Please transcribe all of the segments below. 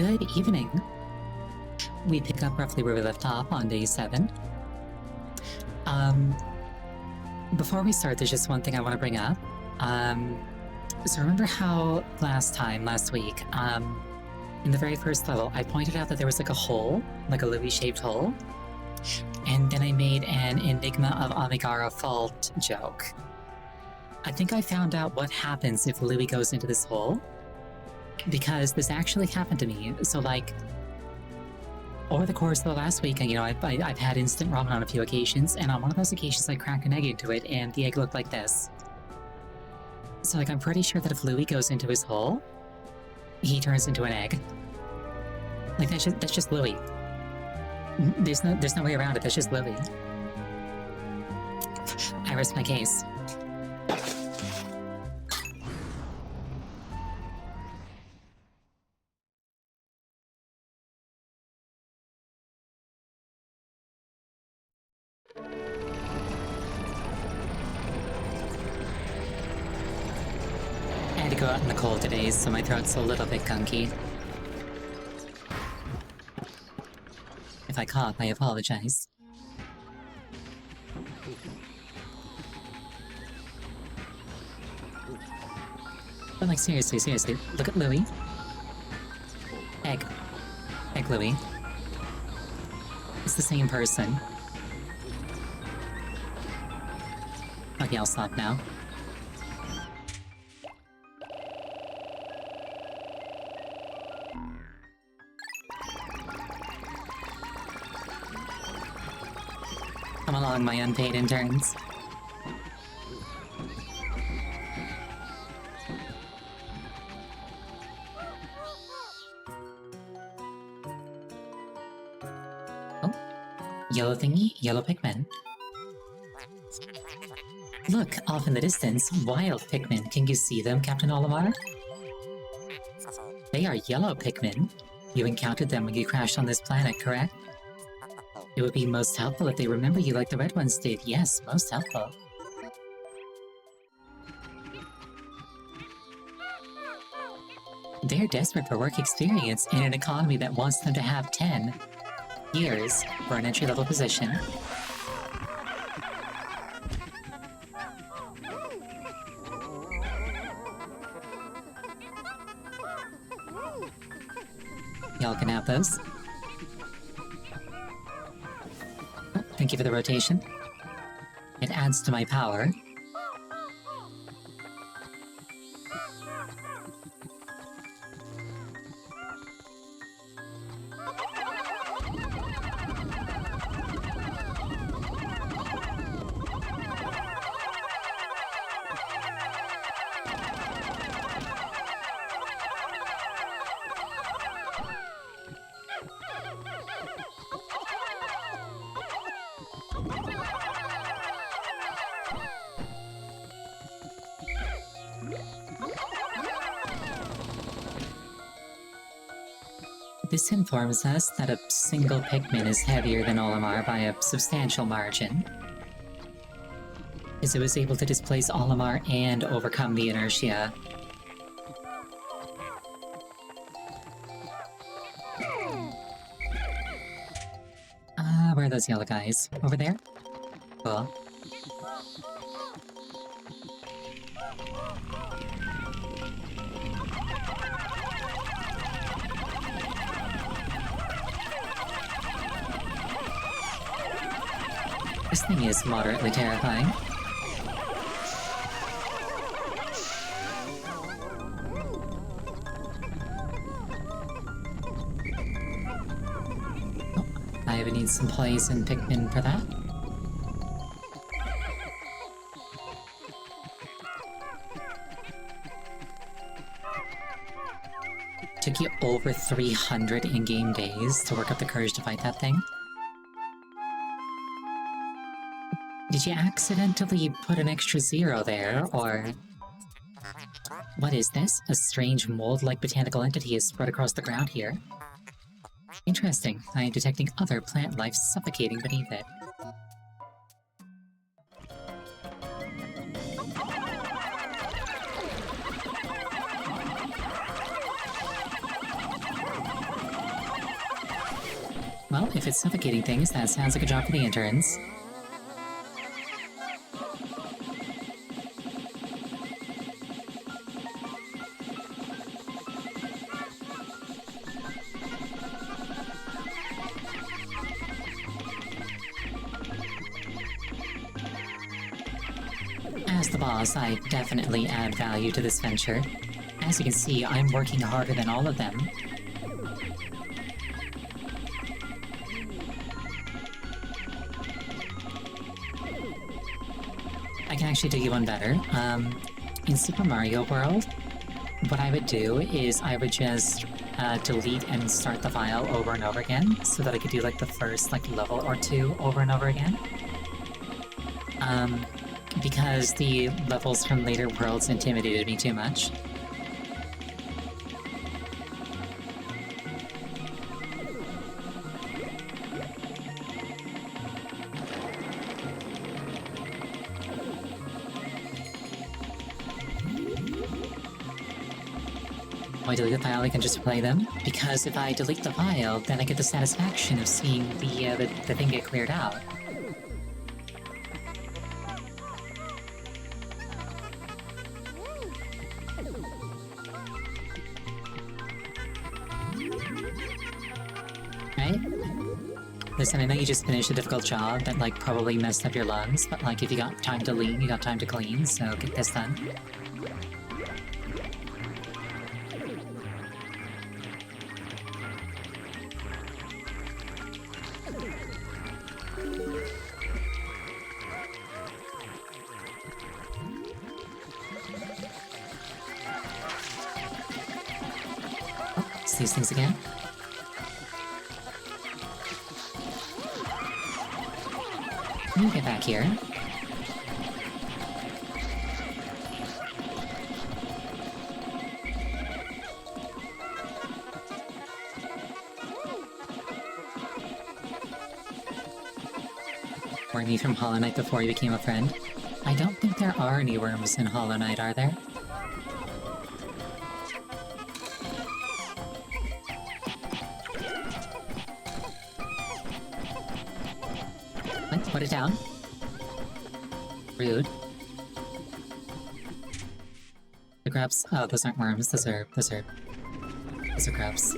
Good evening. We pick up roughly where we left off on day 7. Before we start, there's just one thing I want to bring up. So remember how last week, in the very first level, I pointed out that there was like a hole, like a Louis-shaped hole, and then I made an Enigma of Amigara Fault joke. I think I found out what happens if Louis goes into this hole, because this actually happened to me. So like, over the course of the last week, you know, I've had instant ramen on a few occasions, and on one of those occasions I cracked an egg into it, and the egg looked like this. So like, I'm pretty sure that if Louis goes into his hole, he turns into an egg. Like, that's just Louis. There's no way around it, that's just Louis. I rest my case. I had to go out in the cold today, so my throat's a little bit gunky. If I cough, I apologize. But like, seriously, look at Louis. Egg Louis. It's the same person. Okay, I'll stop now. Come along, my unpaid interns. Oh, yellow thingy, yellow Pikmin. Look, off in the distance, wild Pikmin. Can you see them, Captain Olimar? They are yellow Pikmin. You encountered them when you crashed on this planet, correct? It would be most helpful if they remember you like the red ones did. Yes, most helpful. They're desperate for work experience in an economy that wants them to have 10 years for an entry-level position. Y'all can have those. Oh, thank you for the rotation. It adds to my power. This informs us that a single Pikmin is heavier than Olimar by a substantial margin, as it was able to displace Olimar and overcome the inertia. Where are those yellow guys? Over there? Cool. This thing is moderately terrifying. Oh, I would need some poison Pikmin for that. Took you over 300 in-game days to work up the courage to fight that thing? Did you accidentally put an extra 0 there, or... What is this? A strange mold-like botanical entity is spread across the ground here. Interesting. I am detecting other plant life suffocating beneath it. Well, if it's suffocating things, that sounds like a job for the interns. As the boss, I definitely add value to this venture. As you can see, I'm working harder than all of them. I can actually do you one better. In Super Mario World, what I would do is I would just delete and start the file over and over again, so that I could do like the first level or two over and over again. Because the levels from later worlds intimidated me too much. Why delete the file? I can just replay them? Because if I delete the file, then I get the satisfaction of seeing the thing get cleared out. Right? Listen, I know you just finished a difficult job that probably messed up your lungs, but if you got time to lean, you got time to clean, so get this done. These things again. Let me get back here. Warn me from Hollow Knight before you became a friend. I don't think there are any worms in Hollow Knight, are there? Put it down. Rude. The grubs. Oh, those aren't worms. Those are grubs.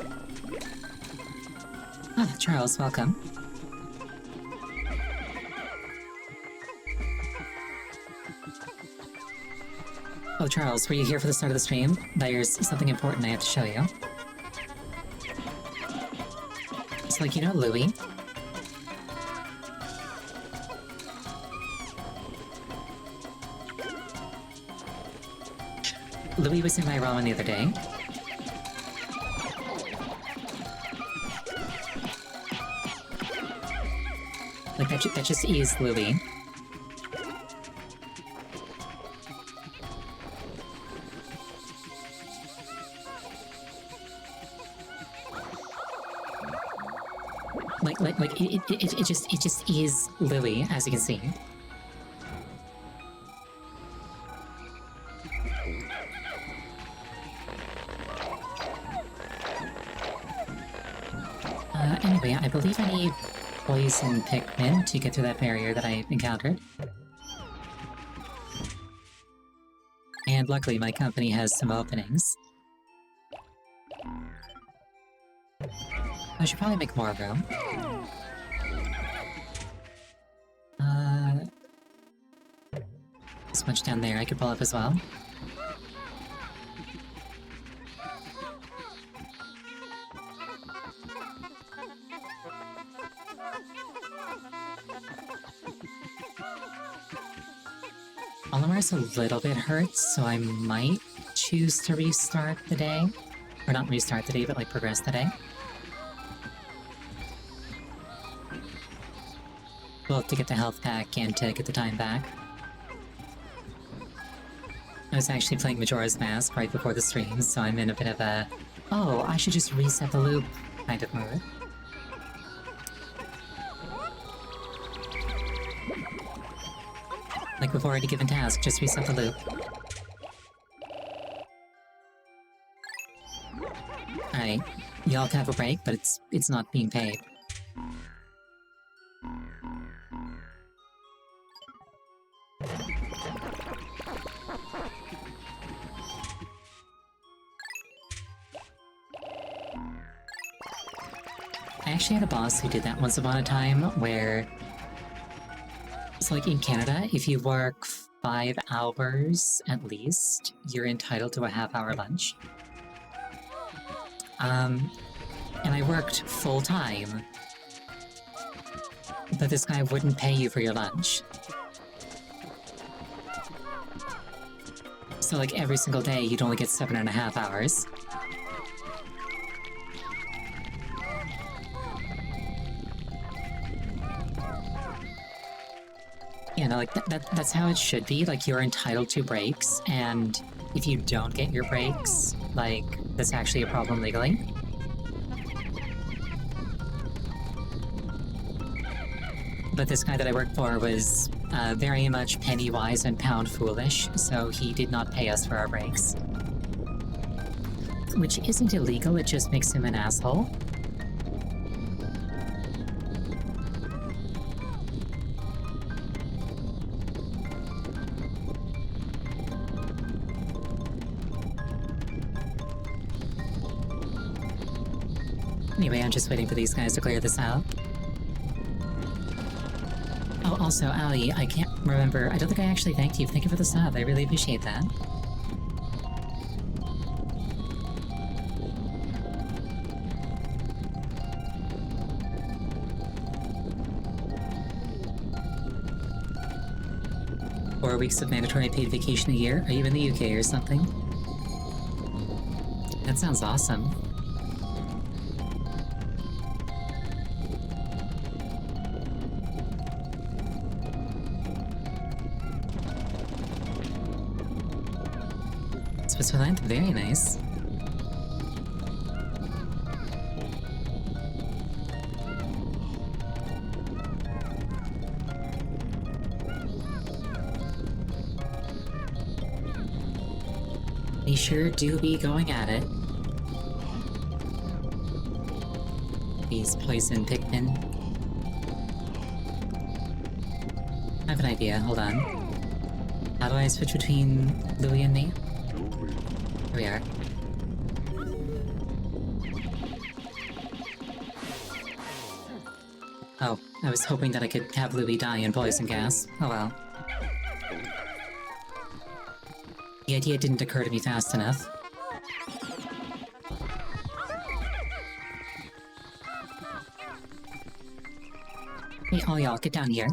Ah, Charles, welcome. Oh, Charles, were you here for the start of the stream? There's something important I have to show you. It's you know Louie? Louis was in my ramen the other day. That just is Louis. It just is Lily, as you can see. Anyway, I believe I need poison Pikmin to get through that barrier that I encountered. And luckily my company has some openings. I should probably make more room. This bunch down there I could pull up as well. Olimar's a little bit hurt, so I might choose to restart the day. Or not restart the day, but progress the day. Both to get the health back and to get the time back. I was actually playing Majora's Mask right before the stream, so I'm in a bit of a, oh, I should just reset the loop kind of mood. Before any given task, just reset the loop. Alright, y'all can have a break, but it's not being paid. actually had a boss who did that once upon a time, where it's like in Canada, if you work 5 hours at least, you're entitled to a half-hour lunch. And I worked full-time, but this guy wouldn't pay you for your lunch. So like every single day, you'd only get 7.5 hours. You know, like that's how it should be. Like, you're entitled to breaks, and if you don't get your breaks, like, that's actually a problem legally. But this guy that I worked for was very much penny wise and pound foolish, so he did not pay us for our breaks. Which isn't illegal, it just makes him an asshole. Anyway, I'm just waiting for these guys to clear this out. Oh, also, Ali, I can't remember. I don't think I actually thanked you. Thank you for the sub. I really appreciate that. Four weeks of mandatory paid vacation a year? Are you in the UK or something? That sounds awesome. Switzerland? Very nice. They sure do be going at it. These poison Pikmin. I have an idea, hold on. How do I switch between Louie and me? Here we are. Oh, I was hoping that I could have Louie die in poison gas. Oh well. The idea didn't occur to me fast enough. Hey, all y'all, get down here.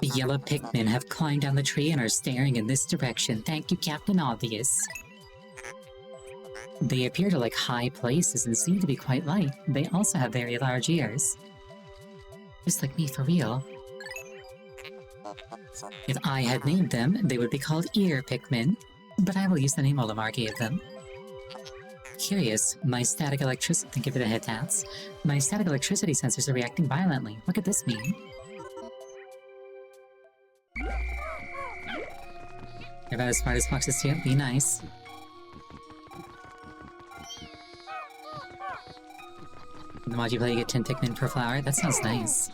The yellow Pikmin have climbed down the tree and are staring in this direction. Thank you, Captain Obvious. They appear to like high places and seem to be quite light. They also have very large ears. Just like me, for real. If I had named them, they would be called Ear Pikmin, but I will use the name Olimar gave them. Curious, my static electricity— thank you for the head tats. My static electricity sensors are reacting violently. What could this mean? You're about as smart as foxes too? Be nice. In the mod you play, you get 10 Pikmin per flower? That sounds nice.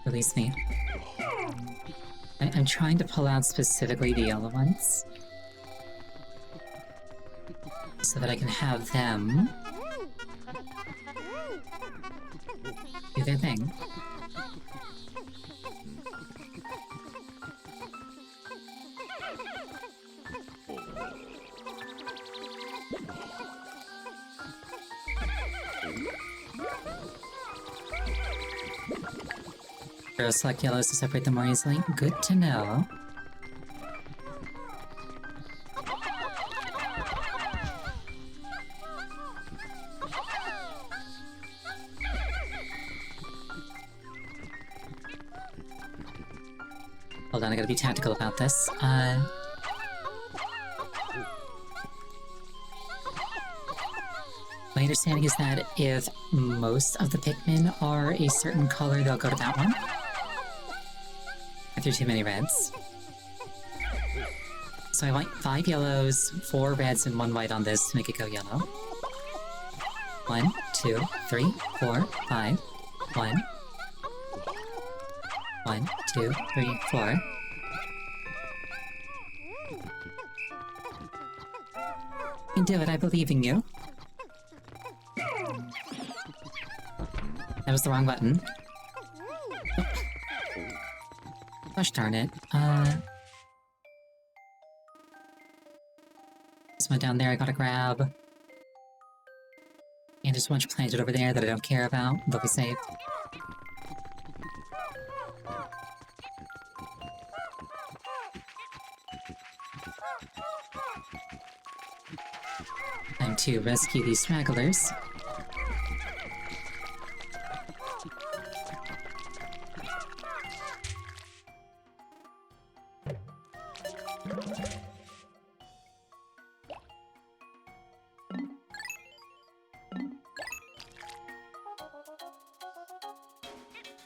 Release me. I'm trying to pull out specifically the yellow ones, so that I can have them do their thing. Girls select yellows to separate them more easily. Good to know. Hold on, I gotta be tactical about this. My understanding is that if most of the Pikmin are a certain color, they'll go to that one. through too many reds. So I want 5 yellows, 4 reds, and 1 white on this to make it go yellow. 1, 2, 3, 4, 5. 1. 1, 2, 3, 4. You can do it, I believe in you. That was the wrong button. Oh. Gosh darn it. This one down there I gotta grab. And there's a bunch planted over there that I don't care about. They'll be safe. Time to rescue these stragglers.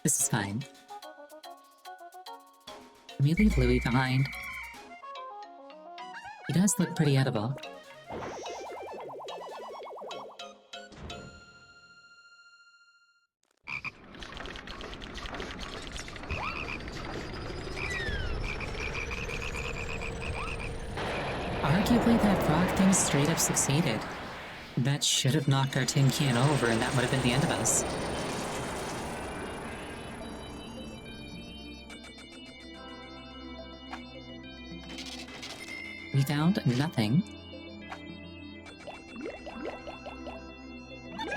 This is fine. Can we leave Louis behind? He does look pretty edible. Arguably, that frog thing straight up succeeded. That should have knocked our tin can over, and that would have been the end of us. We found nothing.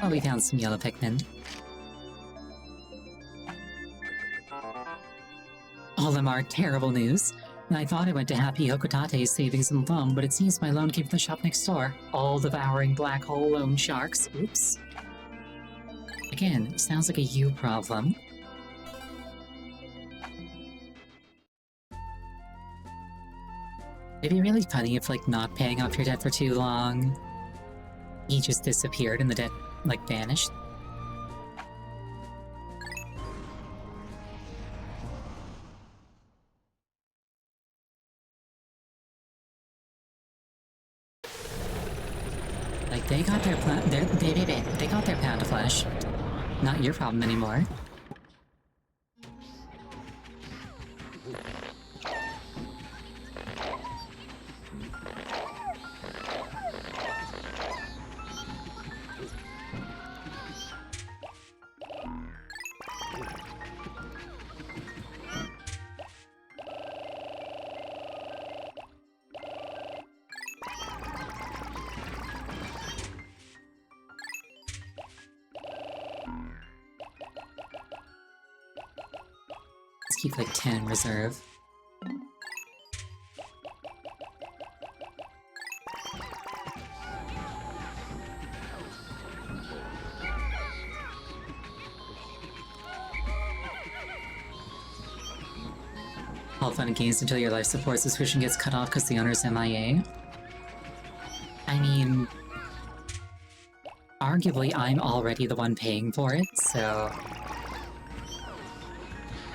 Oh, we found some yellow Pikmin. All of them are terrible news. I thought I went to Happy Hokutate's savings and loan, but it seems my loan came from the shop next door. All-devouring black hole loan sharks. Oops. Again, sounds like a you problem. It'd be really funny if, like, not paying off your debt for too long, he just disappeared and the debt, like, vanished. Like, they got their they got their pound of flesh. Not your problem anymore. Let's keep like 10 in reserve. All fun and games until your life support subscription gets cut off because the owner's MIA. I mean, arguably I'm already the one paying for it, so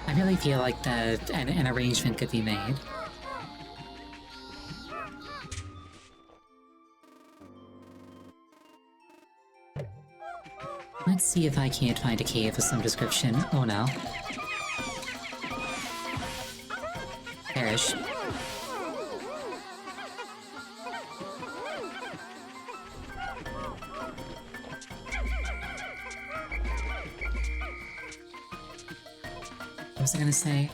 I really feel like an arrangement could be made. Let's see if I can't find a cave with some description. Oh no. Perish. What was I gonna say?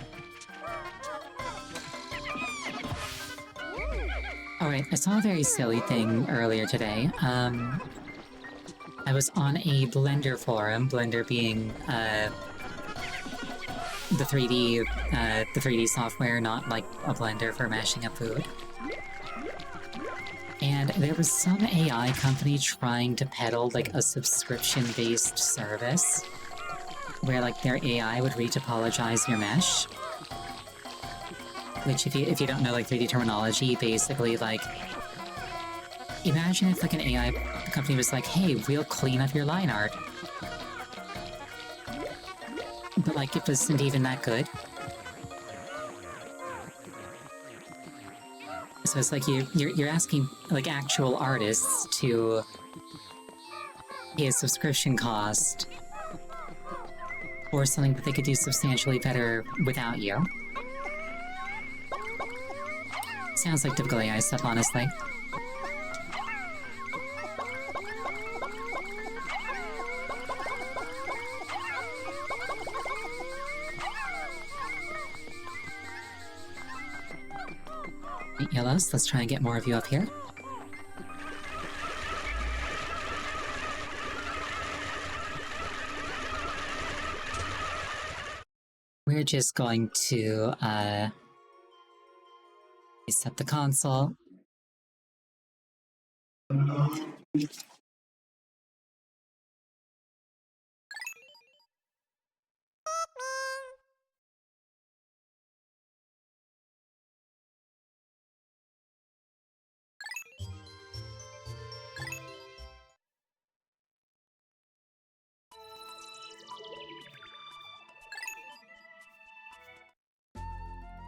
Alright, I saw a very silly thing earlier today. I was on a Blender forum, Blender being, the 3D software, not like a blender for mashing up food. And there was some AI company trying to peddle like a subscription-based service where like their AI would retopologize your mesh. Which if you don't know like 3D terminology, basically like imagine if like an AI company was like, hey, we'll clean up your line art. But like it wasn't even that good. So it's like you're asking like actual artists to pay a subscription cost for something that they could do substantially better without you. Sounds like typical AI stuff, honestly. Right, yellows, let's try and get more of you up here. We're just going to, reset the console.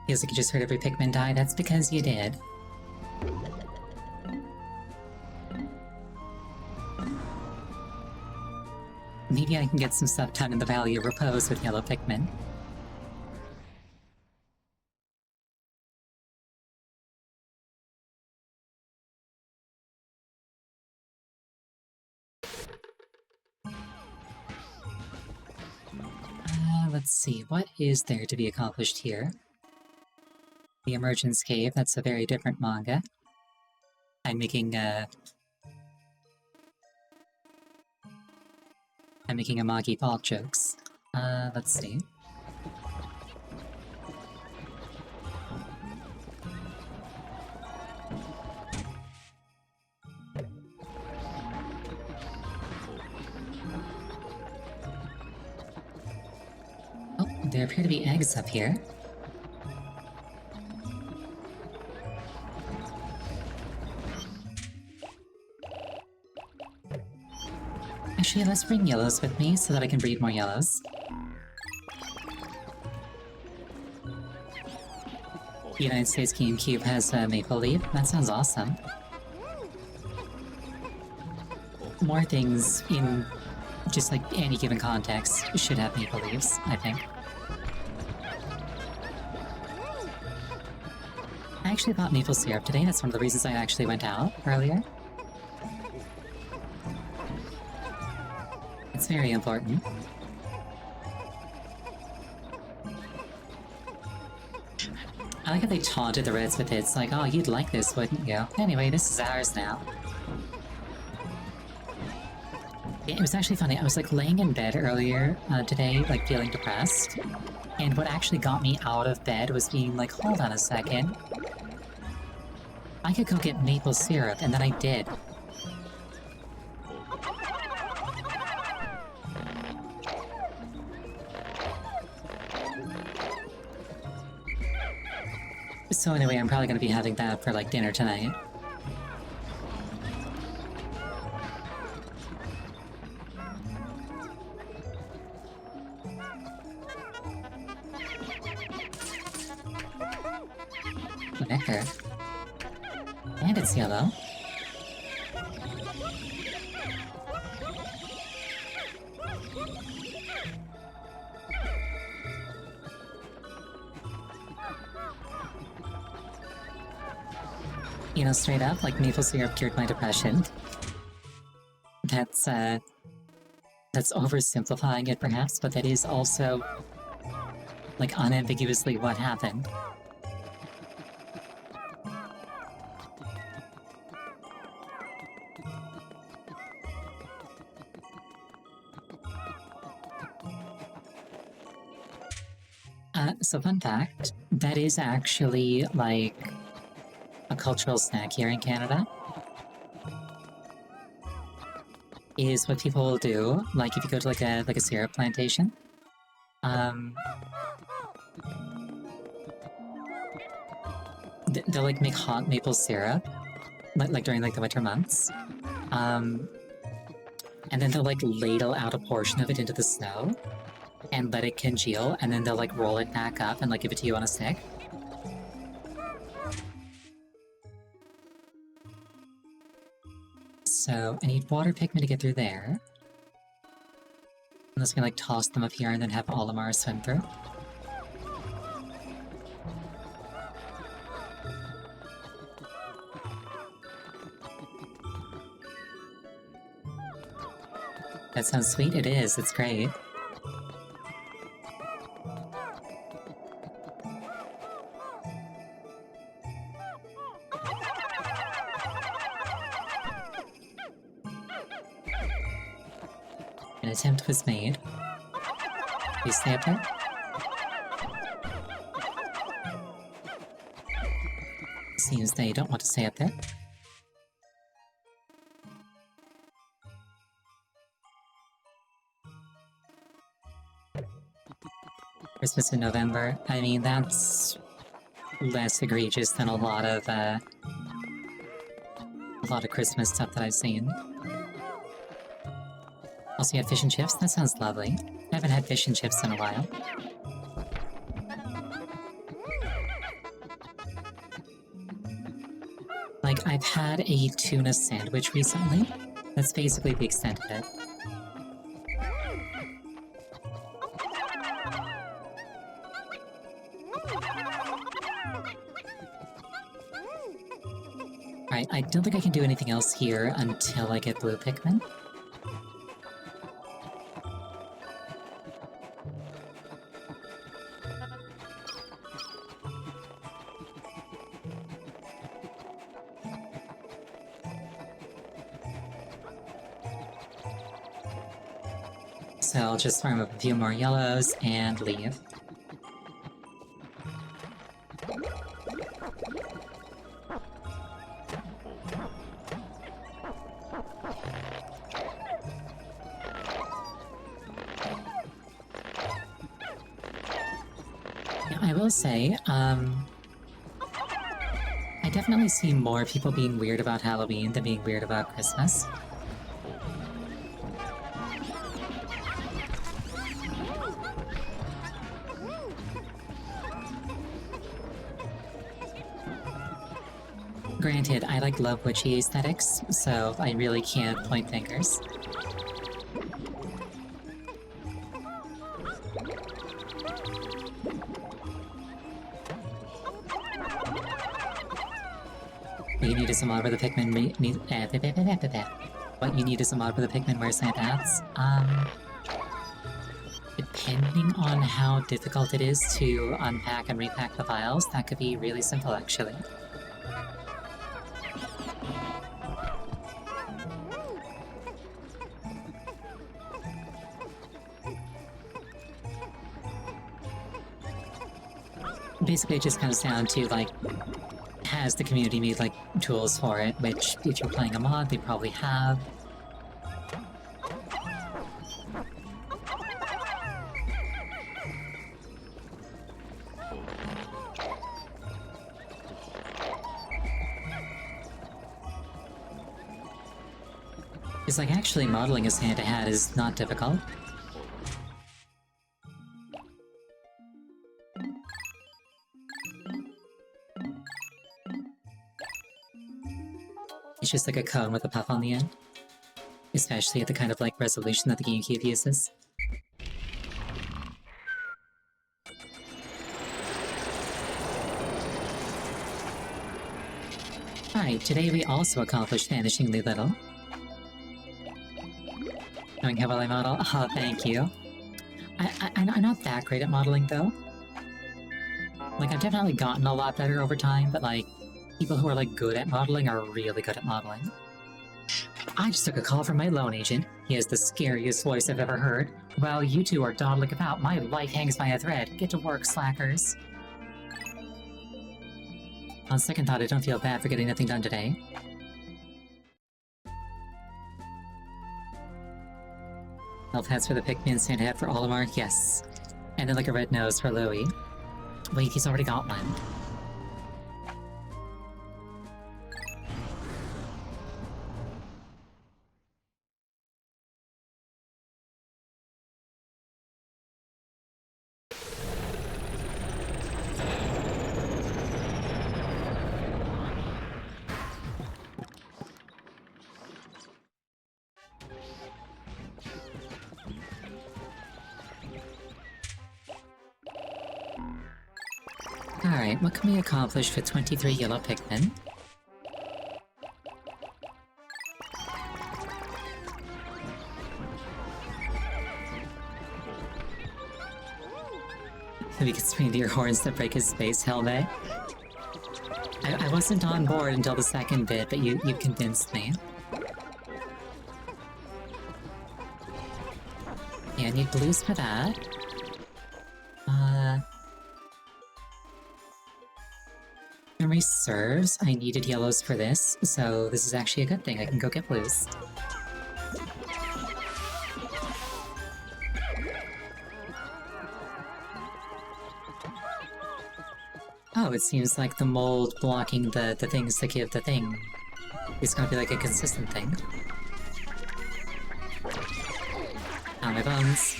Feels like you just heard every Pikmin die. That's because you did. Maybe I can get some stuff done in the Valley of Repose with yellow Pikmin. Let's see, what is there to be accomplished here? The Emergence Cave, that's a very different manga. I'm making a Magi Fault jokes. Let's see. Oh, there appear to be eggs up here. Actually, let's bring yellows with me so that I can breed more yellows. The United States GameCube has a maple leaf. That sounds awesome. More things in just like any given context should have maple leaves, I think. I actually bought maple syrup today. That's one of the reasons I actually went out earlier. It's very important. I like how they taunted the Reds with it. It's like, oh, you'd like this, wouldn't you? Anyway, this is ours now. Yeah, it was actually funny. I was like laying in bed earlier today, like feeling depressed. And what actually got me out of bed was being like, hold on a second. I could go get maple syrup, and then I did. So anyway, I'm probably gonna be having that for like dinner tonight. Nectar. And it's yellow. You know, straight up, like maple syrup cured my depression. That's oversimplifying it perhaps, but that is also, like, unambiguously what happened. So fun fact, that is actually, like, a cultural snack here in Canada. Is what people will do, like if you go to like a syrup plantation. They'll like make hot maple syrup, like during like the winter months. And then they'll like ladle out a portion of it into the snow and let it congeal, and then they'll like roll it back up and like give it to you on a stick. So I need water Pikmin to get through there. Unless we like toss them up here and then have Olimar swim through. That sounds sweet. It is. It's great. An attempt was made. Please stay up there. Seems they don't want to stay up there. Christmas in November. I mean, that's less egregious than a lot of Christmas stuff that I've seen. Also, you had fish and chips? That sounds lovely. I haven't had fish and chips in a while. Like, I've had a tuna sandwich recently. That's basically the extent of it. Alright, I don't think I can do anything else here until I get blue Pikmin. So I'll just farm up a few more yellows and leave. I will say, I definitely see more people being weird about Halloween than being weird about Christmas. Granted, I love witchy aesthetics, so I really can't point fingers. What you need is a mod where the Pikmin what you need is a mod where the Pikmin wear sand hats. Depending on how difficult it is to unpack and repack the files, that could be really simple, actually. Basically, it just comes down to, has the community made, tools for it, which, if you're playing a mod, they probably have. It's actually modeling a Santa hat is not difficult. It's just a cone with a puff on the end. Especially at the kind of resolution that the GameCube uses. Alright, today we also accomplished vanishingly little. Knowing how well I model? Oh, thank you. I'm not that great at modeling, though. I've definitely gotten a lot better over time, but people who are good at modeling are really good at modeling. I just took a call from my loan agent. He has the scariest voice I've ever heard. While you two are dawdling about, my life hangs by a thread. Get to work, slackers. On second thought, I don't feel bad for getting nothing done today. Elf hats for the Pikmin, Santa hat for Olimar, yes. And then a red nose for Louie. Wait, he's already got one. Alright, what can we accomplish with 23 yellow Pikmin? We can swing to your horns to break his space helmet. I wasn't on board until the second bit, but you convinced me. Yeah, I need blues for that. Memory serves, I needed yellows for this, so this is actually a good thing. I can go get blues. Oh, it seems like the mold blocking the things that give the thing is gonna be like a consistent thing. Oh, my bones.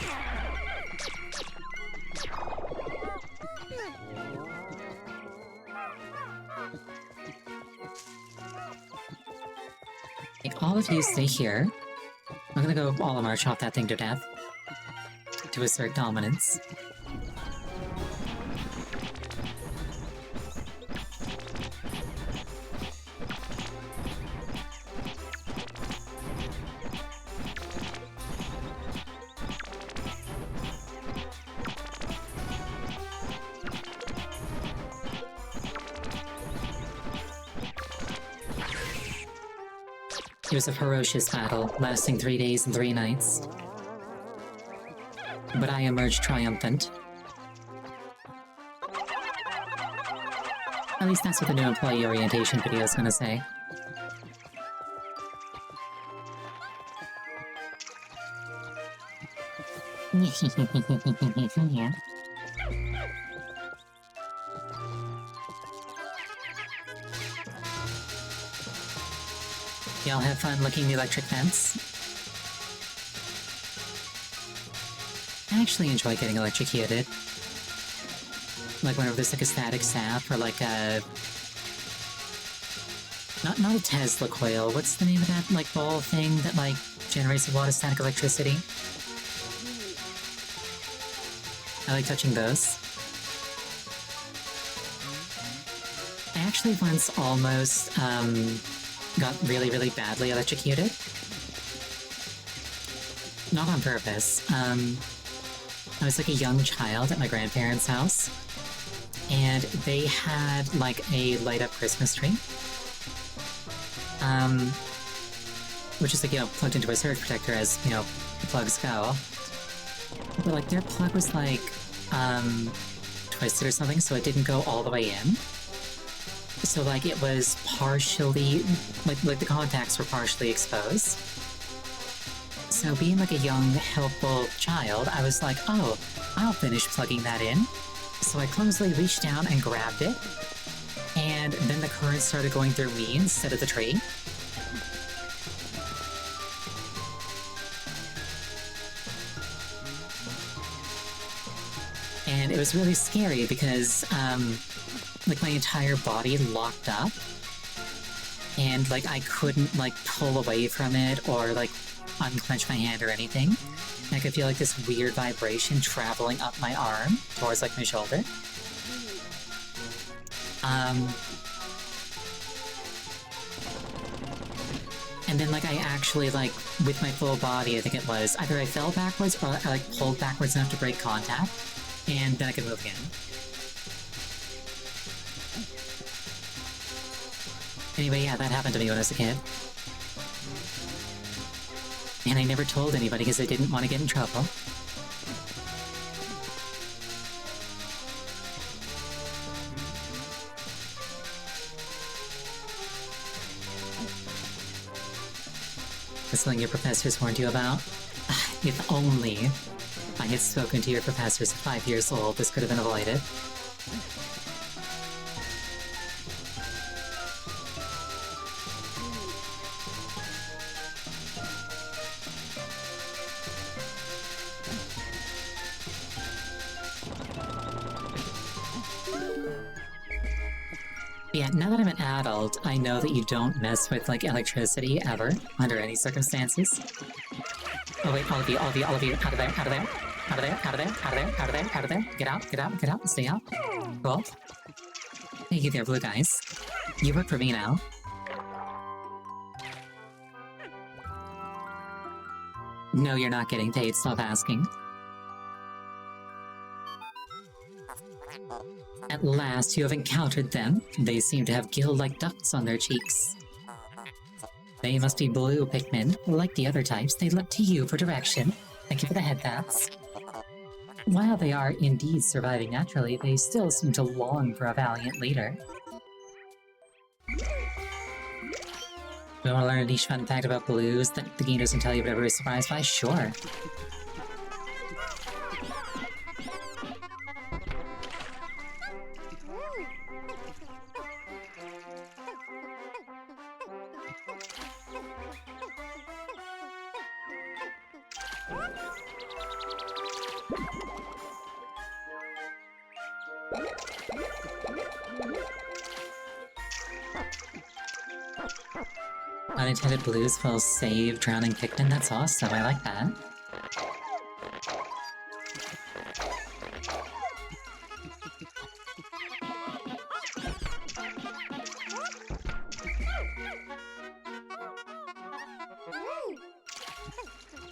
Like, all of you stay here. I'm gonna go all march off that thing to death. To assert dominance. It was a ferocious battle, lasting 3 days and 3 nights. But I emerged triumphant. At least that's what the new employee orientation video is gonna say. Yeah. Y'all have fun licking the electric fence? I actually enjoy getting electrocuted. Like whenever there's like a static sap or like a... Not a Tesla coil, what's the name of that like ball thing that like generates a lot of static electricity? I like touching those. I actually once almost, got really, really badly electrocuted. Not on purpose. I was like a young child at my grandparents' house, and they had like a light-up Christmas tree. Which is like, you know, plugged into a surge protector as, you know, plugs go. But like their plug was like, twisted or something, so it didn't go all the way in. So like it was partially, like the contacts were partially exposed. So being like a young, helpful child, I was like, oh, I'll finish plugging that in. So I clumsily reached down and grabbed it, and then the current started going through me instead of the tree. And it was really scary because, like my entire body locked up, and like I couldn't like pull away from it or like unclench my hand or anything. And I could feel like this weird vibration traveling up my arm towards like my shoulder. And then like I actually like with my full body, I think it was, either I fell backwards or I like pulled backwards enough to break contact, and then I could move again. Anyway, yeah, that happened to me when I was a kid. And I never told anybody because I didn't want to get in trouble. That's something your professors warned you about? If only I had spoken to your professors at 5 years old, this could have been avoided. Yeah, now that I'm an adult, I know that you don't mess with, like, electricity ever, under any circumstances. Oh wait, all of you, out of there, out of there, out of there, out of there, out of there, out of there, out of there, out of there, get out, stay out. Cool. Hey there, blue guys. You work for me now. No, you're not getting paid. Stop asking. At last, you have encountered them. They seem to have gill-like ducts on their cheeks. They must be blue Pikmin. Like the other types, they look to you for direction. Thank you for the head pats. While they are indeed surviving naturally, they still seem to long for a valiant leader. Do you want to learn a niche fun fact about blues that the game doesn't tell you but everybody's surprised by? Sure. Unintended blues will save drowning Pikmin. That's awesome. I like that.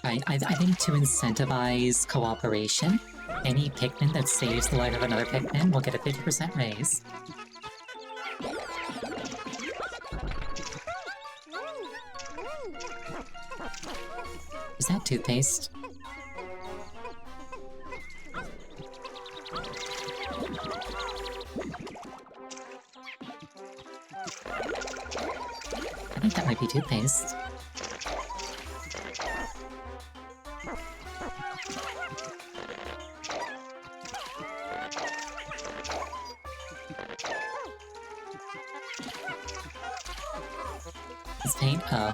I think to incentivize cooperation, any Pikmin that saves the life of another Pikmin will get a 50% raise. Is that toothpaste? I think that might be toothpaste. It's paint? Oh.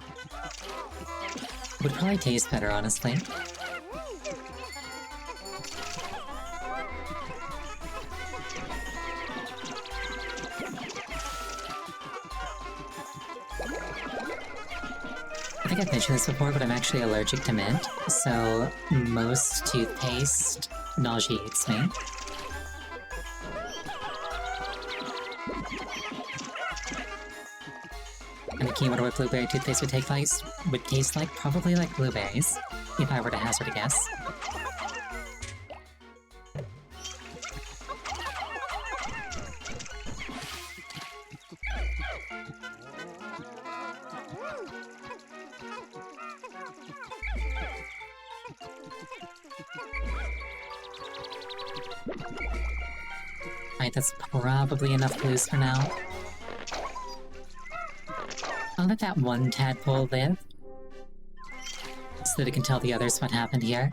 Would probably taste better, honestly. I think I've mentioned this before, but I'm actually allergic to mint, so most toothpaste nauseates me. And I wonder what blueberry toothpaste would taste like. Probably like blueberries, if I were to hazard a guess. Alright, that's probably enough blues for now. I'll let that one tadpole live, so that it can tell the others what happened here.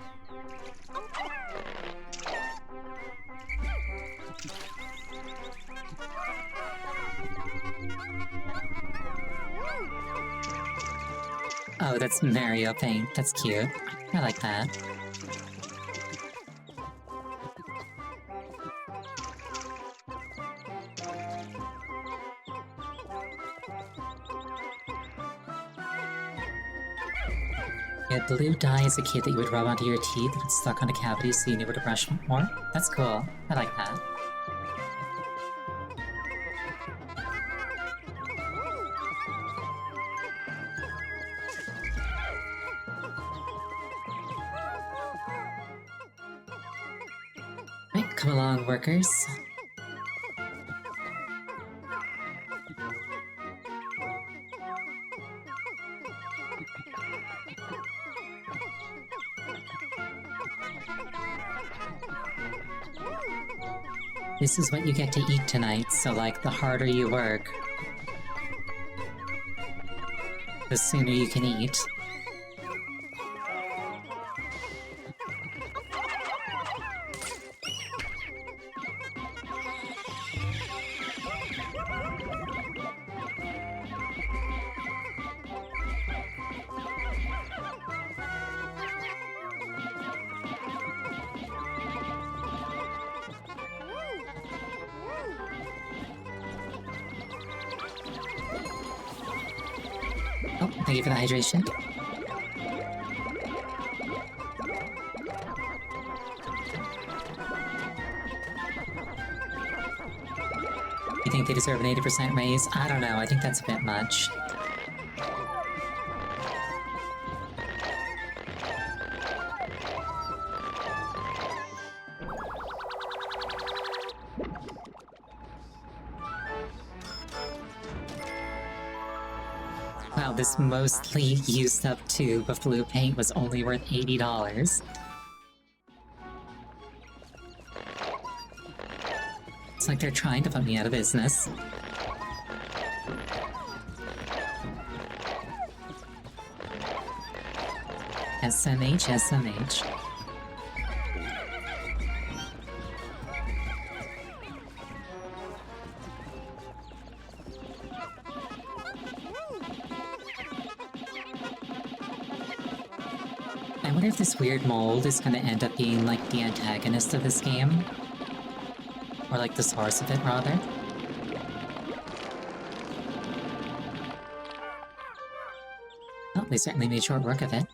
Oh, that's Mario paint. That's cute. I like that. Yeah, blue dye is a kit that you would rub onto your teeth if it's stuck on a cavity so you knew where to brush more. That's cool. I like that. Right, come along, workers. This is what you get to eat tonight, so like, the harder you work, the sooner you can eat. Oh, thank you for the hydration. You think they deserve an 80% raise? I don't know, I think that's a bit much. Wow, this mostly used up tube of blue paint was only worth $80. It's like they're trying to put me out of business. SMH, SMH. I wonder if this weird mold is gonna end up being like the antagonist of this game. Or like the source of it, rather. Well, they certainly made short work of it.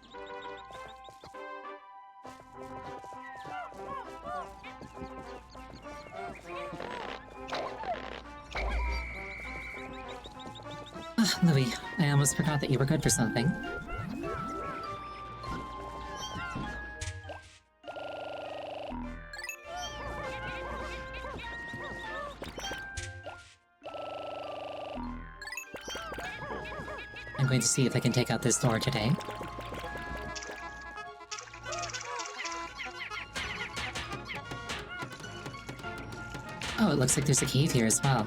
Ah, Louis, I almost forgot that you were good for something. I'm going to see if I can take out this door today. Oh, it looks like there's a cave here as well.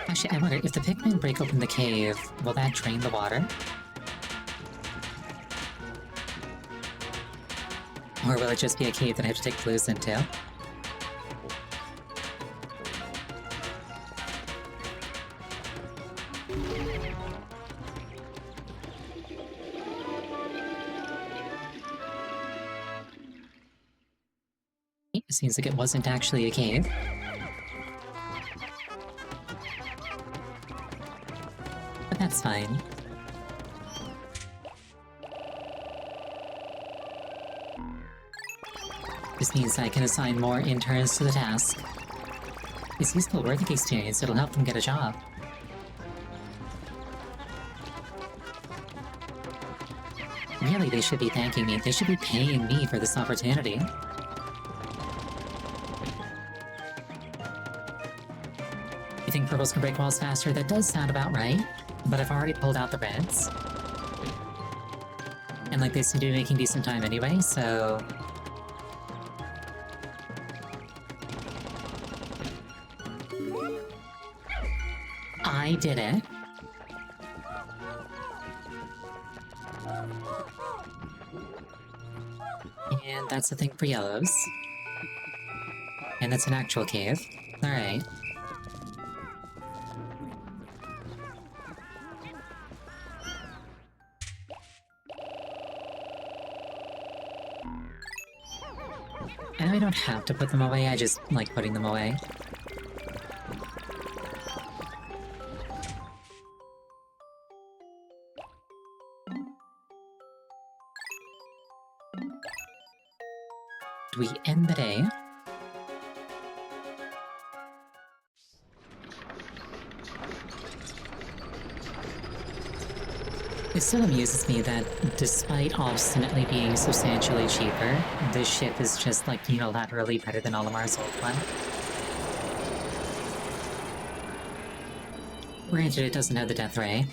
Actually, I wonder, if the Pikmin break open the cave, will that drain the water? Or will it just be a cave that I have to take blues into? It seems like it wasn't actually a cave. But that's fine. This means I can assign more interns to the task. It's useful work experience, it'll help them get a job. Really, they should be thanking me. They should be paying me for this opportunity. You think purples can break walls faster? That does sound about right, but I've already pulled out the reds. And like, they seem to be making decent time anyway, so... I did it. And that's the thing for yellows. And that's an actual cave. Alright. I know I don't have to put them away, I just like putting them away. We end the day. It still amuses me that, despite obstinately being substantially cheaper, this ship is just, like, unilaterally better than Olimar's old one. Granted, it doesn't have the death ray.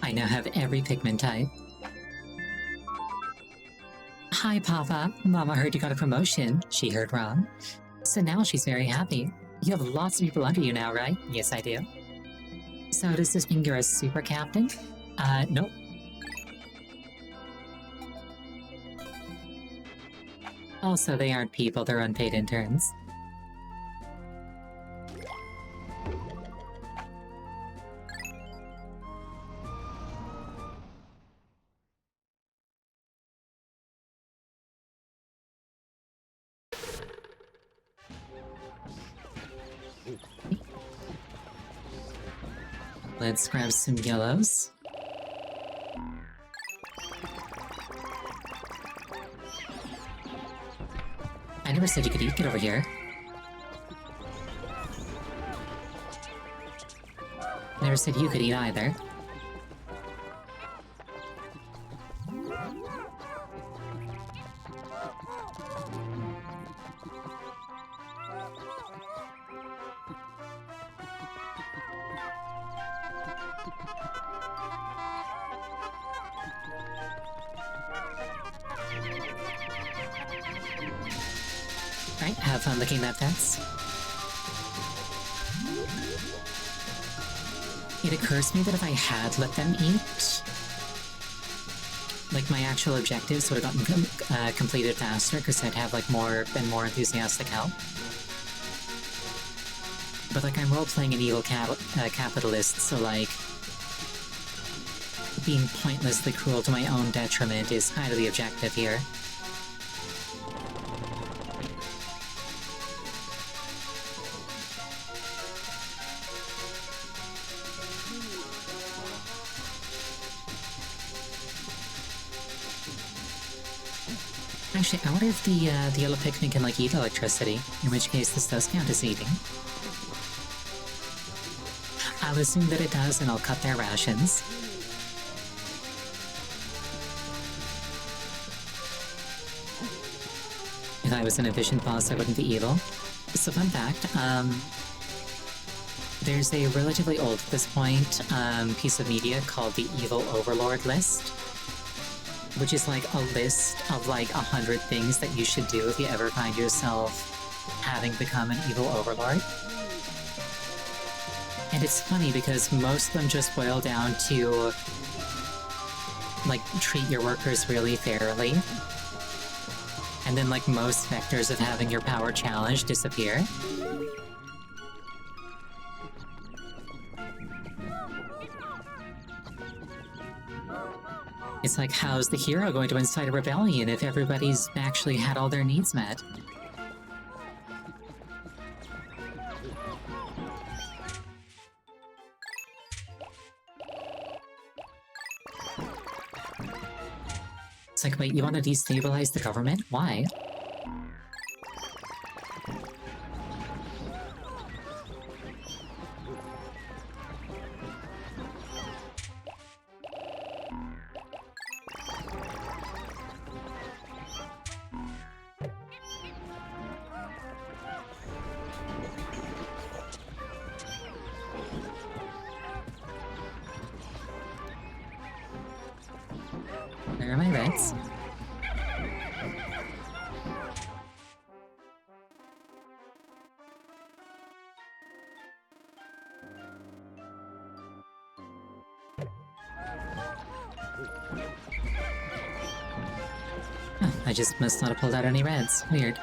I now have every Pikmin type. Hi, Papa. Mama heard you got a promotion. She heard wrong. So now she's very happy. You have lots of people under you now, right? Yes, I do. So does this mean you're a super captain? Nope. Also, they aren't people, they're unpaid interns. Let's grab some yellows. I never said you could eat. Get over here. Never said you could eat either. Right, have fun licking that fence. It occurs to me that if I had let them eat, like my actual objectives would have gotten completed faster because I'd have like been more enthusiastic help. But like I'm role-playing an evil capitalist, so like being pointlessly cruel to my own detriment is kind of the objective here. Actually, I wonder if the yellow Pikmin can, like, eat electricity, in which case this does count as eating. I'll assume that it does, and I'll cut their rations. If I was an efficient boss, I wouldn't be evil. So fun fact, there's a relatively old at this point piece of media called the Evil Overlord list, which is like a list of like 100 things that you should do if you ever find yourself having become an evil overlord. And it's funny because most of them just boil down to like treat your workers really fairly. And then like most vectors of having your power challenged disappear. It's like, how's the hero going to incite a rebellion if everybody's actually had all their needs met? It's like, wait, you want to destabilize the government? Why? Where are my reds? Huh, I just must not have pulled out any reds. Weird.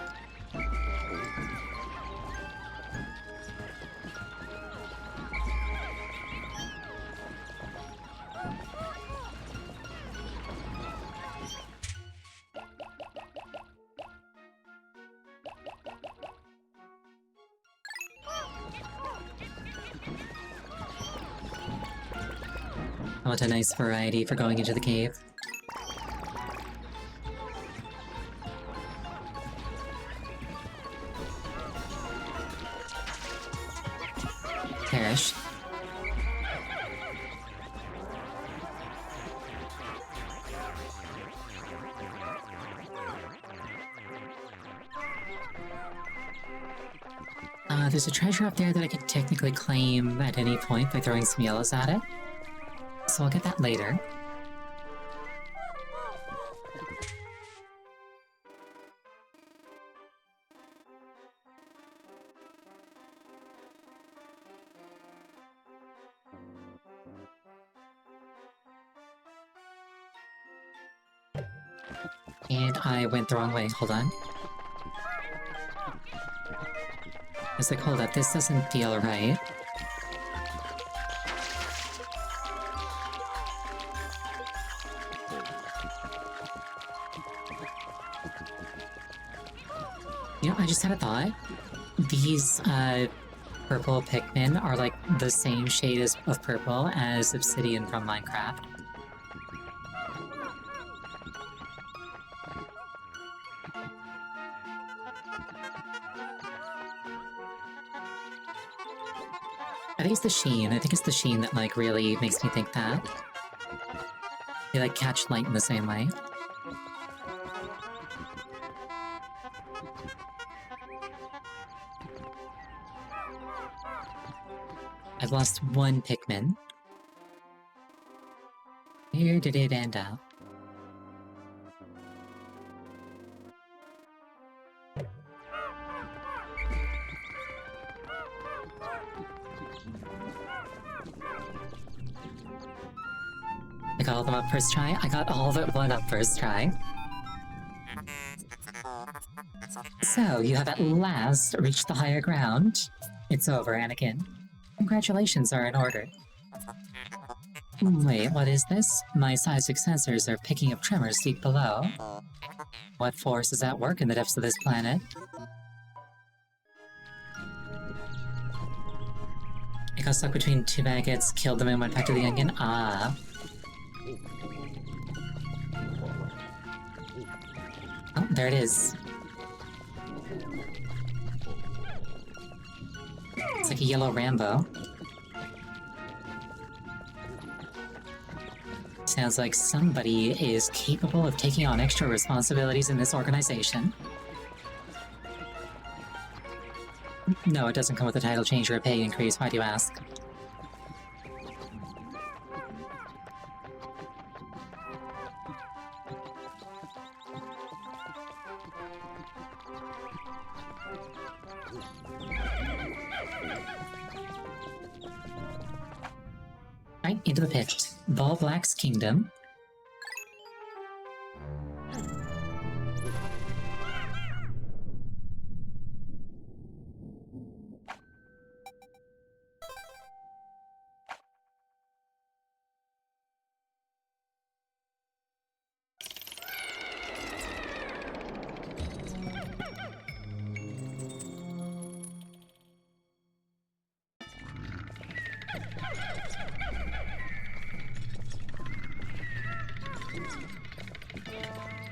I want a nice variety for going into the cave. Perish. There's a treasure up there that I could technically claim at any point by throwing some yellows at it. So I'll get that later. And I went the wrong way, hold on. I was like, hold up, this doesn't feel right. You know, I just had a thought. These, purple Pikmin are like the same shade of purple as obsidian from Minecraft. I think it's the sheen. I think it's the sheen that like really makes me think that. They like catch light in the same way. I've lost one Pikmin. Where did it end up? I got all of them up first try? I got all but one up first try. So, you have at last reached the higher ground. It's over, Anakin. Congratulations are in order. Wait, what is this? My seismic sensors are picking up tremors deep below. What force is at work in the depths of this planet? I got stuck between two maggots, killed them and went back to the onion. Ah. Oh, there it is. It's like a yellow Rambo. Sounds like somebody is capable of taking on extra responsibilities in this organization. No, it doesn't come with a title change or a pay increase, why do you ask? Right, into the pit. Ball Black's Kingdom.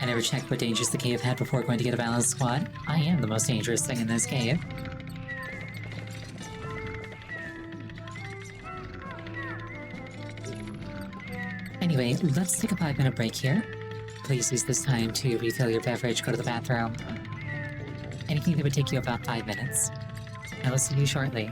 I never checked what dangers the cave had before going to get a balanced squad. I am the most dangerous thing in this cave. Anyway, let's take a 5-minute break here. Please use this time to refill your beverage, go to the bathroom. Anything that would take you about 5 minutes. I will see you shortly.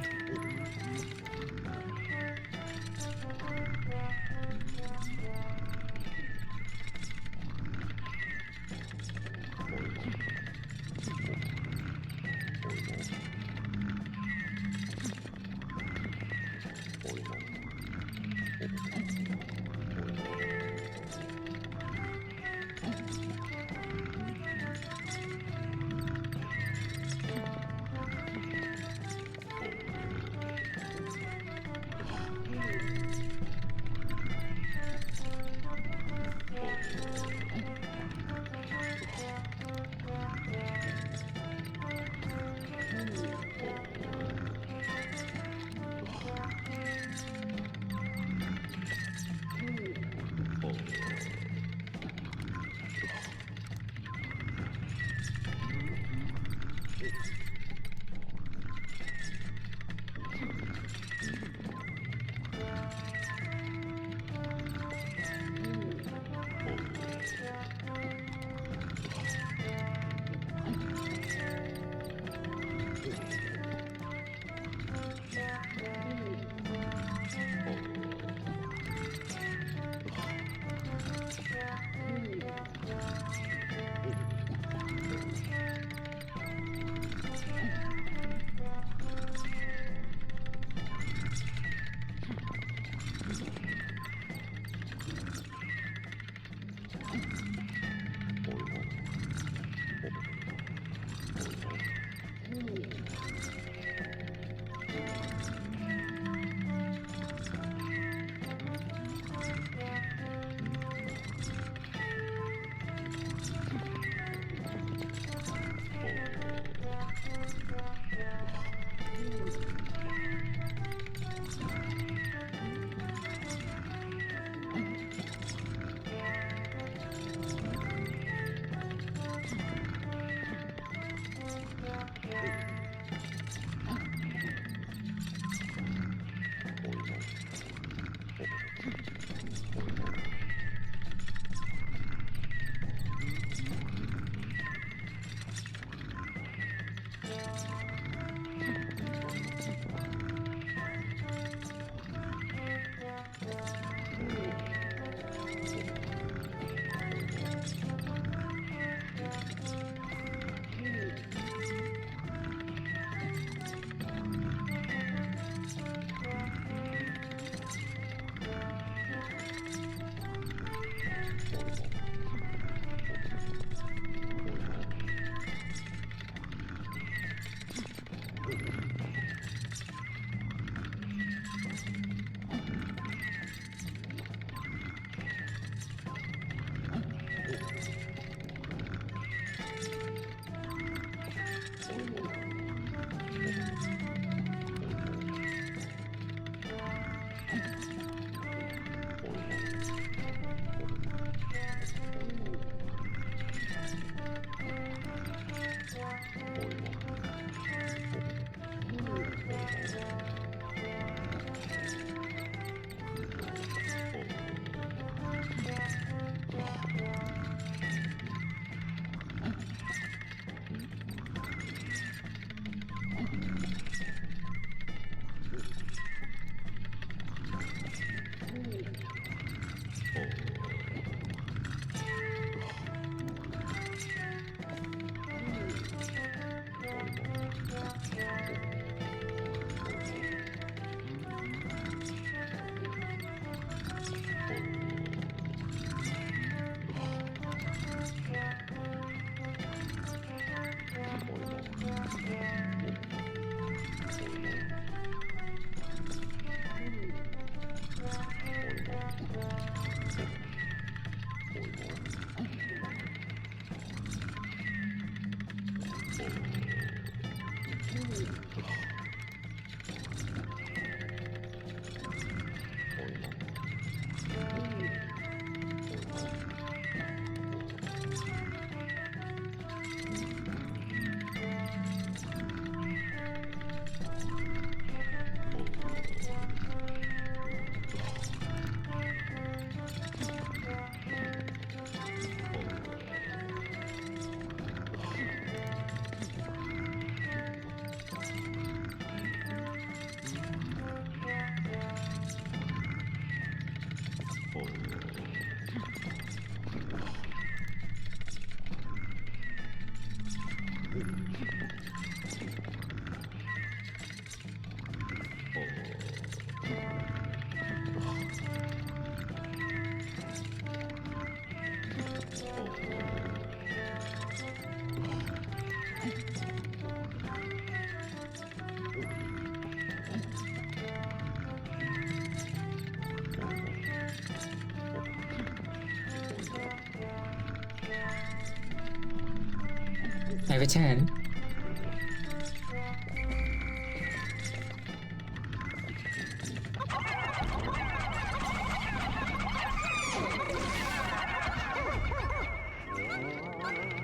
I return.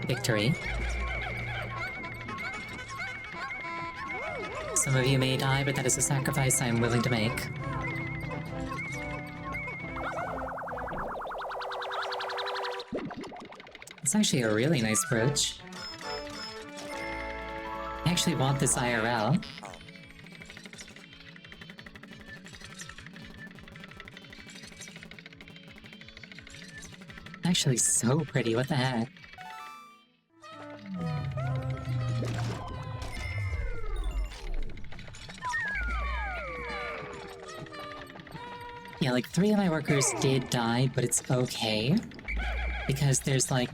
Victory. Some of you may die, but that is a sacrifice I am willing to make. It's actually a really nice brooch. I actually want this IRL. Actually so pretty, what the heck? Yeah, like 3 of my workers did die, but it's okay. Because there's like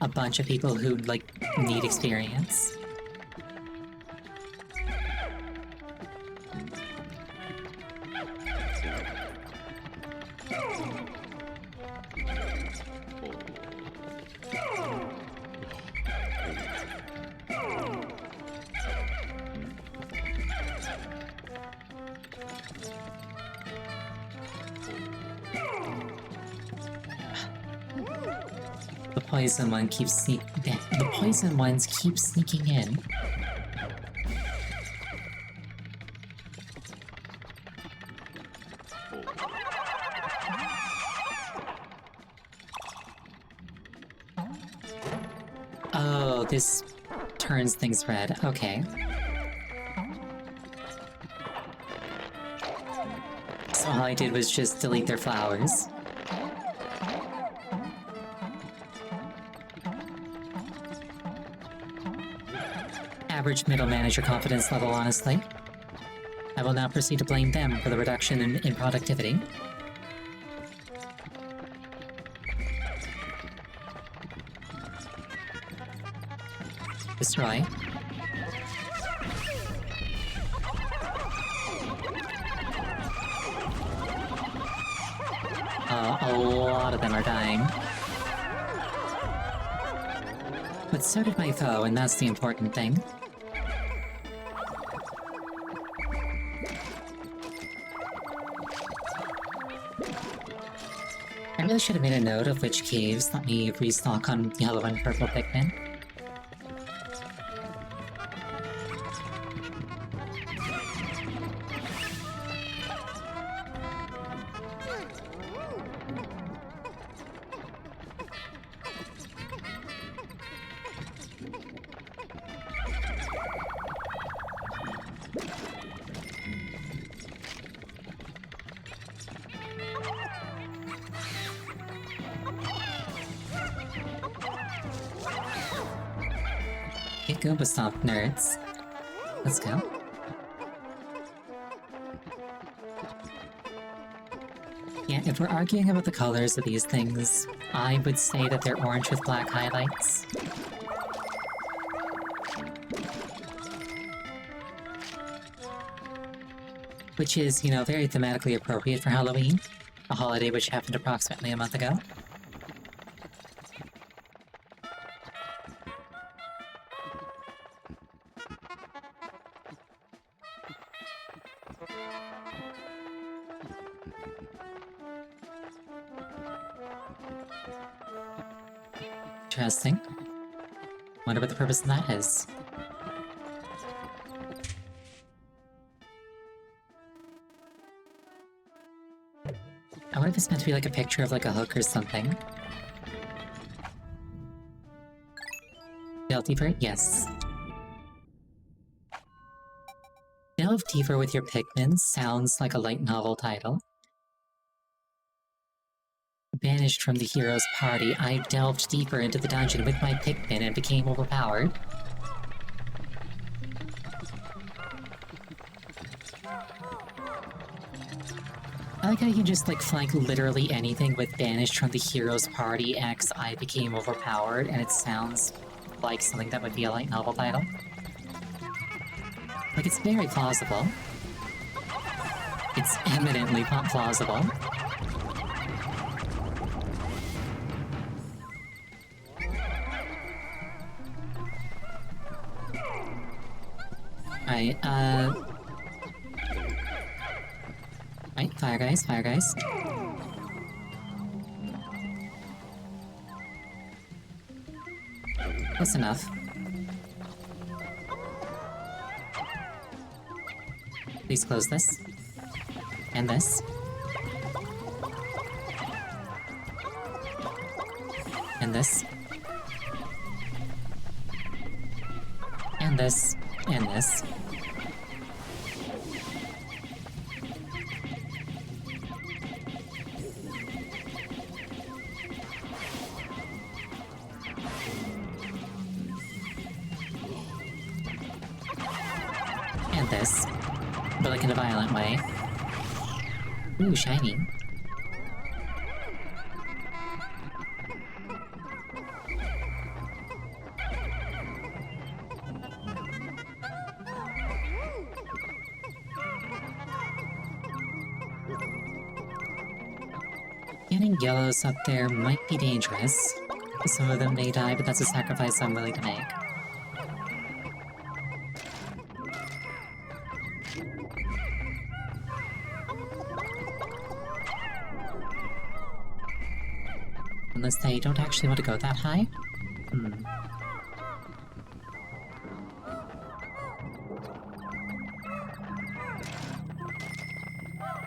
a bunch of people who like need experience. The poison ones keep sneaking in. Oh, this turns things red. Okay. So all I did was just delete their flowers. Average middle manager confidence level, honestly. I will now proceed to blame them for the reduction in productivity. Destroy. A lot of them are dying. But so did my foe, and that's the important thing. I really should have made a note of which caves let me restock on yellow and purple Pikmin. Get good with stop, nerds. Let's go. Yeah, if we're arguing about the colors of these things, I would say that they're orange with black highlights. Which is, you know, very thematically appropriate for Halloween, a holiday which happened approximately a month ago. Interesting. Wonder what the purpose of that is. I wonder if it's meant to be like a picture of like a hook or something. Delve deeper? Yes. Delve deeper with your Pikmin sounds like a light novel title. Banished from the hero's party, I delved deeper into the dungeon with my Pikmin and became overpowered. I like how you can just, like, flank literally anything with banished from the hero's party X I became overpowered, and it sounds like something that would be a light novel title. Like, it's very plausible. It's eminently plausible. Right, right, fire guys, fire guys. Close enough. Please close this. And this. And this. And this. And this. And this. But like in a violent way. Ooh, shiny. Getting yellows up there might be dangerous. Some of them may die, but that's a sacrifice I'm willing to make. Unless they don't actually want to go that high?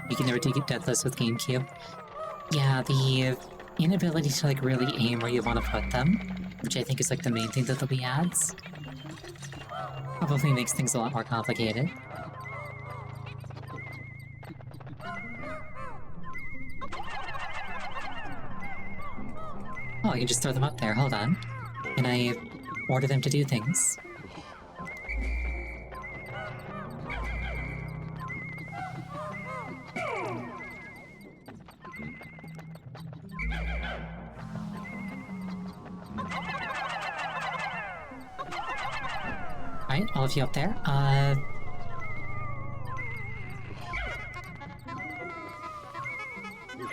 You can never take it deathless with GameCube. Yeah, the inability to like really aim where you want to put them, which I think is like the main thing that the Wii adds, probably makes things a lot more complicated. Oh, I can just throw them up there, hold on. Can I order them to do things? Alright, all of you up there.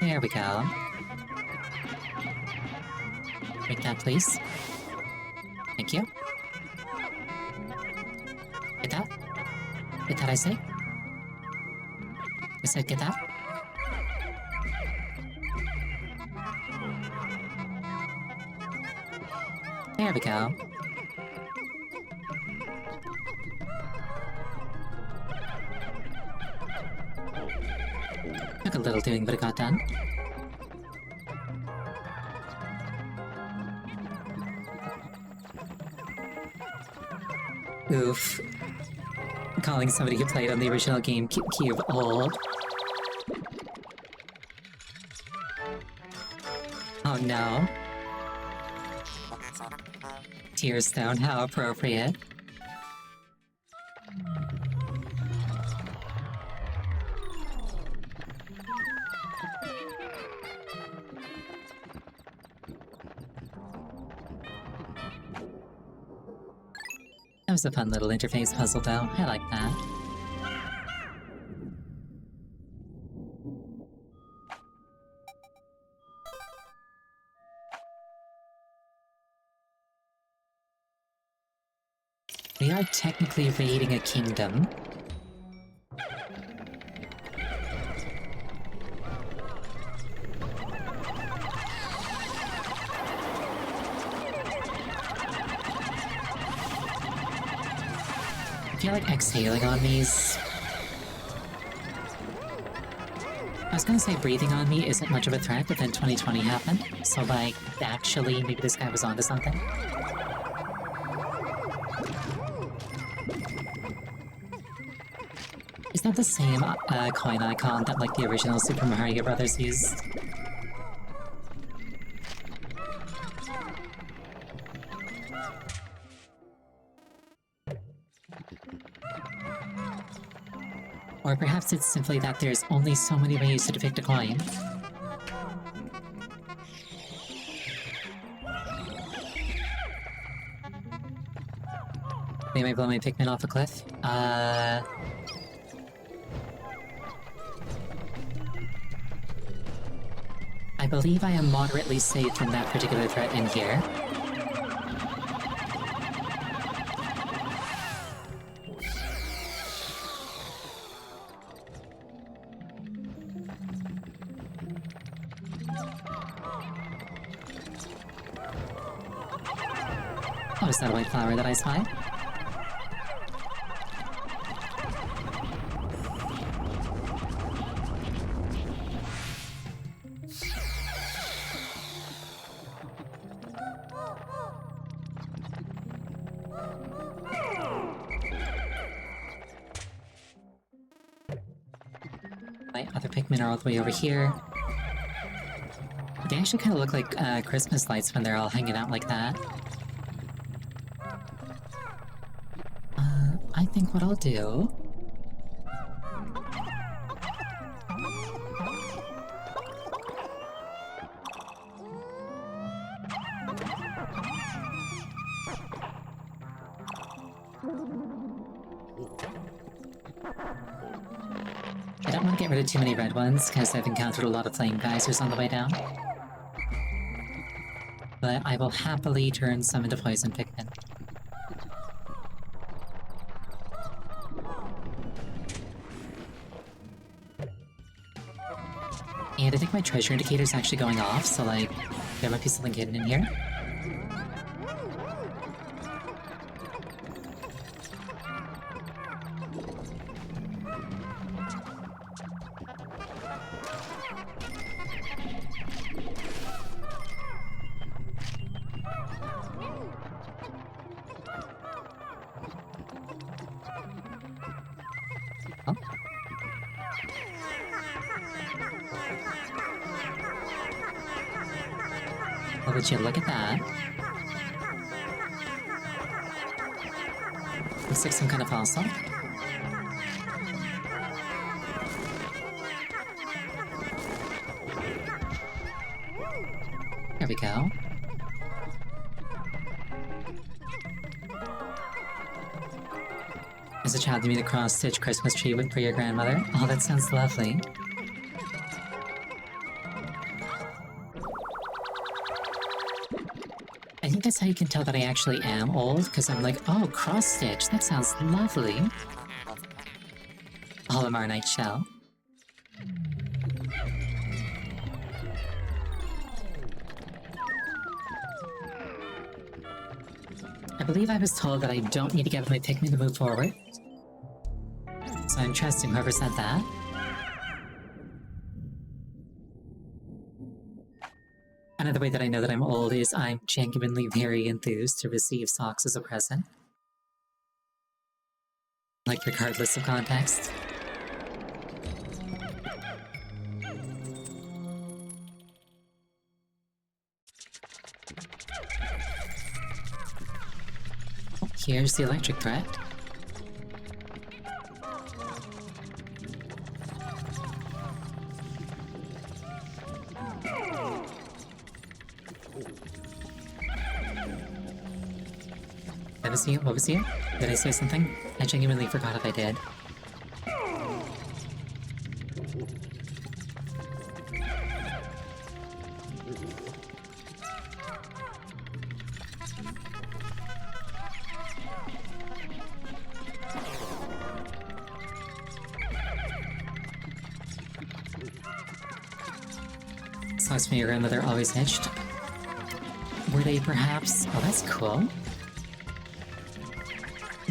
There we go. Take that, please. Thank you. Get that. Get that, I say. I said get that. There we go. Took a little doing, but it got done. Oof. Calling somebody who played on the original GameCube old. Oh no. Tearstone, how appropriate. That was a fun little interface puzzle, though. I like that. We are technically raiding a kingdom. I feel like exhaling on these... I was gonna say breathing on me isn't much of a threat, but then 2020 happened. So like, actually, maybe this guy was onto something. Is that the same coin icon that like the original Super Mario Brothers used? Or perhaps it's simply that there's only so many ways to depict a coin. They might blow my Pikmin off a cliff. I believe I am moderately safe from that particular threat in here. Oh, is that a white flower that I spy? My other Pikmin are all the way over here. They actually kind of look like Christmas lights when they're all hanging out like that. I think what I'll do... I don't want to get rid of too many red ones, because I've encountered a lot of flame geysers on the way down. But I will happily turn some into poison Pikmin. And I think my treasure indicator's actually going off, so like, there might be something hidden in here. Oh. Oh, would you look at that? Looks like some kind of fossil. There we go. As a child, you made a cross-stitch Christmas tree for your grandmother? Oh, that sounds lovely. I think that's how you can tell that I actually am old, because I'm like, oh, cross-stitch, that sounds lovely. Holomarnite shell. I believe I was told that I don't need to get my Pikmin to move forward. So I'm trusting whoever said that. Another way that I know that I'm old is I'm genuinely very enthused to receive socks as a present. Like, regardless of context. Oh, here's the electric threat. What was he? Did I say something? I genuinely forgot if I did. Socks from your grandmother always hitched. Were they perhaps... Oh, that's cool.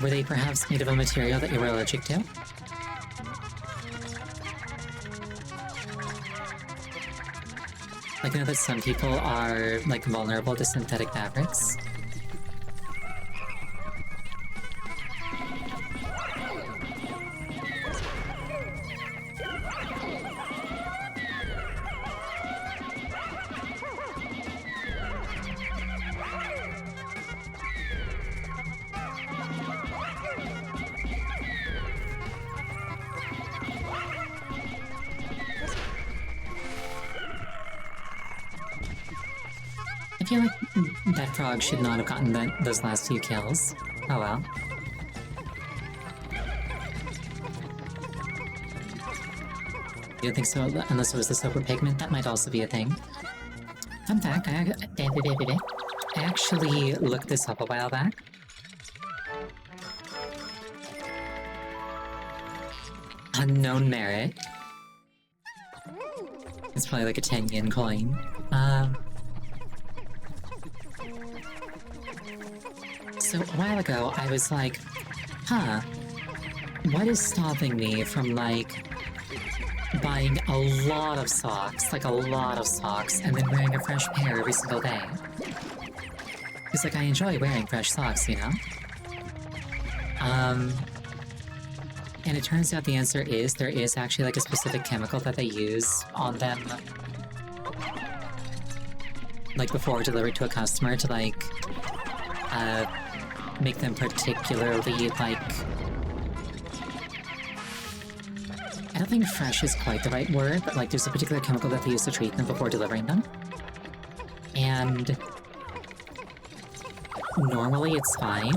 Were they perhaps made of a material that you were allergic to? Like, I know that some people are, like, vulnerable to synthetic fabrics. I feel like that frog should not have gotten those last few kills. Oh well. You don't think so? Unless it was the super pigment, that might also be a thing. Fun fact, I actually looked this up a while back. Unknown merit. It's probably like a 10 yen coin. So a while ago, I was like, huh, what is stopping me from, like, buying a lot of socks, like a lot of socks, and then wearing a fresh pair every single day? Because, like, I enjoy wearing fresh socks, you know? And it turns out the answer is there is actually, like, a specific chemical that they use on them, like, before delivered to a customer to, like, make them particularly, like... I don't think fresh is quite the right word, but, like, there's a particular chemical that they use to treat them before delivering them. And... normally it's fine.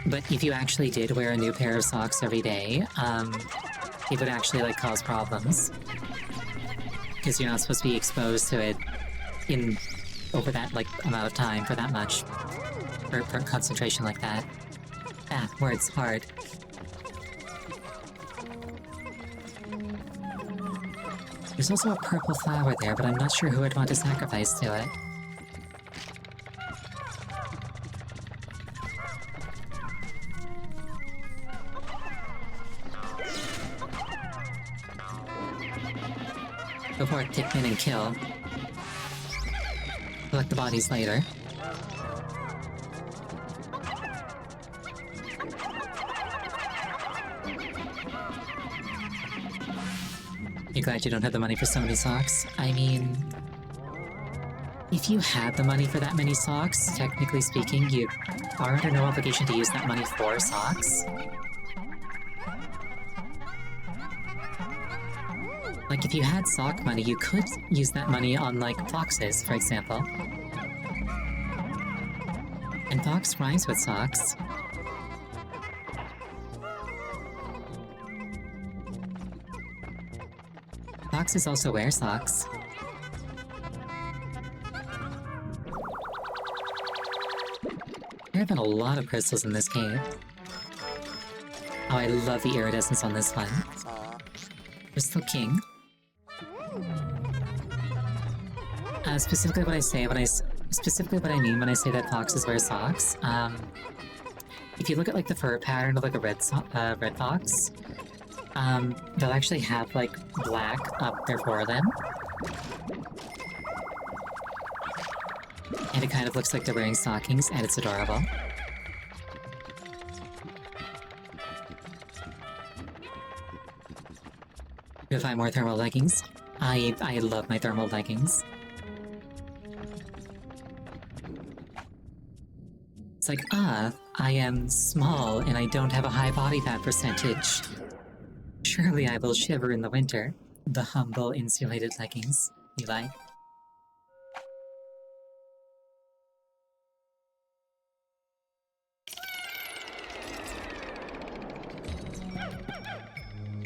But if you actually did wear a new pair of socks every day, it would actually, like, cause problems. Because you're not supposed to be exposed to it in over that, like, amount of time for that much. Or concentration like that. Ah, words hard. There's also a purple flower there, but I'm not sure who I'd want to sacrifice to it. Go for it, Pikmin, and kill. Collect the bodies later. You're glad you don't have the money for so many socks? I mean... if you had the money for that many socks, technically speaking, you are under no obligation to use that money for socks. Like, if you had sock money, you could use that money on, like, foxes, for example. And fox rhymes with socks. Foxes also wear socks. There have been a lot of crystals in this cave. Oh, I love the iridescence on this one. Crystal King. Specifically what I mean when I say that foxes wear socks, if you look at, like, the fur pattern of, like, a red fox, they'll actually have, like, black up their forelimb. And it kind of looks like they're wearing stockings, and it's adorable. Go find more thermal leggings. I love my thermal leggings. It's like, I am small and I don't have a high body fat percentage. Surely I will shiver in the winter. The humble insulated leggings, Eli.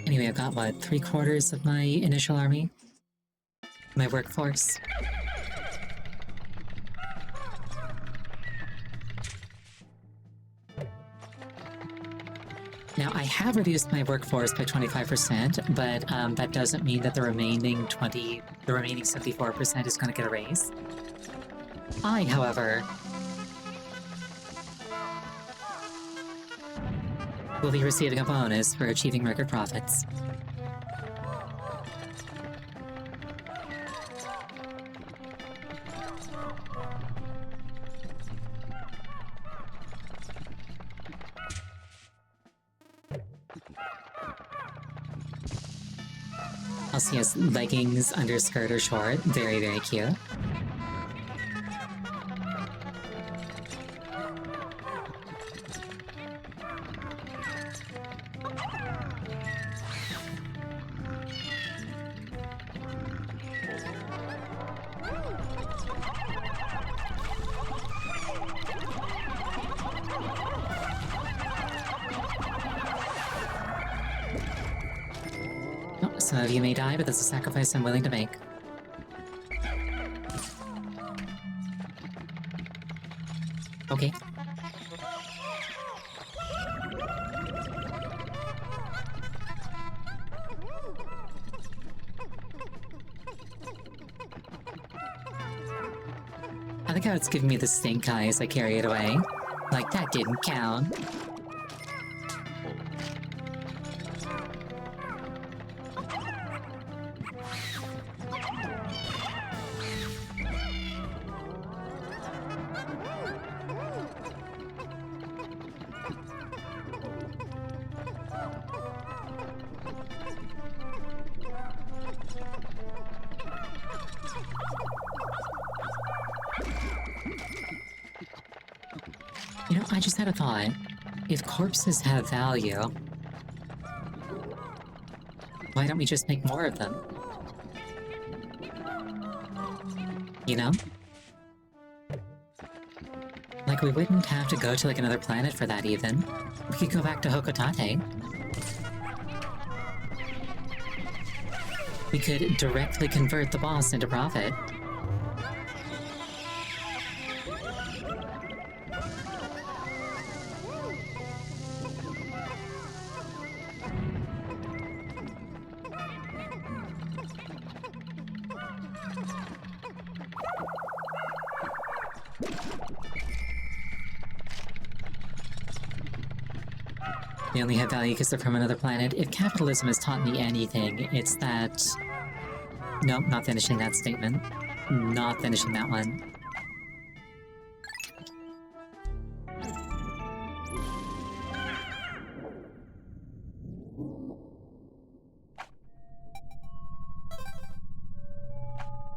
Anyway, I've got, what, 3/4 of my initial army? My workforce. Now, I have reduced my workforce by 25%, but that doesn't mean that the remaining 74% is going to get a raise. I, however, will be receiving a bonus for achieving record profits. Also, yes, leggings, underskirt, or short. Very, very cute. Some of you may die, but that's a sacrifice I'm willing to make. Okay. I think how it's giving me the stink eye as I carry it away. Like, that didn't count. You know, I just had a thought. If corpses have value, why don't we just make more of them? You know? Like, we wouldn't have to go to, like, another planet for that, even. We could go back to Hokotate. We could directly convert the boss into profit. They only have value because they're from another planet. If capitalism has taught me anything, it's that... Nope, not finishing that statement. Not finishing that one.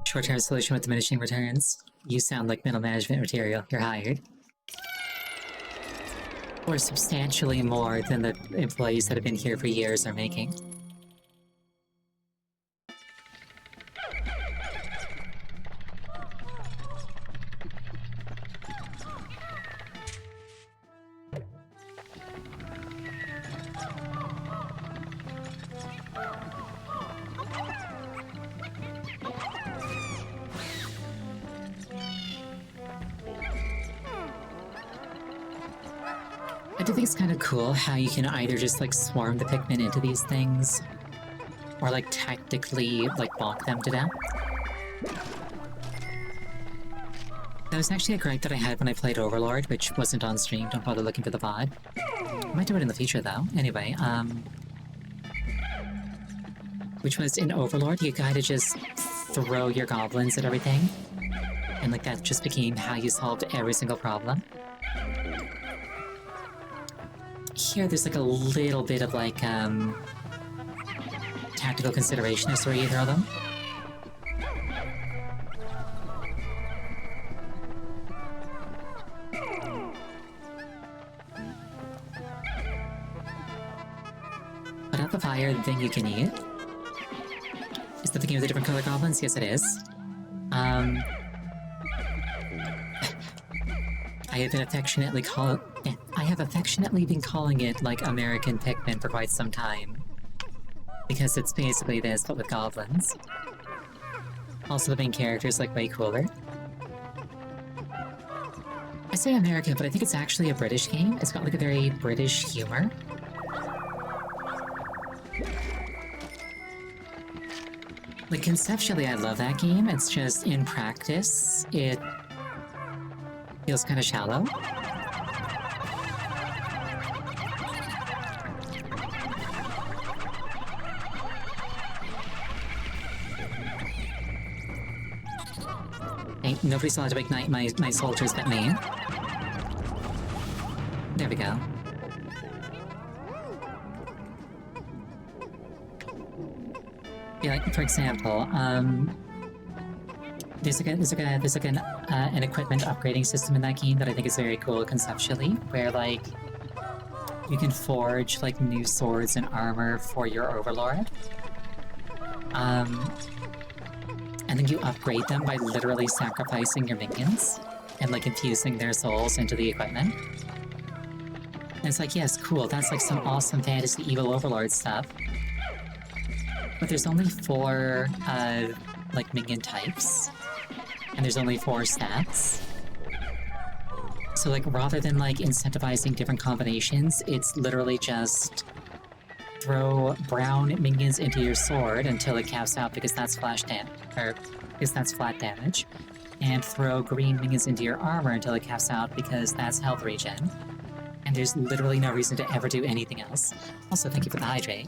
Short-term solution with diminishing returns. You sound like middle management material. You're hired. Or substantially more than the employees that have been here for years are making. I do think it's kind of cool how you can either just, like, swarm the Pikmin into these things, or, like, tactically, like, bonk them to death. That was actually a gripe that I had when I played Overlord, which wasn't on stream, don't bother looking for the VOD. I might do it in the future, though. Anyway, which was, in Overlord, you gotta just throw your goblins at everything, and, like, that just became how you solved every single problem. Here, there's, like, a little bit of, like, tactical consideration as to where you throw them. Put out the fire, the thing you can eat. Is the thing with the different color goblins? Yes, it is. I have affectionately been calling it, like, American Pikmin for quite some time. Because it's basically this, but with goblins. Also, the main character's, like, way cooler. I say American, but I think it's actually a British game. It's got, like, a very British humor. Like, conceptually, I love that game. It's just, in practice, it feels kind of shallow. Hey, nobody's allowed to ignite my soldiers but me. There we go. Yeah, like, for example, there's an equipment upgrading system in that game that I think is very cool conceptually, where, like, you can forge, like, new swords and armor for your overlord. And then you upgrade them by literally sacrificing your minions and, like, infusing their souls into the equipment. And it's like, yes, cool, that's, like, some awesome fantasy evil overlord stuff. But there's only 4, like, minion types. And there's only 4 stats. So, like, rather than, like, incentivizing different combinations, it's literally just throw brown minions into your sword until it caps out because that's because that's flat damage. And throw green minions into your armor until it caps out because that's health regen. And there's literally no reason to ever do anything else. Also, thank you for the hydrate.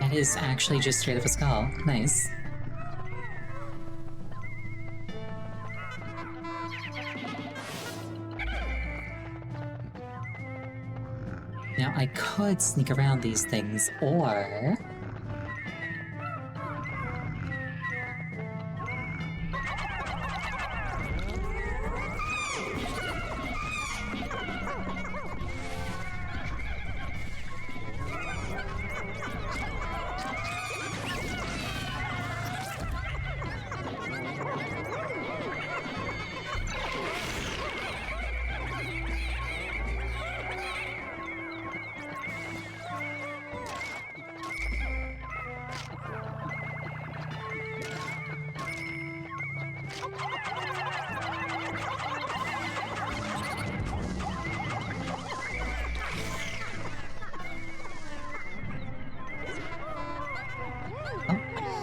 That is actually just straight up a skull. Nice. Now, I could sneak around these things, or...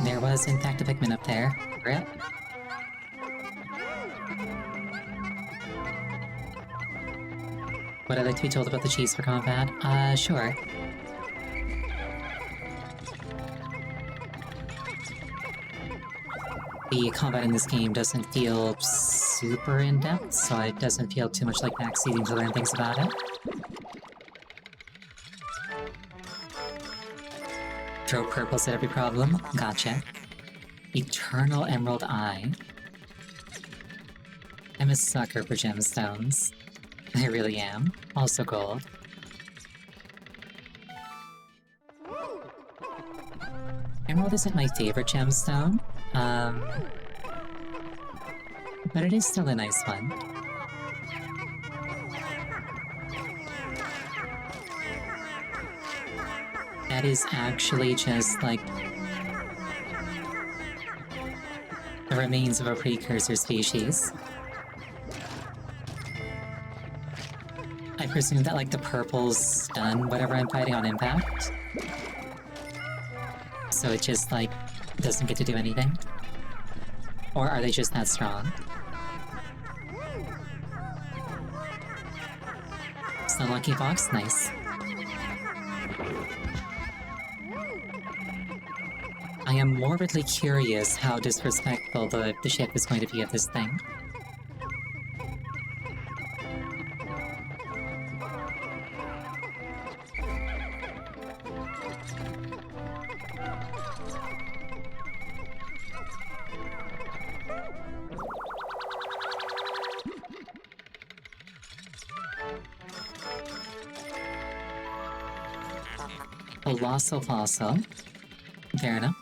There was, in fact, a Pikmin up there. Rip. Would I like to be told about the cheese for combat? Sure. The combat in this game doesn't feel super in-depth, so it doesn't feel too much like backseating to learn things about it. Throw purples at every problem? Gotcha. Eternal Emerald Eye. I'm a sucker for gemstones. I really am. Also gold. Emerald isn't my favorite gemstone, but it is still a nice one. That is actually just, like, the remains of a precursor species. I presume that, like, the purples stun whatever I'm fighting on impact. So it just, like, doesn't get to do anything? Or are they just that strong? Stun Lucky Fox? Nice. I am morbidly curious how disrespectful the ship is going to be of this thing. Colossal fossil. Fair enough.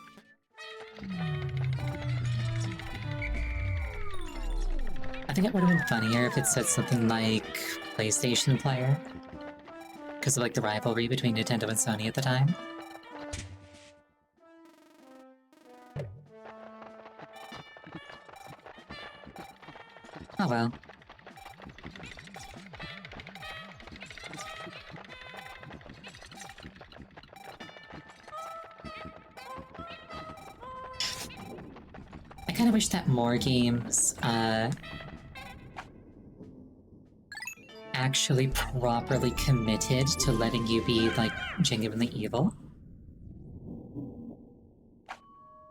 I think it would have been funnier if it said something like PlayStation player. Because of, like, the rivalry between Nintendo and Sony at the time. Oh well. I kinda wish that more games, actually properly committed to letting you be, like, genuinely evil.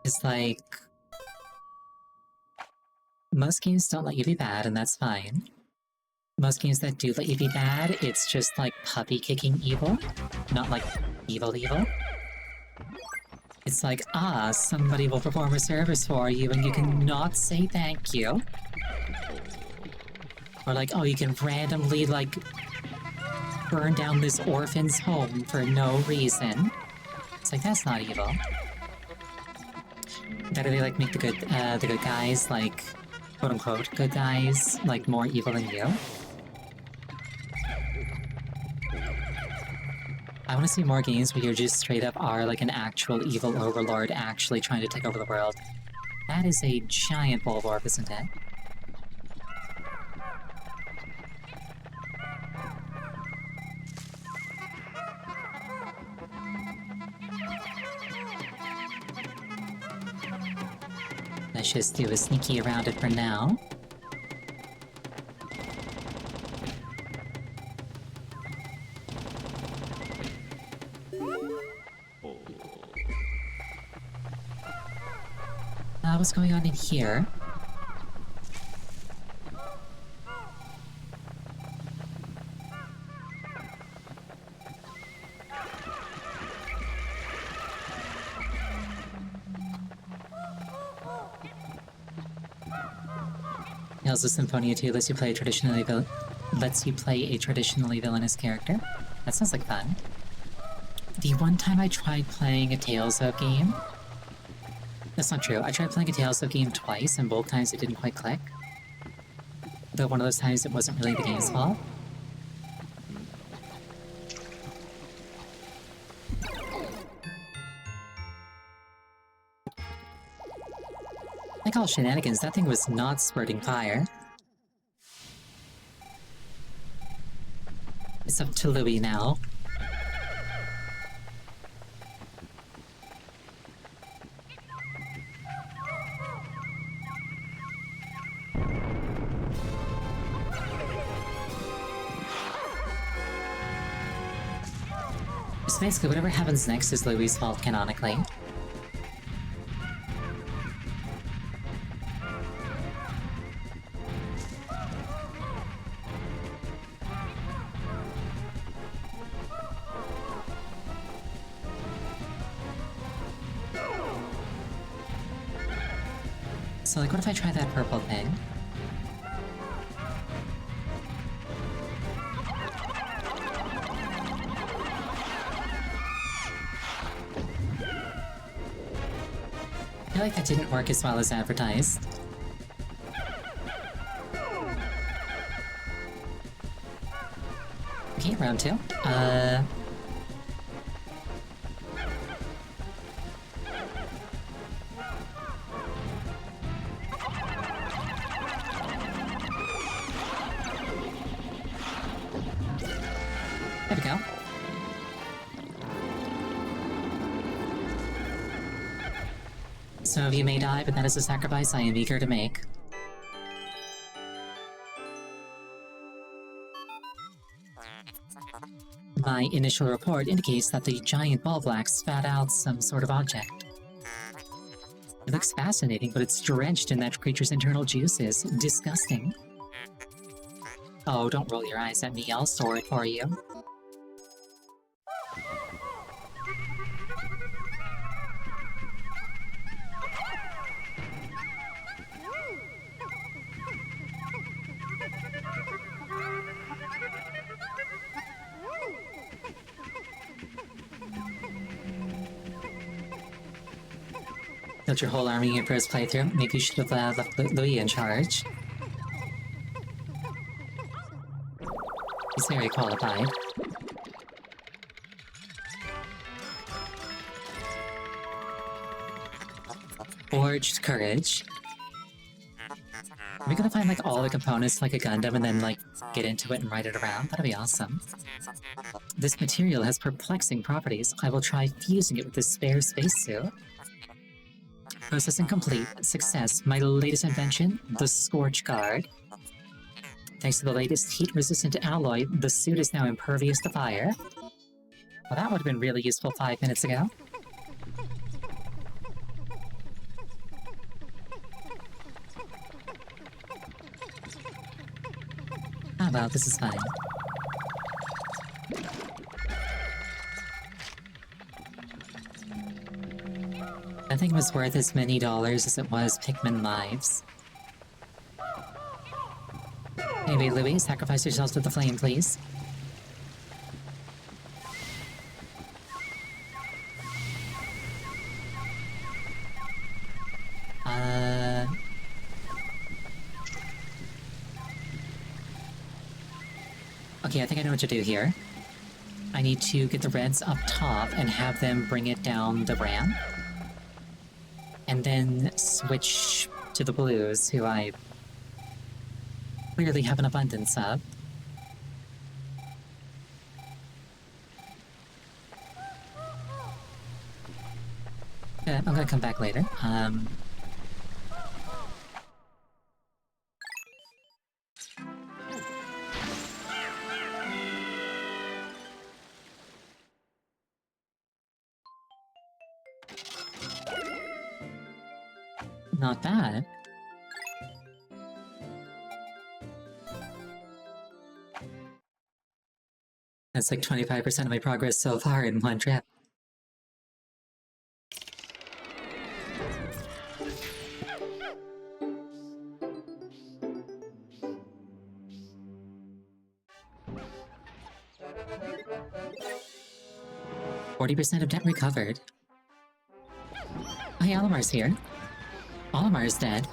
It's like... most games don't let you be bad, and that's fine. Most games that do let you be bad, it's just like puppy kicking evil, not like evil evil. It's like, somebody will perform a service for you and you cannot say thank you. Or like, oh, you can randomly, like, burn down this orphan's home for no reason. It's like, that's not evil. Better they, like, make the good guys, like, quote-unquote, good guys, like, more evil than you. I want to see more games where you just straight up are, like, an actual evil overlord actually trying to take over the world. That is a giant bulwark, isn't it? Let's just do a sneaky around it for now. What's going on in here? Tales of Symphonia 2 lets you play a traditionally villainous character. That sounds like fun. The one time I tried playing a Tales of game... That's not true. I tried playing a Tales of game twice, and both times it didn't quite click. Though one of those times it wasn't really the game's fault. Like all shenanigans, that thing was not spurting fire. It's up to Louis now. So basically, whatever happens next is Louis' fault canonically. So, like, what if I try that purple thing? I feel like that didn't work as well as advertised. Okay, round two. There we go. Some of you may die, but that is a sacrifice I am eager to make. My initial report indicates that the giant ball black spat out some sort of object. It looks fascinating, but it's drenched in that creature's internal juices. Disgusting. Oh, don't roll your eyes at me, I'll store it for you. Built your whole army in your first playthrough. Maybe you should have left Louis in charge. He's very qualified. Forged Courage. Are we gonna find, like, all the components like a Gundam and then, like, get into it and ride it around? That'd be awesome. This material has perplexing properties. I will try fusing it with this spare spacesuit. Processing complete. Success. My latest invention, the Scorch Guard. Thanks to the latest heat-resistant alloy, the suit is now impervious to fire. Well, that would have been really useful 5 minutes ago. well, this is fine. Nothing was worth as many dollars as it was Pikmin lives. Anyway, Louis, sacrifice yourself to the flame, please. Okay, I think I know what to do here. I need to get the reds up top and have them bring it down the ramp. And then switch to the blues, who I clearly have an abundance of. I'm gonna come back later. Not bad. That's like 25% of my progress so far in one trip. %40 of debt recovered. Oh, hey, Olimar's here. Olimar's dead.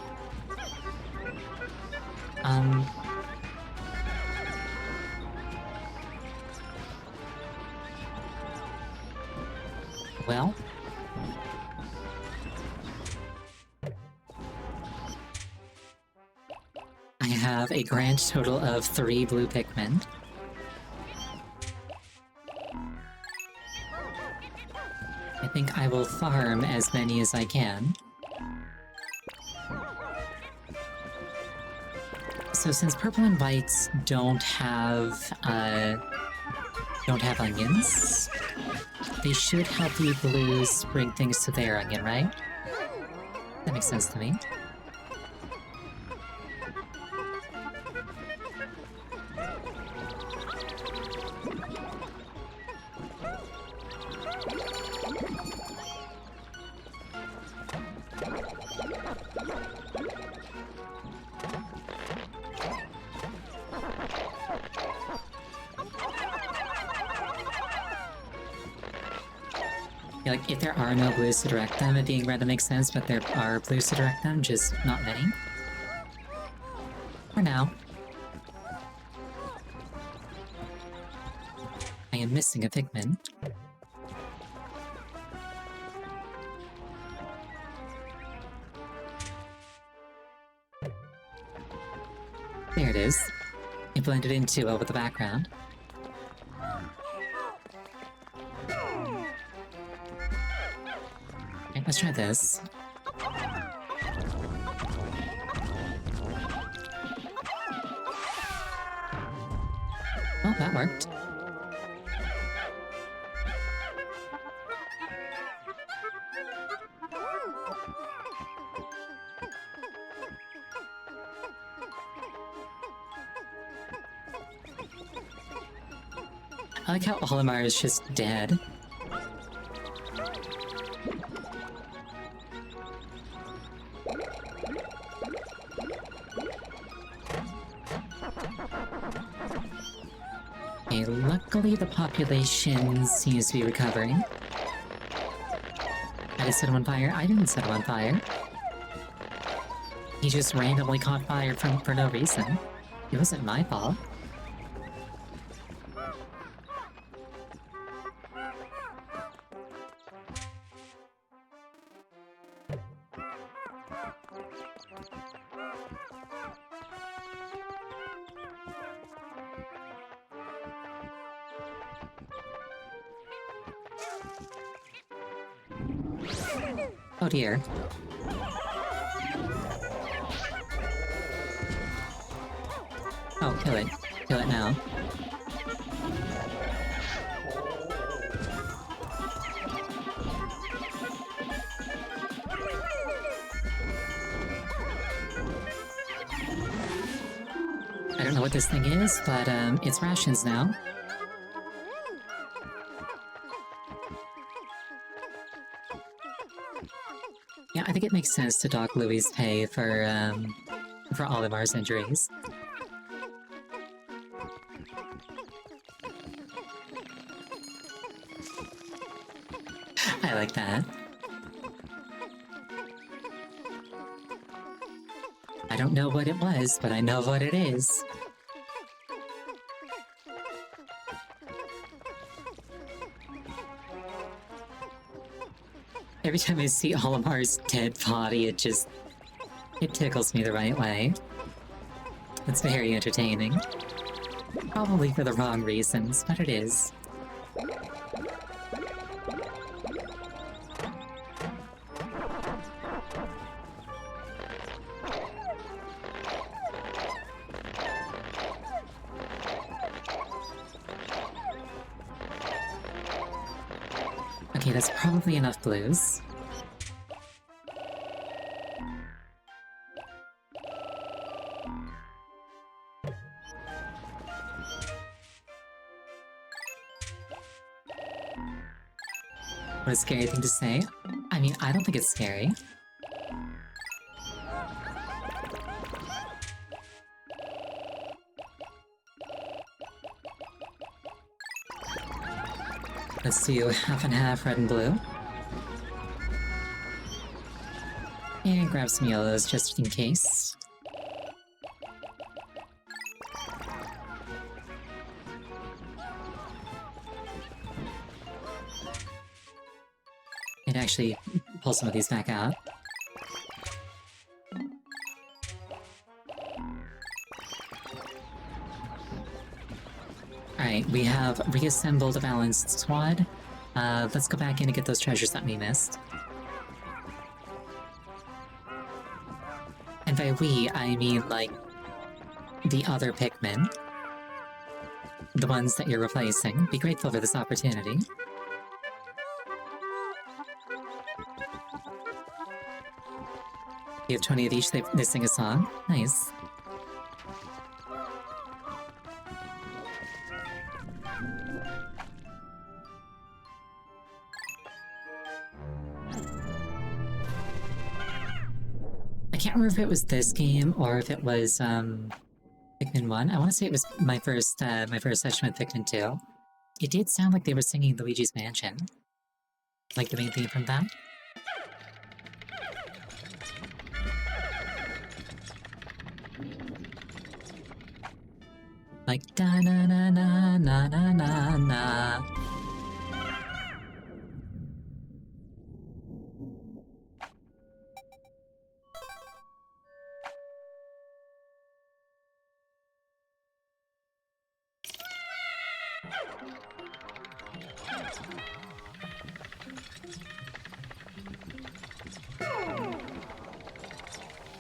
Well... I have a grand total of 3 blue Pikmin. I think I will farm as many as I can. So since purple and whites don't have onions, they should help the blues bring things to their onion, right? That makes sense to me. Yeah, like, if there are no blues to direct them, it being red makes sense, but there are blues to direct them, just not many. For now. I am missing a Pikmin. There it is. It blended in too well with the background. Okay, let's try this. Oh, that worked. I like how Olimar is just dead. Okay, luckily the population seems to be recovering. I just set him on fire. I didn't set him on fire. He just randomly caught fire for no reason. It wasn't my fault. Oh dear. Oh, kill it. Kill it now. I don't don't know what this thing is, but it's rations now. Yeah, I think it makes sense to dock Louis' pay for Olimar's injuries. I like that. I don't know what it was, but I know what it is. Every time I see Olimar's dead body, it tickles me the right way. It's very entertaining. Probably for the wrong reasons, but it is. Okay, that's probably enough blues. What a scary thing to say. I mean, I don't think it's scary. Let's do half and half, red and blue. And grab some yellows just in case. And actually pull some of these back out. Alright, we have reassembled a balanced squad. Let's go back in and get those treasures that we missed. And by we, I mean, like, the other Pikmin. The ones that you're replacing. Be grateful for this opportunity. You have 20 of each, they sing a song. Nice. I can't remember if it was this game or if it was Pikmin 1. I want to say it was my first session with Pikmin 2. It did sound like they were singing Luigi's Mansion. Like the main theme from that. Like da na na na na na na na.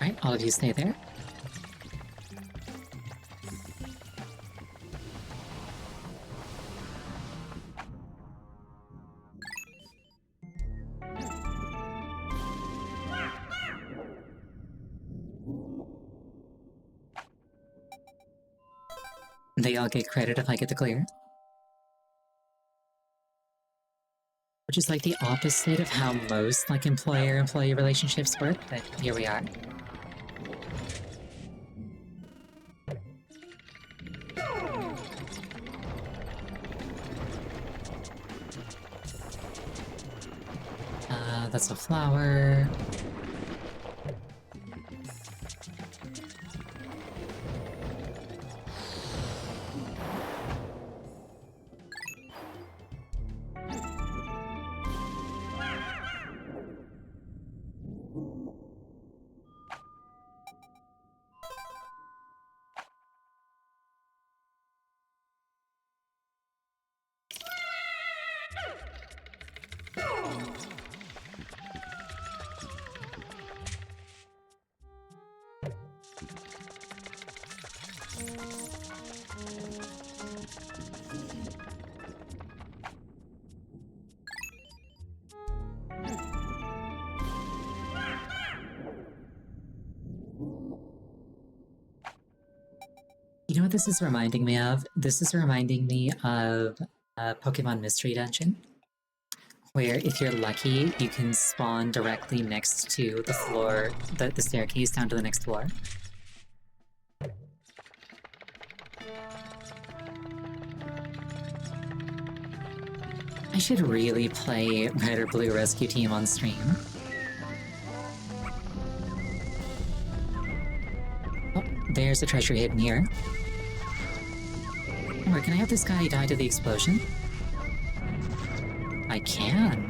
Alright, all of you stay there. They all get credit if I get the clear. Which is like the opposite of how most like employer-employee relationships work, but here we are. That's a flower. know what this is reminding me of? This is reminding me of Pokemon Mystery Dungeon, where if you're lucky, you can spawn directly next to the floor, the staircase down to the next floor. I should really play Red or Blue Rescue Team on stream. Oh, there's a treasure hidden here. Or can I have this guy die to the explosion? I can.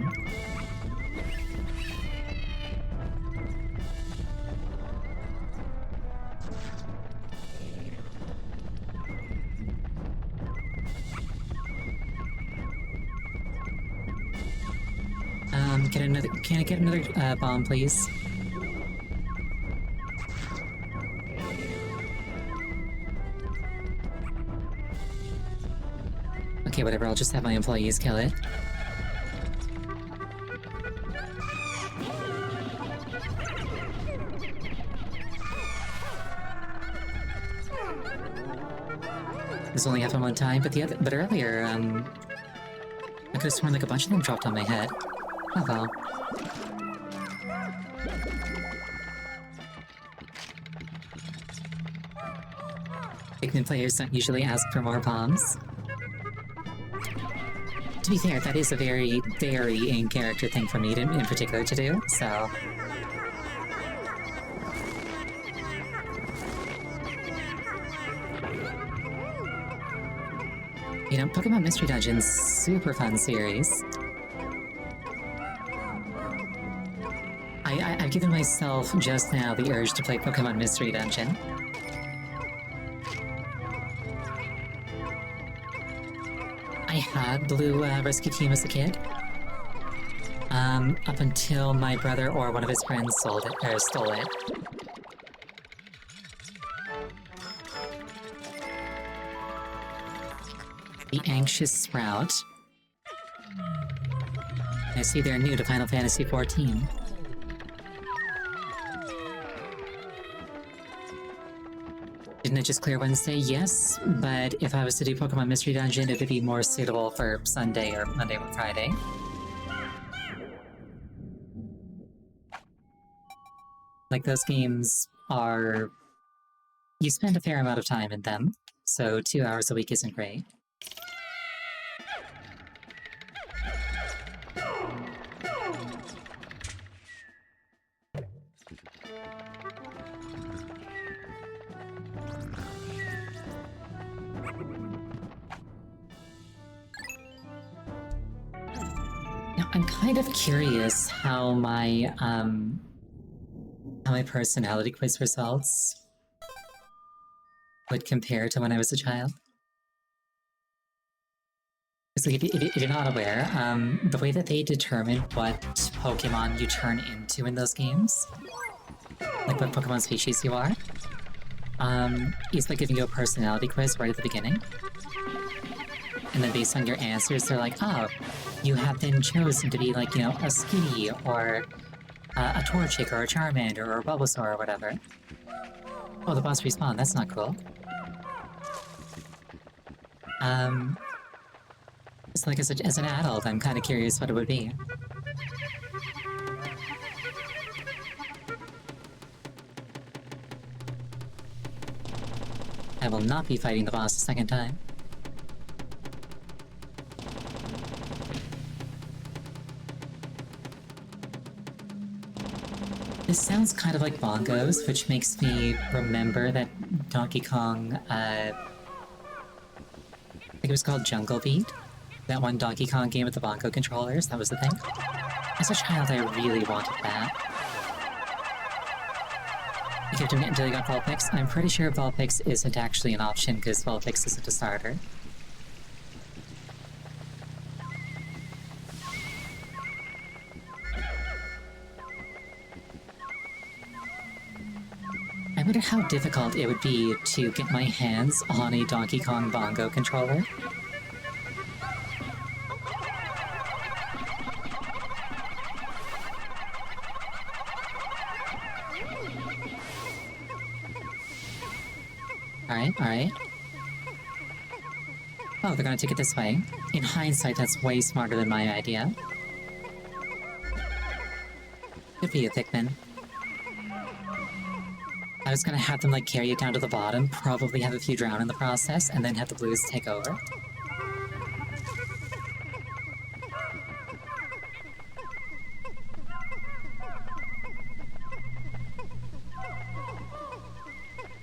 Can I get another bomb, please? Okay, whatever, I'll just have my employees kill it. This only happened one time, but earlier, I could have sworn like a bunch of them dropped on my head. Oh well. Pikmin players don't usually ask for more bombs. To be fair, that is a very, very in-character thing for me in particular to do, so... You know, Pokemon Mystery Dungeon's super fun series. I've given myself just now the urge to play Pokemon Mystery Dungeon. I had Blue Rescue Team as a kid. Up until my brother or one of his friends stole it. The Anxious Sprout. I see they're new to Final Fantasy XIV. Didn't it just clear Wednesday? Yes, but if I was to do Pokemon Mystery Dungeon, it would be more suitable for Sunday or Monday or Friday. Like, those games are... You spend a fair amount of time in them, so 2 hours a week isn't great. I'm kind of curious how my personality quiz results would compare to when I was a child. It's like, if you're not aware, the way that they determine what Pokemon you turn into in those games, like what Pokemon species you are, is like giving you a personality quiz right at the beginning. And then based on your answers, they're like, oh, you have been chosen to be like, you know, a Skitty, or a Torchic, or a Charmander, or a Bulbasaur, or whatever. Oh, the boss respawned, that's not cool. It's like, as an adult, I'm kind of curious what it would be. I will not be fighting the boss a second time. This sounds kind of like bongos, which makes me remember that Donkey Kong, I think it was called Jungle Beat. That one Donkey Kong game with the bongo controllers, that was the thing. As a child, I really wanted that. You kept doing it until you got Vulpix. I'm pretty sure Vulpix isn't actually an option, because Vulpix isn't a starter. I wonder how difficult it would be to get my hands on a Donkey Kong bongo controller. Alright. Oh, they're gonna take it this way. In hindsight, that's way smarter than my idea. Good for you, Pikmin. I was gonna have them, like, carry it down to the bottom, probably have a few drown in the process, and then have the blues take over.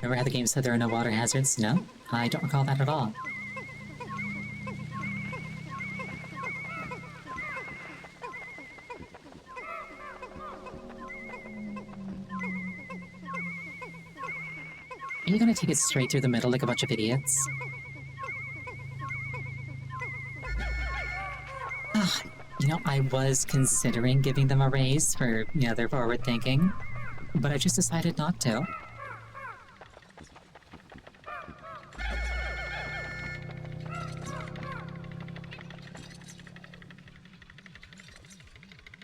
Remember how the game said there are no water hazards? No, I don't recall that at all. Are you gonna take it straight through the middle like a bunch of idiots? Ah, you know, I was considering giving them a raise for, you know, their forward thinking, but I just decided not to.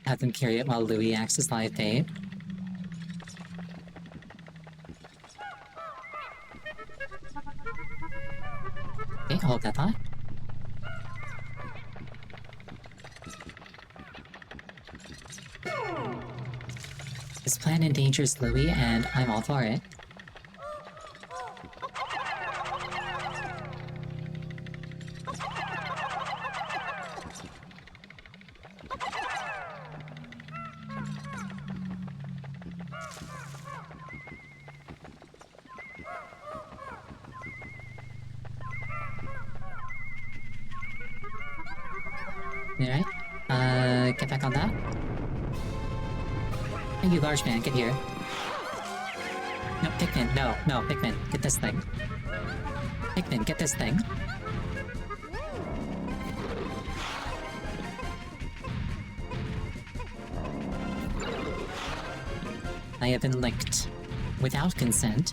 Have them carry it while Louis acts as live bait. Okay, hold that thought. This plan endangers Louis, and I'm all for it. Alright, get back on that. Hey, you large man, get here. No, Pikmin, no, Pikmin, get this thing. Pikmin, get this thing. I have been licked. Without consent.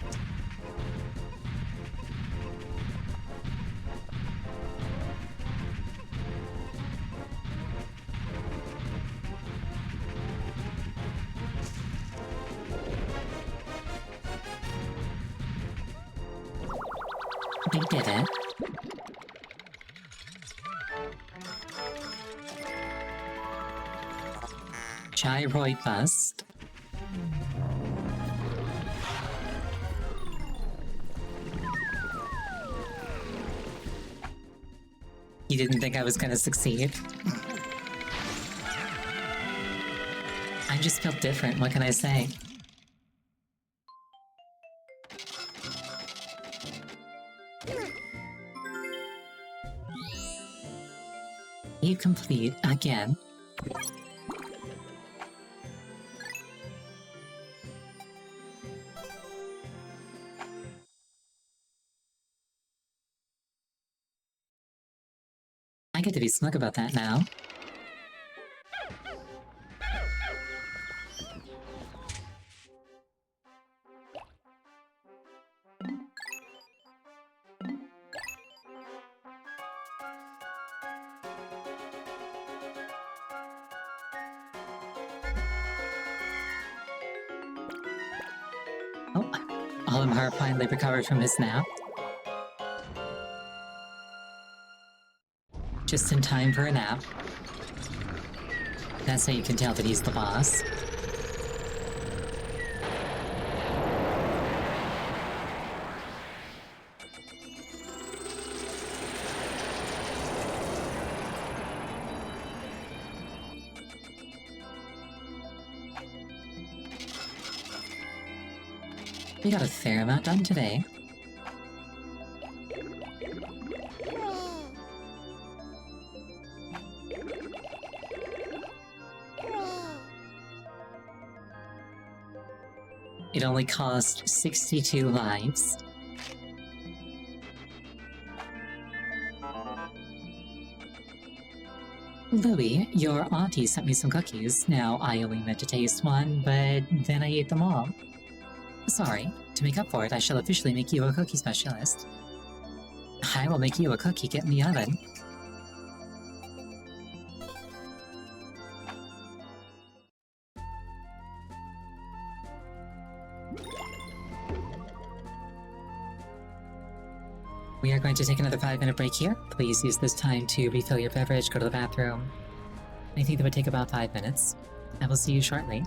They did it. Gyroid bust. You didn't think I was gonna succeed? I just felt different, what can I say? You complete again. I get to be smug about that now. Oh, Olimar finally recovered from his nap. Just in time for a nap. That's how you can tell that he's the boss. We got a fair amount done today. It only cost 62 lives. Louis, your auntie sent me some cookies. Now, I only meant to taste one, but then I ate them all. Sorry. To make up for it, I shall officially make you a cookie specialist. I will make you a cookie get in the oven. We are going to take another 5-minute break here. Please use this time to refill your beverage, go to the bathroom. I think that would take about 5 minutes. I will see you shortly.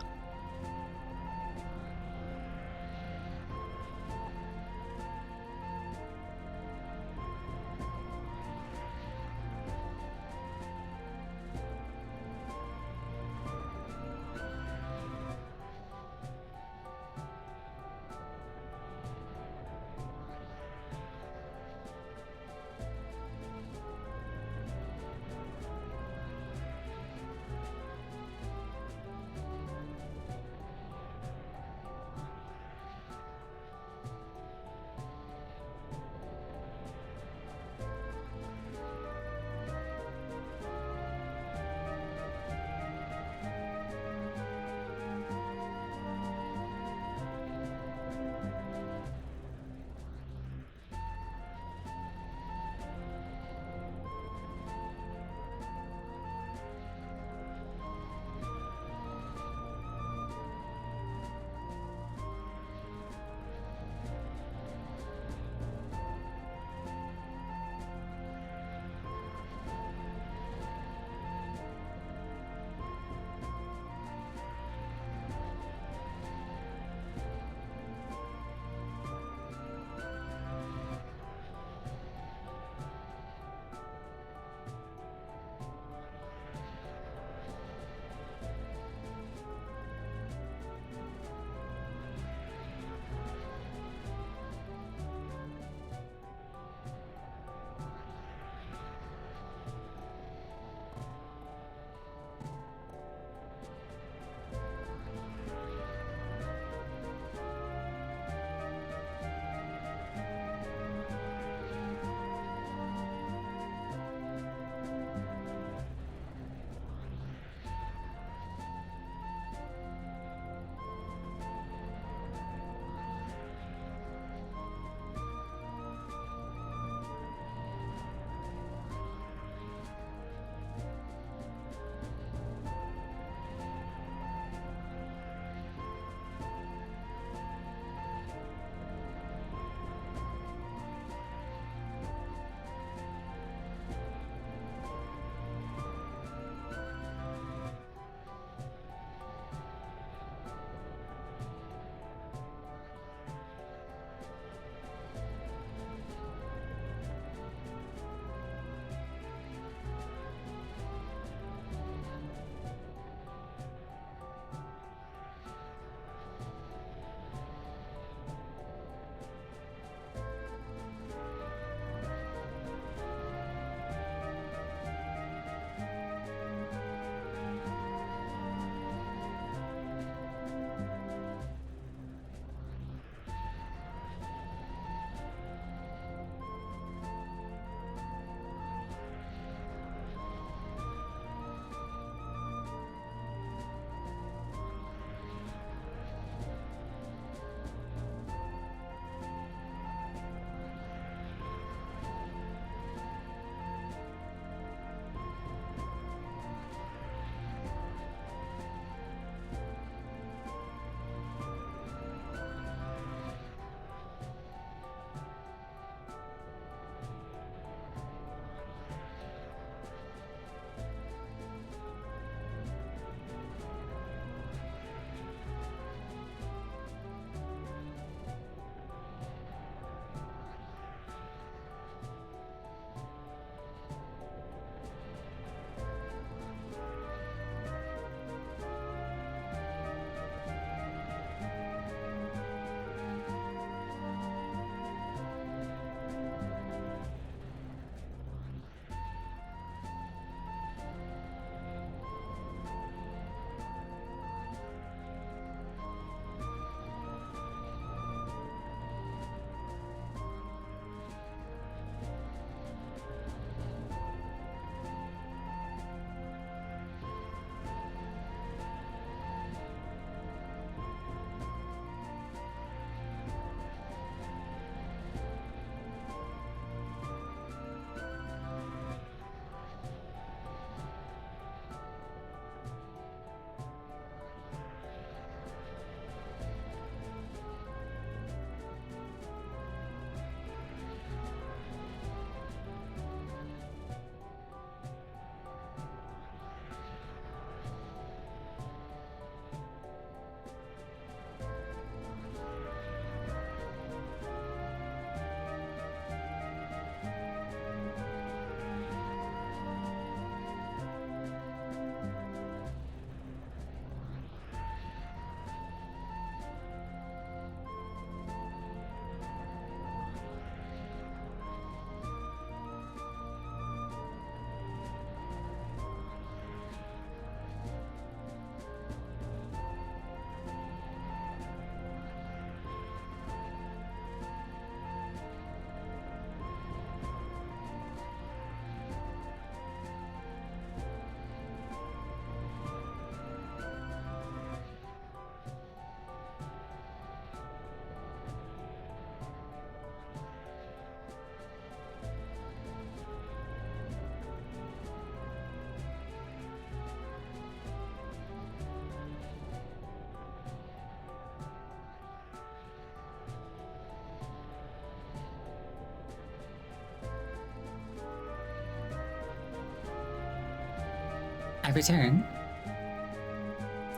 I return.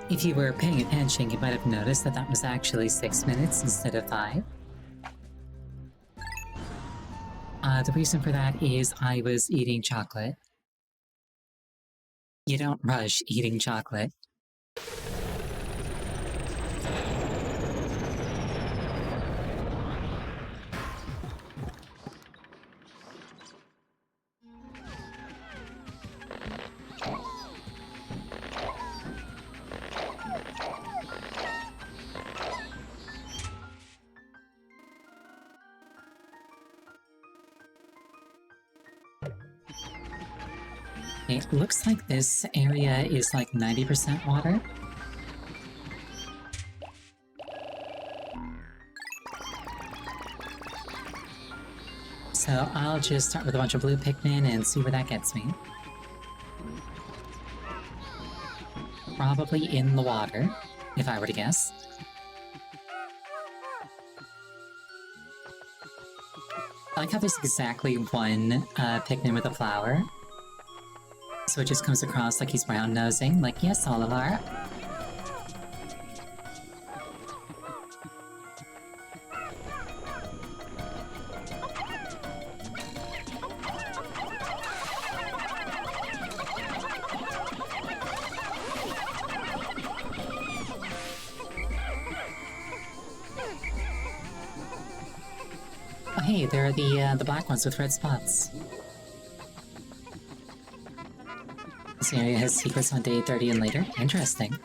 If you were paying attention, you might have noticed that that was actually 6 minutes instead of 5. The reason for that is I was eating chocolate. You don't rush eating chocolate. It looks like this area is like 90% water. So I'll just start with a bunch of blue Pikmin and see where that gets me. Probably in the water, if I were to guess. I like how there's exactly one Pikmin with a flower. So it just comes across like he's brown-nosing, like, yes, Olivar. Oh hey, there are the black ones with red spots. This area has secrets on day 30 and later. Interesting.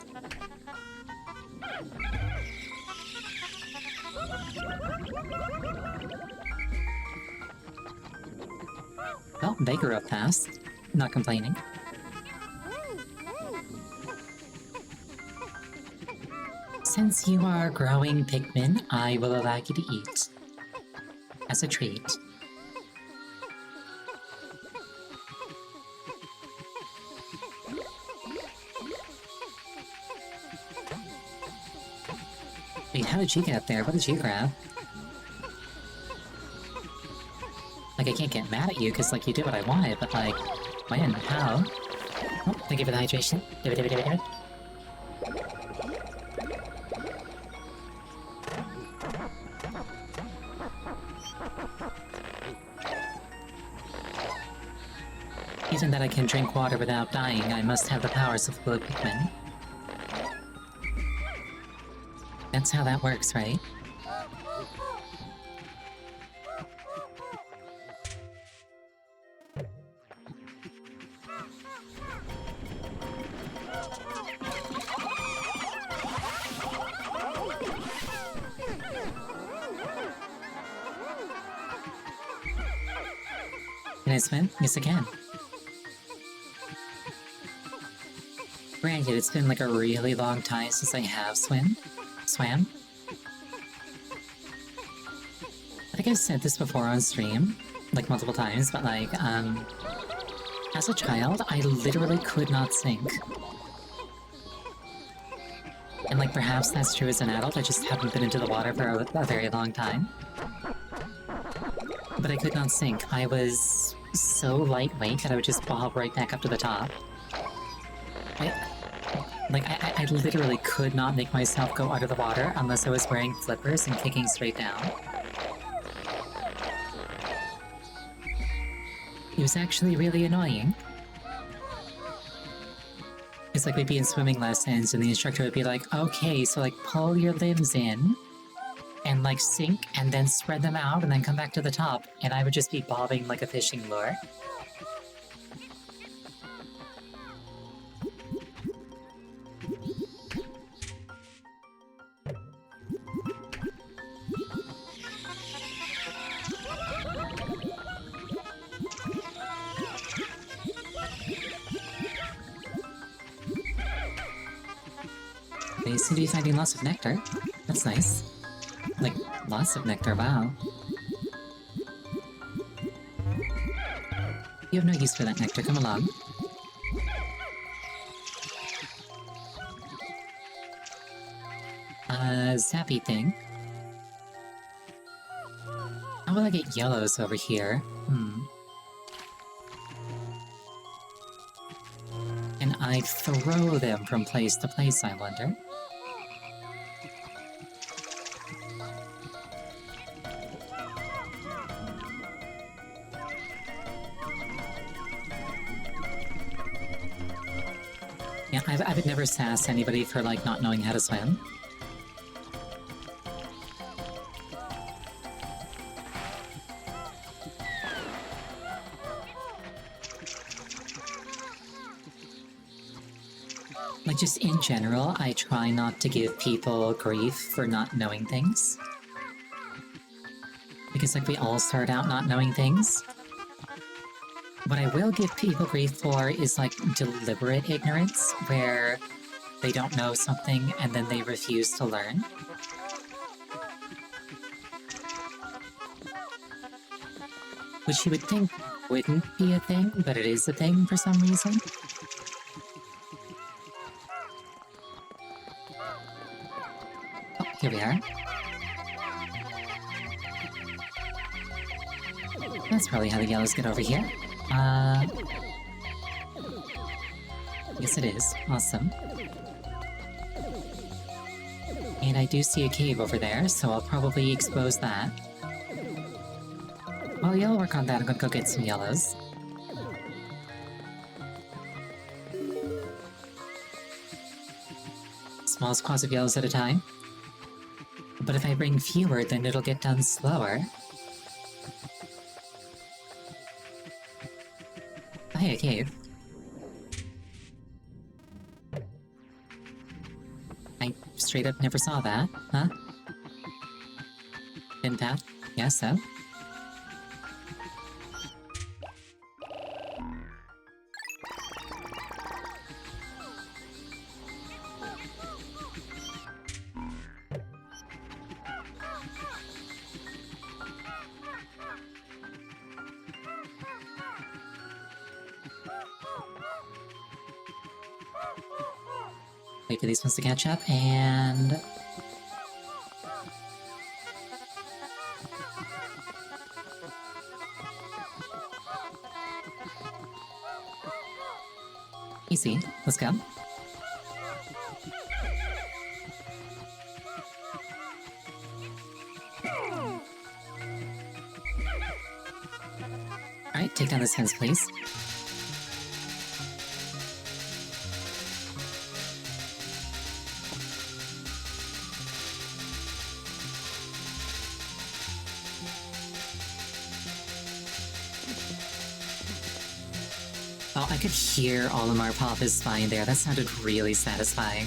Well, they grew up fast. Not complaining. Since you are growing Pikmin, I will allow you to eat. As a treat. Wait, how did you get there? What did you grab? Like, I can't get mad at you, because, like, you did what I wanted, but, like, when? How? Oh, thank you for the hydration. Give it. Given that I can drink water without dying, I must have the powers of blue Pikmin. That's how that works, right? Can I swim? Yes, I can. Granted, it's been like a really long time since I have swam. I think I've said this before on stream, like multiple times, but like, as a child, I literally could not sink. And like, perhaps that's true as an adult, I just haven't been into the water for a very long time. But I could not sink. I was so lightweight that I would just bob right back up to the top. I literally could not make myself go under the water unless I was wearing flippers and kicking straight down. It was actually really annoying. It's like we'd be in swimming lessons and the instructor would be like, okay, so like pull your limbs in and like sink and then spread them out and then come back to the top. And I would just be bobbing like a fishing lure. They seem to be finding lots of nectar. That's nice. Like, lots of nectar, wow. You have no use for that nectar, come along. Zappy thing. How will I get yellows over here? Can I'd throw them from place to place, I wonder. Yeah, I would never sass anybody for, like, not knowing how to swim. Like, just in general, I try not to give people grief for not knowing things. Because, like, we all start out not knowing things. What I will give people grief for is, like, deliberate ignorance, where they don't know something and then they refuse to learn. Which you would think wouldn't be a thing, but it is a thing for some reason. Oh, here we are. That's probably how the yellows get over here. Yes it is. Awesome. And I do see a cave over there, so I'll probably expose that. While y'all work on that, I'm gonna go get some yellows. Small squads of yellows at a time. But if I bring fewer, then it'll get done slower. Oh, hey, a cave. I straight up never saw that, huh? Thin path? Yeah, so? Wait for these ones to catch up, and... easy. Let's go. Alright, take down this fence, please. Oh, I could hear Olimar pop his spine there. That sounded really satisfying.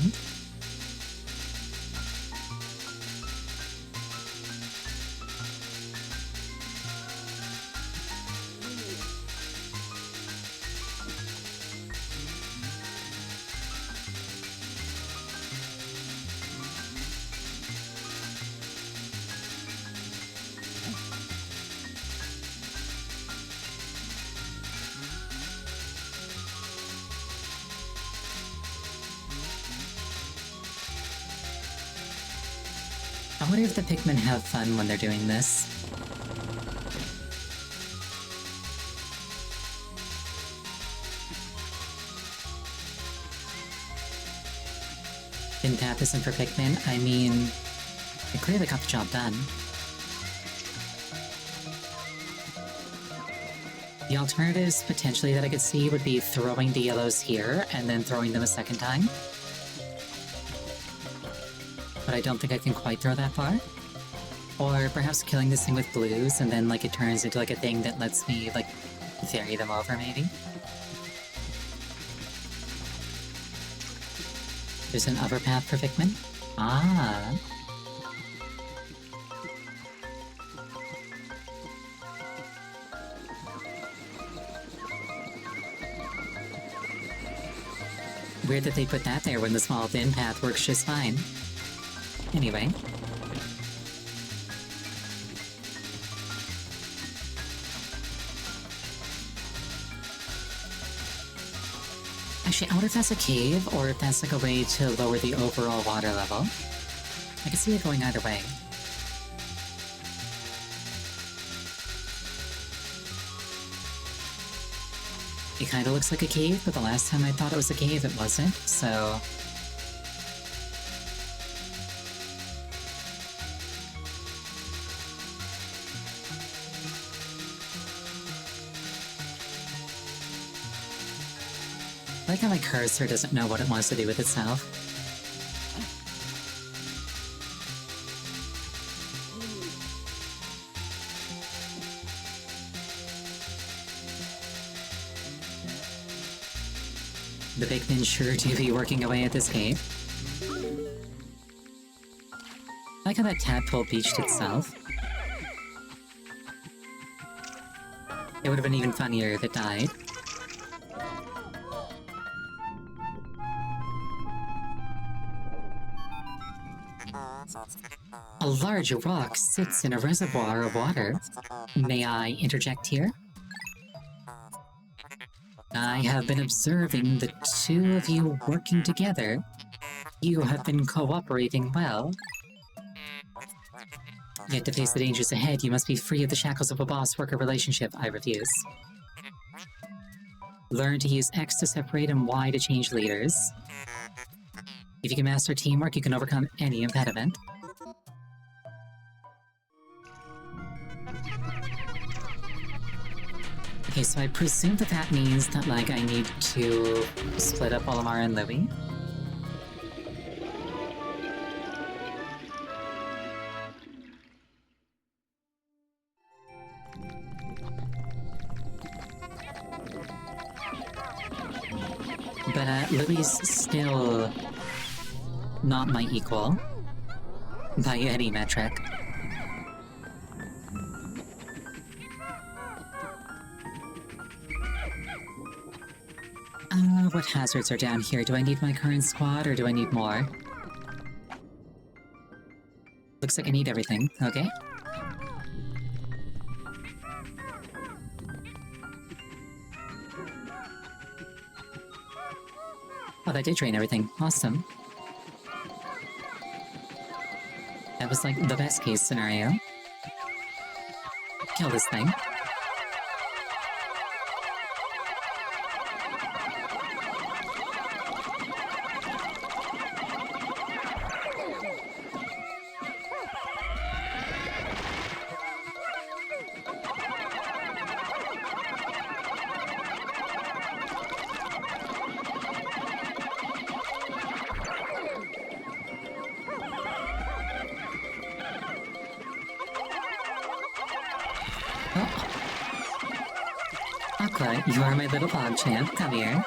I wonder if the Pikmin have fun when they're doing this. Thin path isn't for Pikmin. I mean, it clearly got the job done. The alternatives potentially that I could see would be throwing the yellows here and then throwing them a second time. But I don't think I can quite throw that far. Or perhaps killing this thing with blues and then, like, it turns into, like, a thing that lets me, like, ferry them over, maybe? There's an upper path for Pikmin? Ah. Weird that they put that there when the small thin path works just fine. Anyway. Actually, I wonder if that's a cave, or if that's like a way to lower the overall water level. I can see it going either way. It kinda looks like a cave, but the last time I thought it was a cave, it wasn't, so... I like how my cursor doesn't know what it wants to do with itself. The Pikmin sure do be working away at this cave. I like how that tadpole beached itself. It would have been even funnier if it died. A large rock sits in a reservoir of water. May I interject here? I have been observing the two of you working together. You have been cooperating well. Yet to face the dangers ahead, you must be free of the shackles of a boss-worker relationship. I refuse. Learn to use X to separate and Y to change leaders. If you can master teamwork, you can overcome any impediment. Okay, so I presume that that means that, like, I need to split up Olimar and Louie. But, Louie's still not my equal, by any metric. What hazards are down here? Do I need my current squad, or do I need more? Looks like I need everything. Okay. Oh, that did drain everything. Awesome. That was, like, the best case scenario. Kill this thing. Aqua, you are my little bog champ. Come here.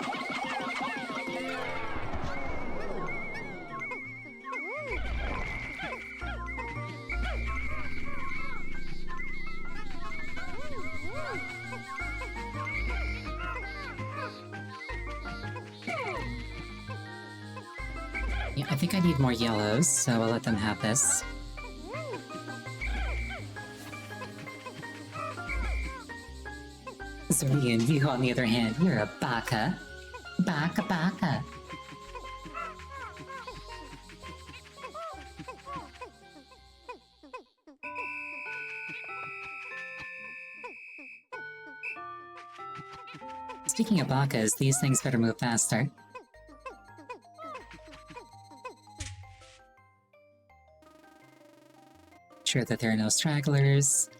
Yeah, I think I need more yellows, so I'll let them have this. Zurian, you on the other hand, you're a baka. Baka baka. Speaking of bakas, these things better move faster. Sure that there are no stragglers.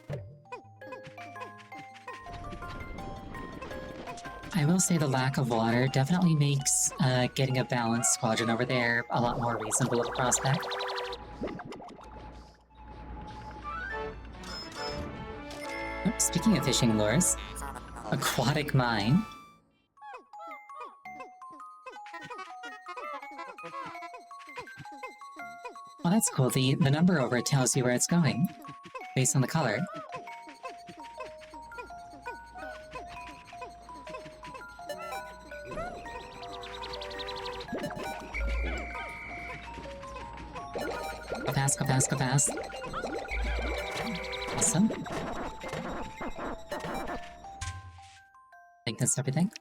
I will say the lack of water definitely makes getting a balanced squadron over there a lot more reasonable of a prospect. Oh, speaking of fishing lures, aquatic mine. Well, that's cool. The number over it tells you where it's going, based on the color. Go fast, go fast, go fast. Awesome. I think that's everything.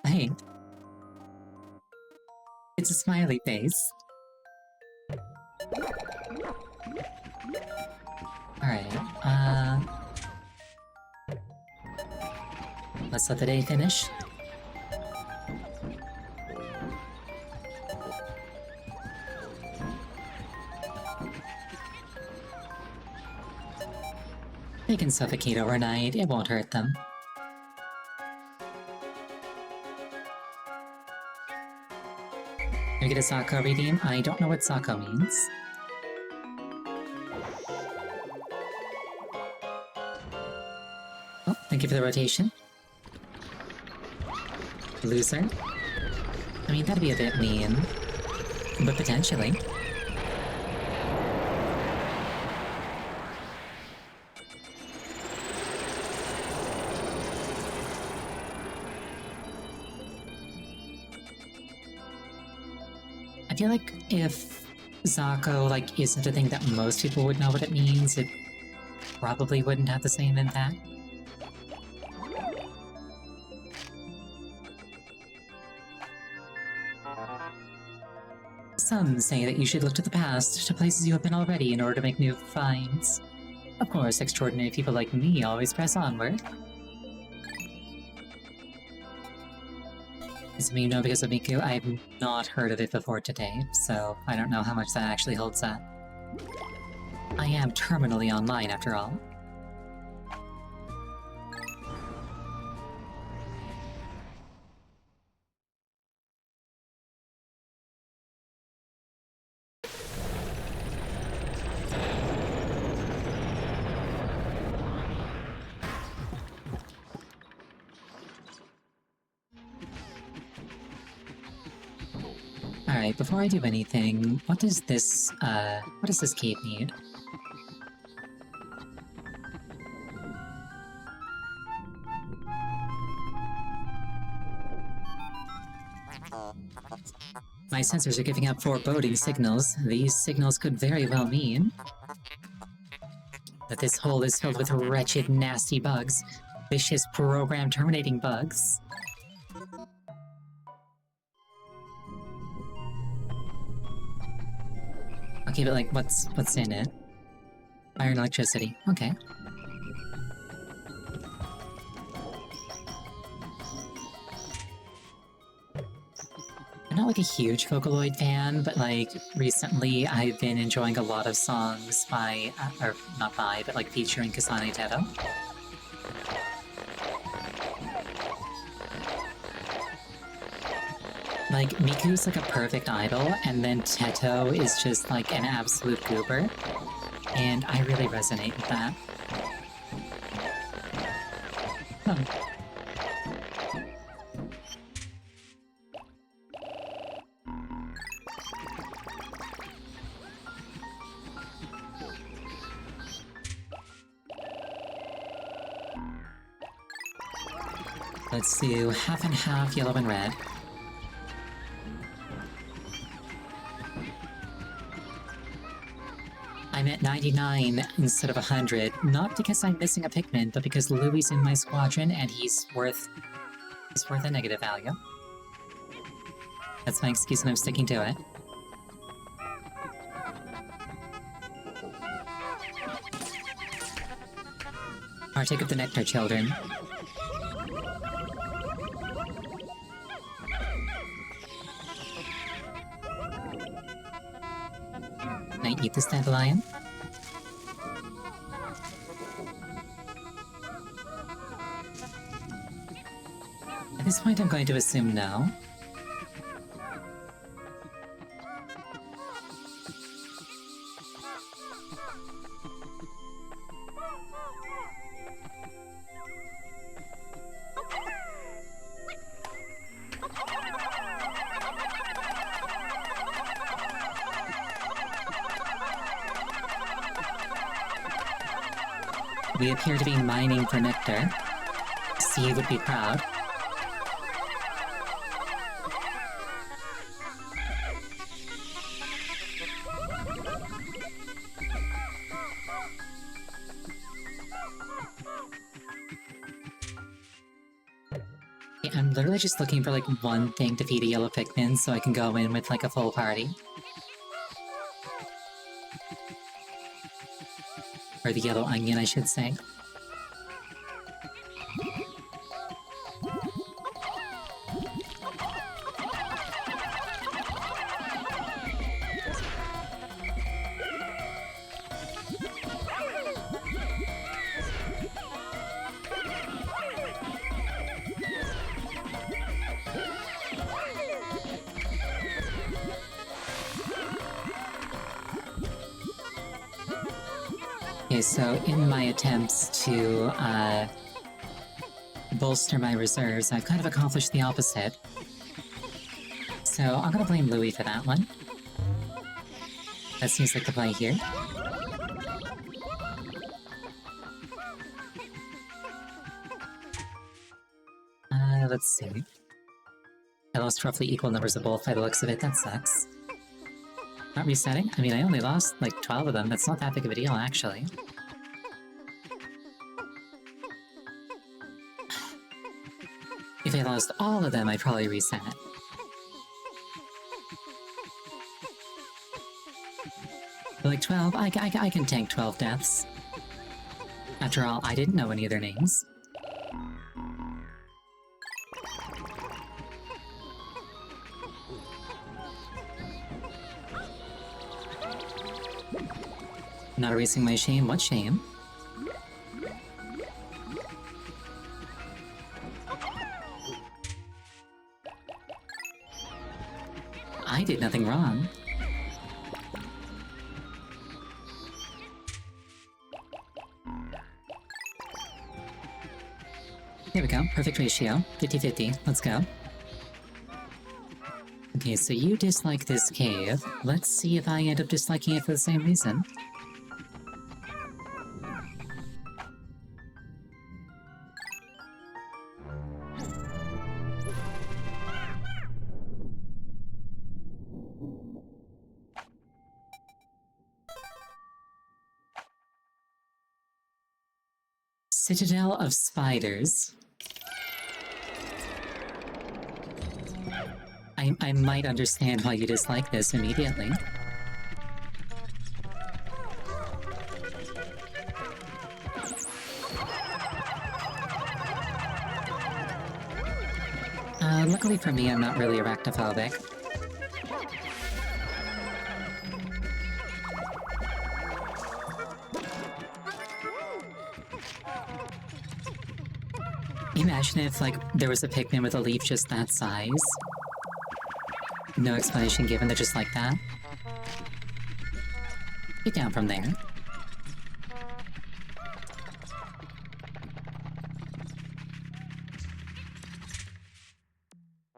Hey. It's a smiley face. Alright, Let's let the day finish. They can suffocate overnight, it won't hurt them. Can we get a Sako redeem? I don't know what Sako means. Oh, thank you for the rotation. Loser. I mean, that'd be a bit mean. But potentially. I feel like if Zako, like, isn't a thing that most people would know what it means, it probably wouldn't have the same impact. Some say that you should look to the past, to places you have been already, in order to make new finds. Of course, extraordinary people like me always press onward. Is it me know because of Miku? I have not heard of it before today, so I don't know how much that actually holds up. I am terminally online, after all. Alright, before I do anything, what does this cave need? My sensors are giving out foreboding signals. These signals could very well mean that this hole is filled with wretched, nasty bugs. Vicious, program-terminating bugs. Okay, but like, what's in it? Fire and electricity. Okay. I'm not like a huge Vocaloid fan, but like, recently I've been enjoying a lot of songs by, or not by, but like featuring Kasane Teto. Like, Miku's like a perfect idol, and then Teto is just like an absolute goober. And I really resonate with that. Huh. Let's do half and half yellow and red. I'm at 99 instead of 100, not because I'm missing a Pikmin, but because Louie's in my squadron and he's worth a negative value. That's my excuse and I'm sticking to it. Partake of the nectar, children. Can I eat this dandelion? At this point, I'm going to assume no. We appear to be mining for nectar. C would be proud. Yeah, I'm literally just looking for like one thing to feed a yellow Pikmin so I can go in with like a full party. Or the yellow onion, I should say. Okay, so in my attempts to, bolster my reserves, I've kind of accomplished the opposite. So I'm gonna blame Louis for that one. That seems like the play here. Let's see. I lost roughly equal numbers of both by the looks of it, that sucks. Not resetting? I mean, I only lost like 12 of them, that's not that big of a deal, actually. If I lost all of them, I'd probably reset. But like 12, I can tank 12 deaths. After all, I didn't know any of their names. Not erasing my shame? What shame? I did nothing wrong. There we go, perfect ratio. 50-50, let's go. Okay, so you dislike this cave. Let's see if I end up disliking it for the same reason. Citadel of Spiders. I might understand why you dislike this immediately. Luckily for me, I'm not really arachnophobic. Imagine if, like, there was a Pikmin with a leaf just that size. No explanation given, they're just like that. Get down from there.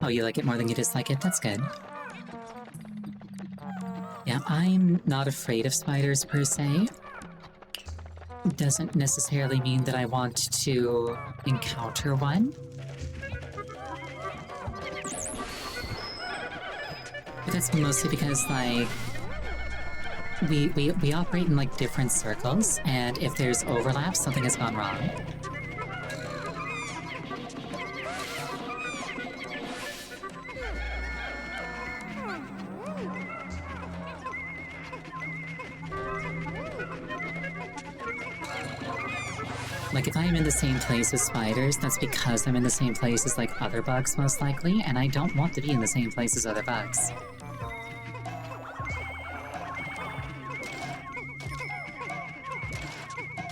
Oh, you like it more than you dislike it? That's good. Yeah, I'm not afraid of spiders per se. Doesn't necessarily mean that I want to encounter one. But that's mostly because, like, we operate in, like, different circles, and if there's overlap, something has gone wrong. Like, if I'm in the same place as spiders, that's because I'm in the same place as, like, other bugs, most likely, and I don't want to be in the same place as other bugs.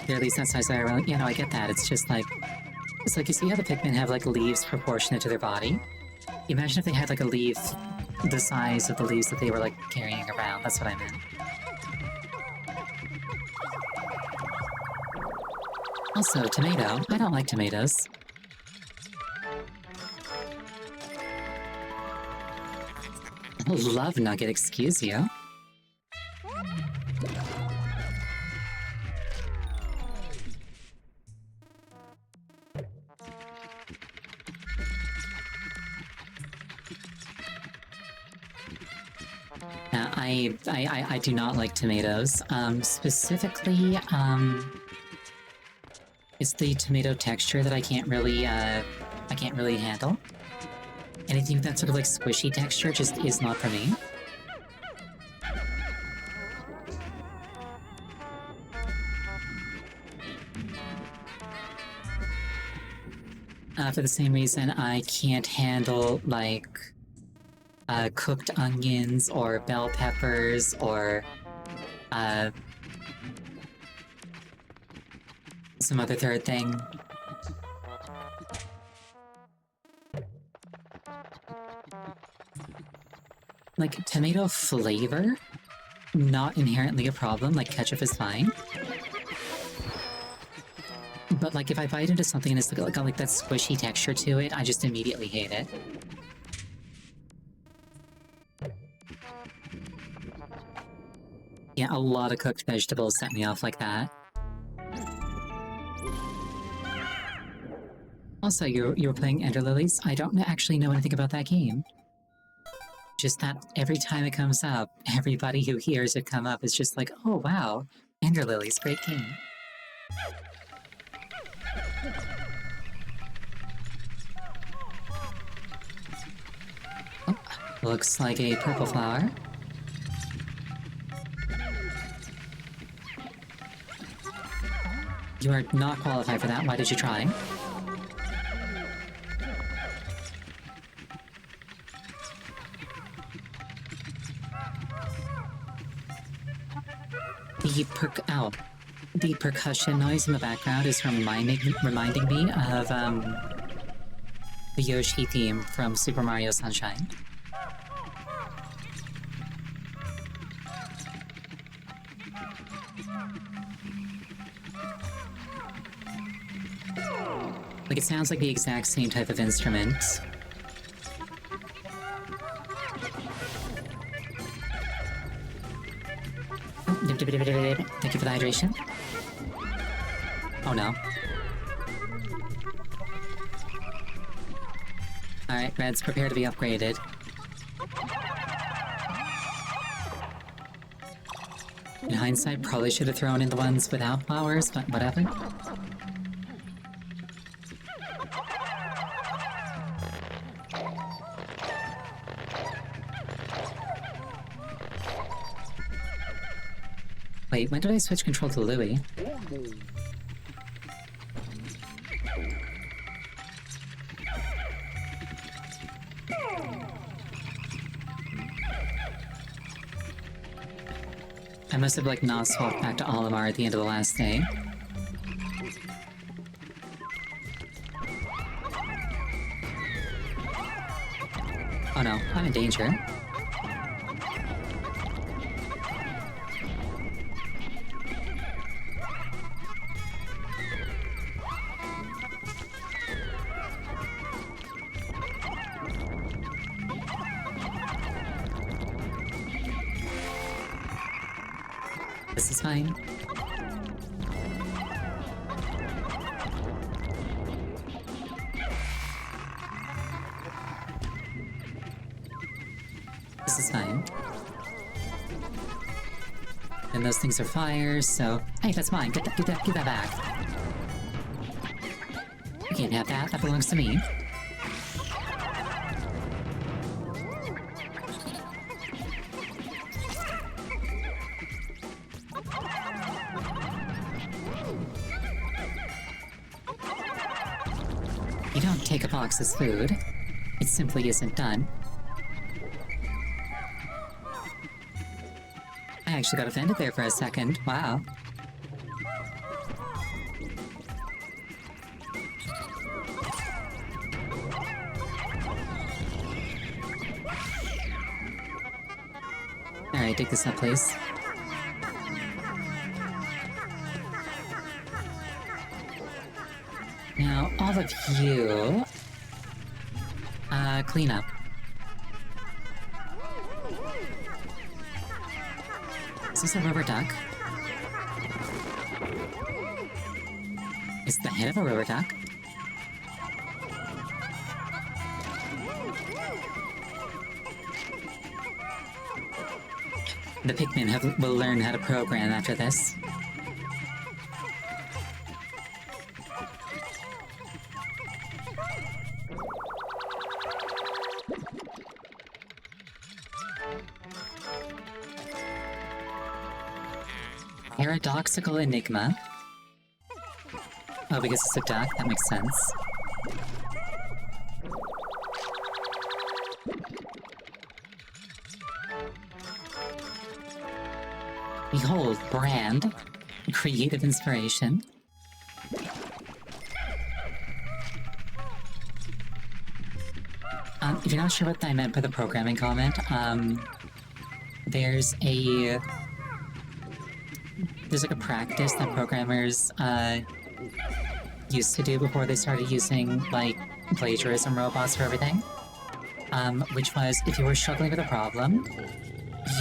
Or at least that's how I really... Yeah, no, I get that. It's just like... It's like, you see how the Pikmin have, like, leaves proportionate to their body? Imagine if they had, like, a leaf the size of the leaves that they were, like, carrying around. That's what I meant. Also, tomato. I don't like tomatoes. Love nugget, excuse you. I do not like tomatoes. Specifically, it's the tomato texture that I can't really handle. Anything with that sort of, like, squishy texture just is not for me. For the same reason I can't handle, like, cooked onions or bell peppers or, some other third thing. Like, tomato flavor? Not inherently a problem, like ketchup is fine. But like if I bite into something and it's got like that squishy texture to it, I just immediately hate it. Yeah, a lot of cooked vegetables set me off like that. Also, you were playing Ender Lilies? I don't actually know anything about that game. Just that every time it comes up, everybody who hears it come up is just like, oh wow, Ender Lilies, great game. Oh, looks like a purple flower. You are not qualified for that. Why did you try? The percussion noise in the background is reminding me of the Yoshi theme from Super Mario Sunshine. Like, it sounds like the exact same type of instrument. Thank you for the hydration. Oh no. Alright, Reds, prepare to be upgraded. In hindsight, probably should have thrown in the ones without flowers, but whatever. Wait, when did I switch control to Louie? I must have, like, not swapped back to Olimar at the end of the last day. Oh no, I'm in danger. This is fine. This is fine. And those things are fire, so... Hey, that's mine! Give that back! You can't have that, that belongs to me. You don't take a box as food. It simply isn't done. I actually got offended there for a second. Wow. Alright, dig this up, please. Now, all of you... clean up. Is this a rubber duck? Is the head of a rubber duck? The Pikmin will learn how to program after this. Paradoxical enigma. Oh, because it's a duck? That makes sense. Behold, brand. Creative inspiration. If you're not sure what I meant by the programming comment, there's like a practice that programmers used to do before they started using, like, plagiarism robots for everything. Which was, if you were struggling with a problem,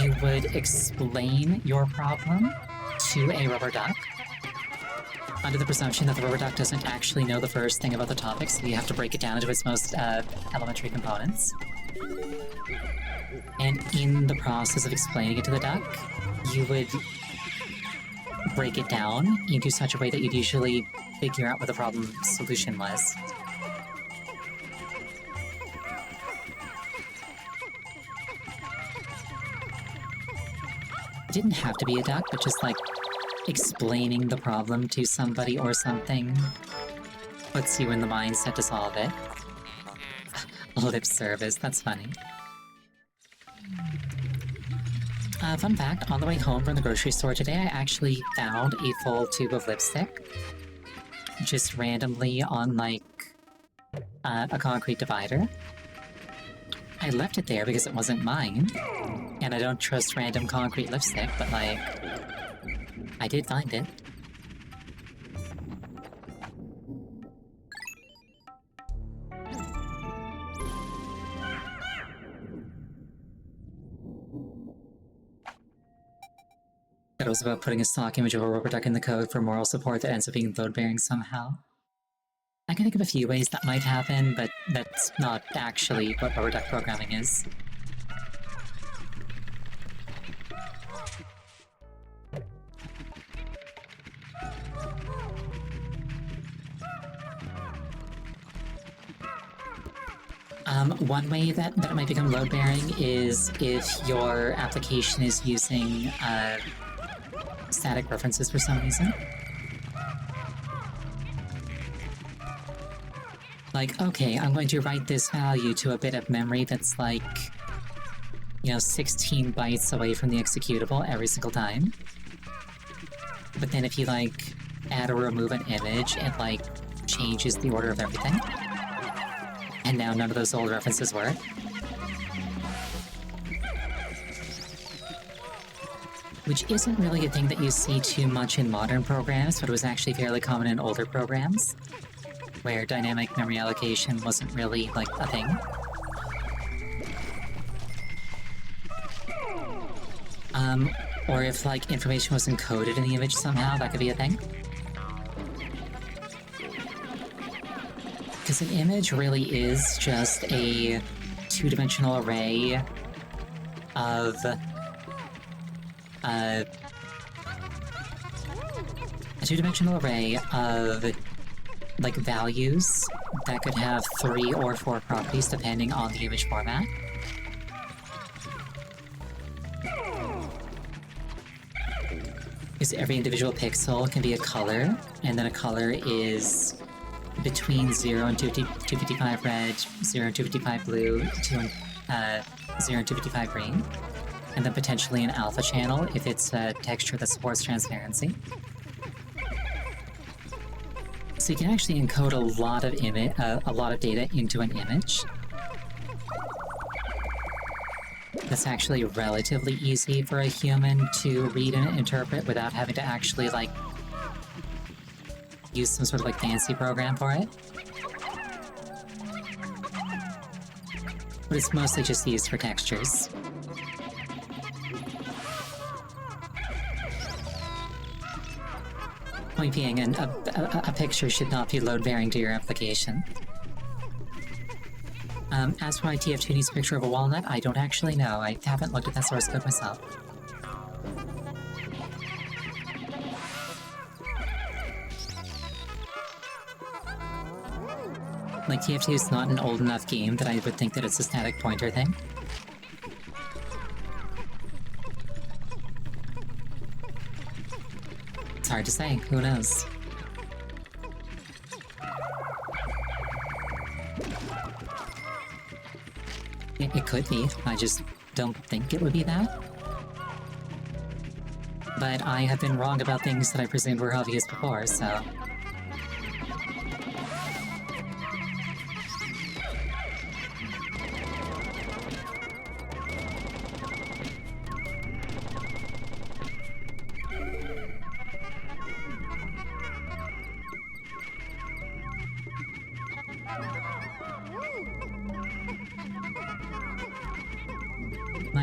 you would explain your problem to a rubber duck, under the presumption that the rubber duck doesn't actually know the first thing about the topic, so you have to break it down into its most elementary components. And in the process of explaining it to the duck, you would break it down into such a way that you'd usually figure out what the problem solution was. It didn't have to be a duck, but just like explaining the problem to somebody or something puts you in the mindset to solve it. Lip service, that's funny. Fun fact, on the way home from the grocery store today, I actually found a full tube of lipstick. Just randomly on, like, a concrete divider. I left it there because it wasn't mine, and I don't trust random concrete lipstick, but, like, I did find it. It was about putting a stock image of a rubber duck in the code for moral support that ends up being load-bearing somehow. I can think of a few ways that might happen, but that's not actually what rubber duck programming is. One way that it might become load-bearing is if your application is using static references for some reason. Like, okay, I'm going to write this value to a bit of memory that's like, 16 bytes away from the executable every single time. But then if you, like, add or remove an image, it, like, changes the order of everything. And now none of those old references work. Which isn't really a thing that you see too much in modern programs, but it was actually fairly common in older programs, where dynamic memory allocation wasn't really, like, a thing. Or if, like, information was encoded in the image somehow, that could be a thing. Because an image really is just a two-dimensional array of like, values that could have 3 or 4 properties depending on the image format. Because every individual pixel can be a color, and then a color is between 0 and 255 red, 0 and 255 blue, 0 and 255 green, and then potentially an alpha channel if it's a texture that supports transparency. So you can actually encode a lot of data into an image. That's actually relatively easy for a human to read and interpret without having to actually, like, use some sort of, like, fancy program for it. But it's mostly just used for textures. Point being, a picture should not be load-bearing to your application. As for my TF2 needs a picture of a walnut, I don't actually know. I haven't looked at that source code myself. Like, TF2 is not an old enough game that I would think that it's a static pointer thing. It's hard to say, who knows? It could be, I just don't think it would be that. But I have been wrong about things that I presumed were obvious before, so...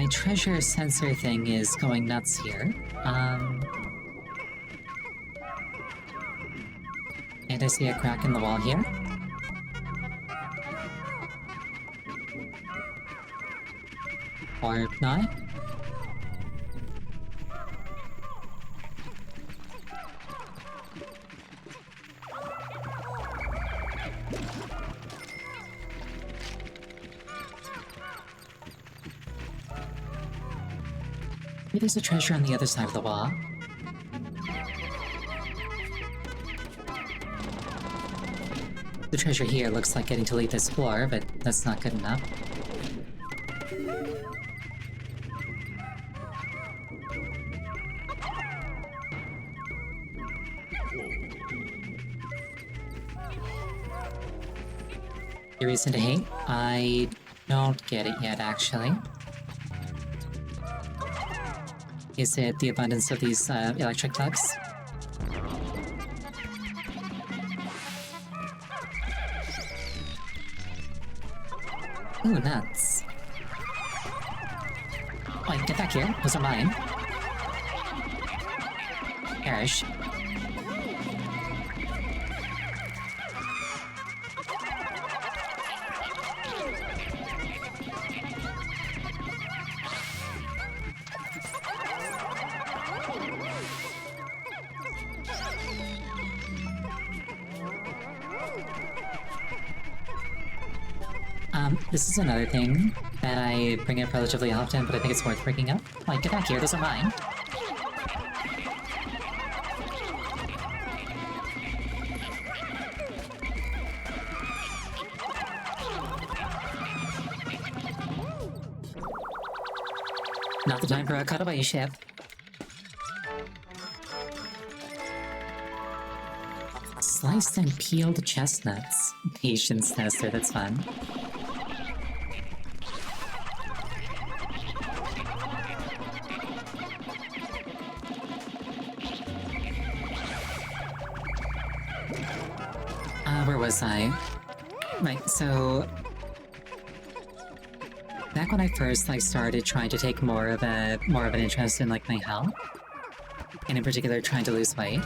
my treasure sensor thing is going nuts here. And I see a crack in the wall here. Or not. Maybe there's a treasure on the other side of the wall. The treasure here looks like getting to leave this floor, but that's not good enough. Your reason to hate? I don't get it yet, actually. Is it the abundance of these electric bugs? Ooh, nuts. Wait, get back here. Those are mine. Perish. This is another thing that I bring up relatively often, but I think it's worth bringing up. Like, get back here, those are mine. Not the time for a cutaway ship. Sliced and peeled chestnuts. Patience tester, that's fun. Where was I? Right, so... back when I first, started trying to take more of an interest in, my health, and in particular trying to lose weight,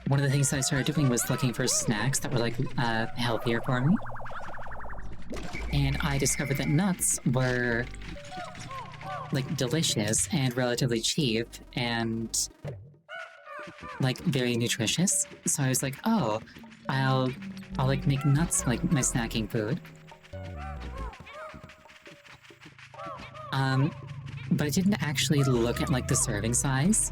one of the things that I started doing was looking for snacks that were, healthier for me. And I discovered that nuts were, delicious and relatively cheap and, very nutritious. So I was like, oh, I'll make nuts, my snacking food. But I didn't actually look at, the serving size.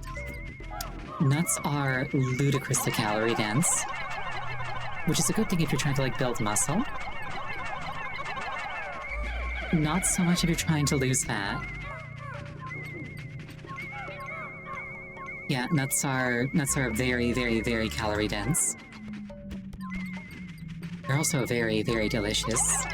Nuts are ludicrously calorie dense, which is a good thing if you're trying to, build muscle. Not so much if you're trying to lose fat. Yeah, nuts are very, very, very calorie dense. They're also very, very delicious.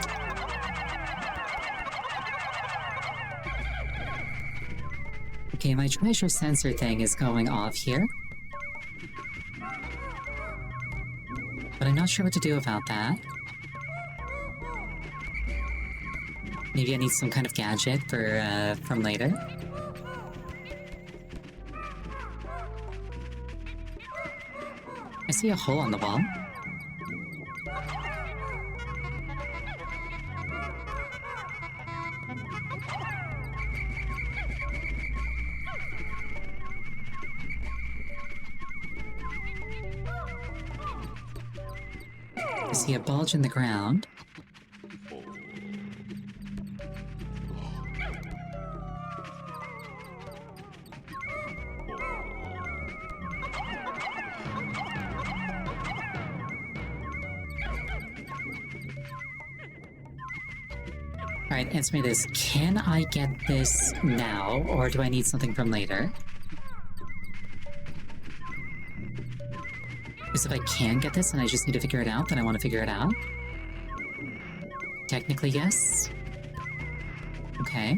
Okay, my treasure sensor thing is going off here. But I'm not sure what to do about that. Maybe I need some kind of gadget for, from later. I see a hole on the wall. I see a bulge in the ground. Alright, answer me this. Can I get this now, or do I need something from later? Because if I can get this and I just need to figure it out, then I want to figure it out. Technically, yes. Okay.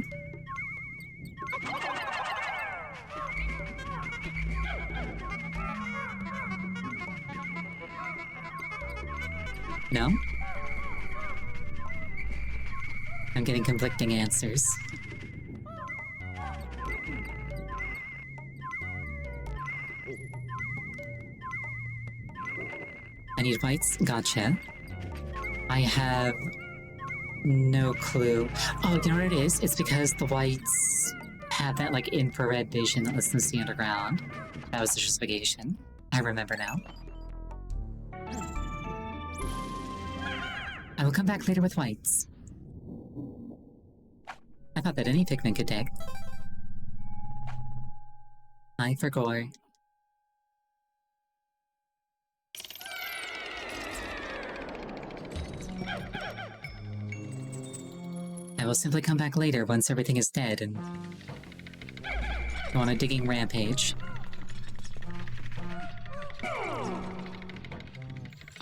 No? I'm getting conflicting answers. I need whites. Gotcha. I have no clue. Oh, you know what it is? It's because the whites have that, like, infrared vision that lets them see underground. That was the justification. I remember now. I will come back later with whites. I thought that any Pikmin could dig. I for gore. I will simply come back later once everything is dead and go on a digging rampage.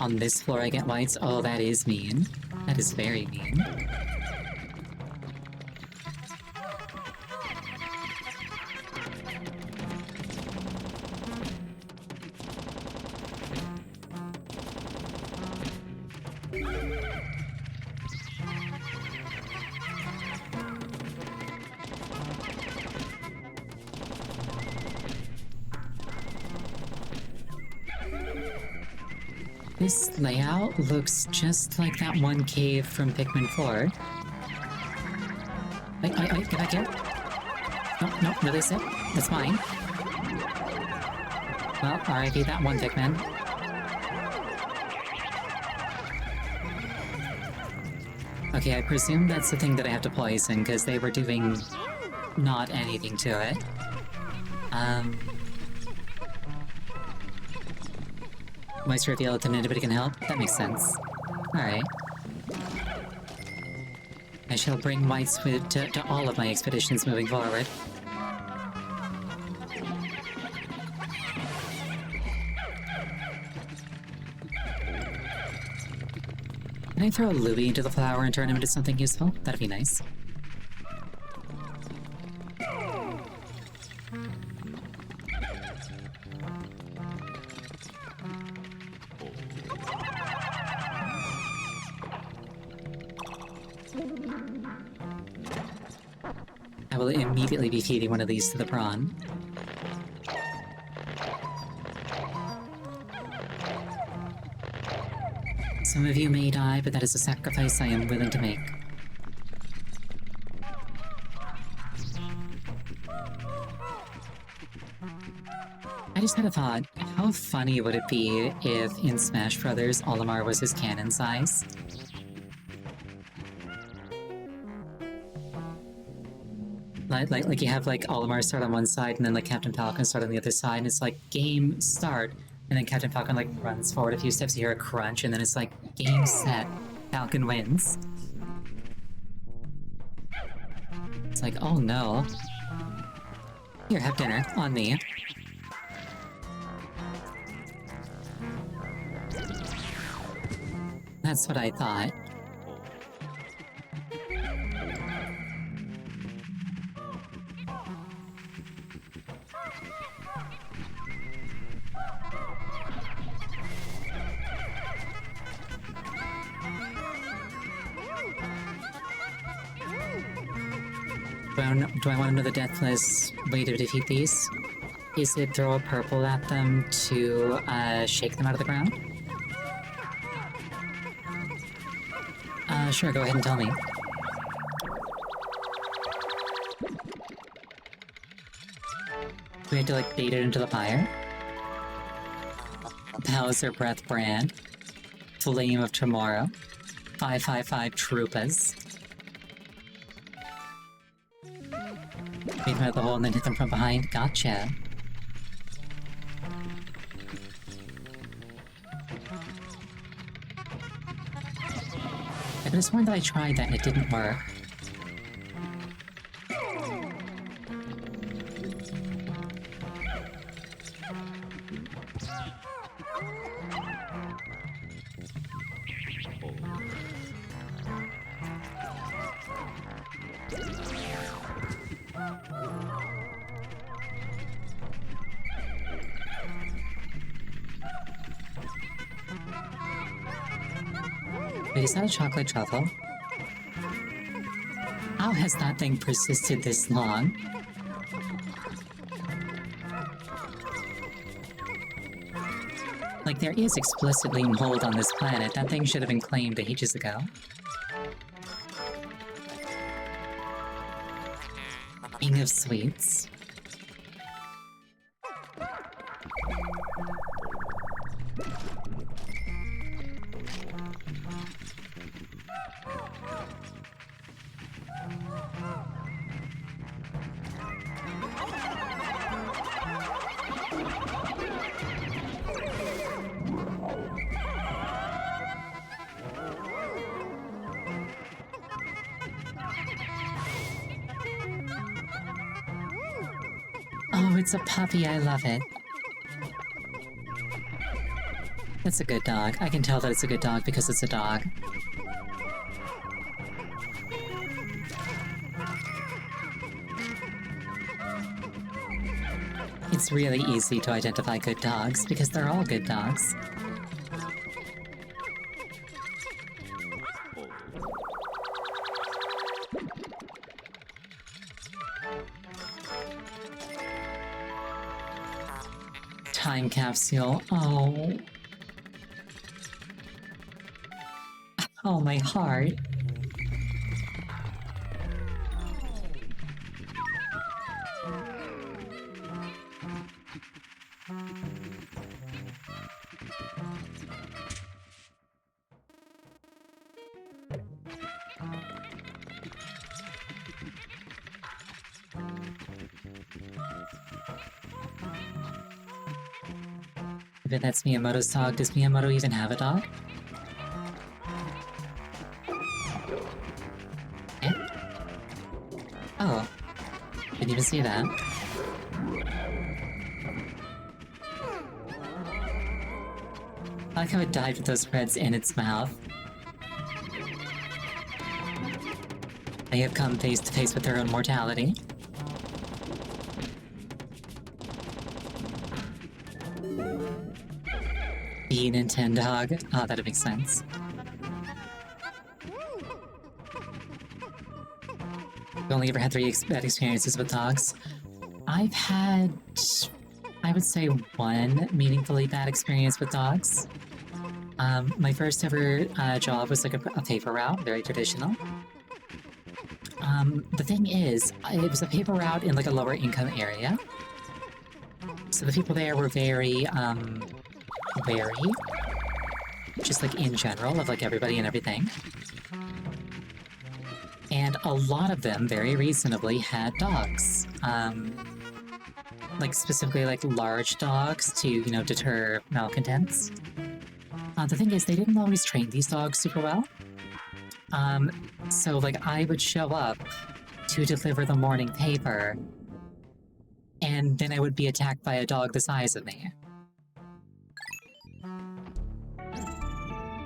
On this floor I get whites? Oh, that is mean. That is very mean. This layout looks just like that one cave from Pikmin 4. Wait, get back here. No, release it. That's mine. Well, RIP that one Pikmin. Okay, I presume that's the thing that I have to poison, because they were doing not anything to it. Mice reveal that anybody can help? That makes sense. Alright. I shall bring whites to all of my expeditions moving forward. Can I throw a Louie into the flower and turn him into something useful? That'd be nice. I will immediately be feeding one of these to the prawn. Some of you may die, but that is a sacrifice I am willing to make. I just had a thought. How funny would it be if in Smash Brothers Olimar was his cannon size? Like you have like Olimar start on one side and then like Captain Falcon start on the other side, and it's like game start, and then Captain Falcon like runs forward a few steps, you hear a crunch, and then it's like game set, Falcon wins. It's like, oh no. Here, have dinner, on me. That's what I thought. Do I want to know the deathless way to defeat these? Is it throw a purple at them to shake them out of the ground? Sure, go ahead and tell me. Do we have to like bait it into the fire? Bowser Breath Brand. Flame of Tomorrow. 555 Troopas. Bait them out of the hole and then hit them from behind. Gotcha. I could have sworn that I tried that and it didn't work. Wait, is that a chocolate truffle? How has that thing persisted this long? Like, there is explicitly mold on this planet. That thing should have been claimed ages ago. King of sweets. Oh, it's a puppy. I love it. It's a good dog. I can tell that it's a good dog because it's a dog. It's really easy to identify good dogs because they're all good dogs. Time capsule. Oh. Oh, my heart. If that's Miyamoto's dog, does Miyamoto even have a dog? Yeah? Oh. Didn't even see that. I like how it dived with those threads in its mouth. They have come face to face with their own mortality. The Nintendo. Oh, that makes sense. I've only ever had 3 bad experiences with dogs. I've had, I would say, 1 meaningfully bad experience with dogs. My first ever job was like a paper route, very traditional. The thing is, it was a paper route in like a lower income area. So the people there were very, wary. Just like in general, of like everybody and everything. And a lot of them, very reasonably, had dogs. Like specifically like large dogs to, you know, deter malcontents. The thing is, they didn't always train these dogs super well. So like I would show up to deliver the morning paper, and then I would be attacked by a dog the size of me.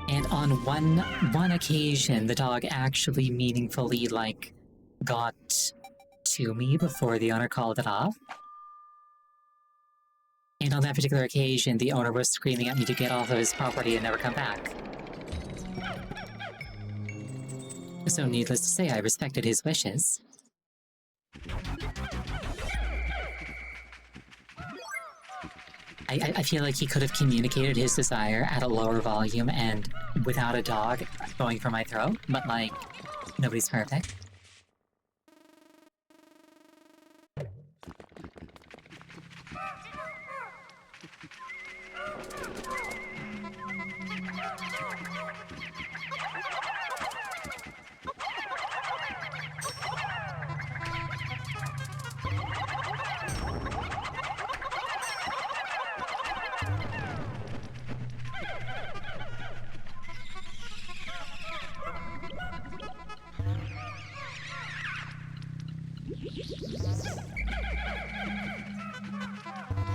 And on one occasion, the dog actually meaningfully, like, got to me before the owner called it off. And on that particular occasion, the owner was screaming at me to get off of his property and never come back. So needless to say, I respected his wishes. I feel like he could have communicated his desire at a lower volume and without a dog going for my throat, but like, nobody's perfect.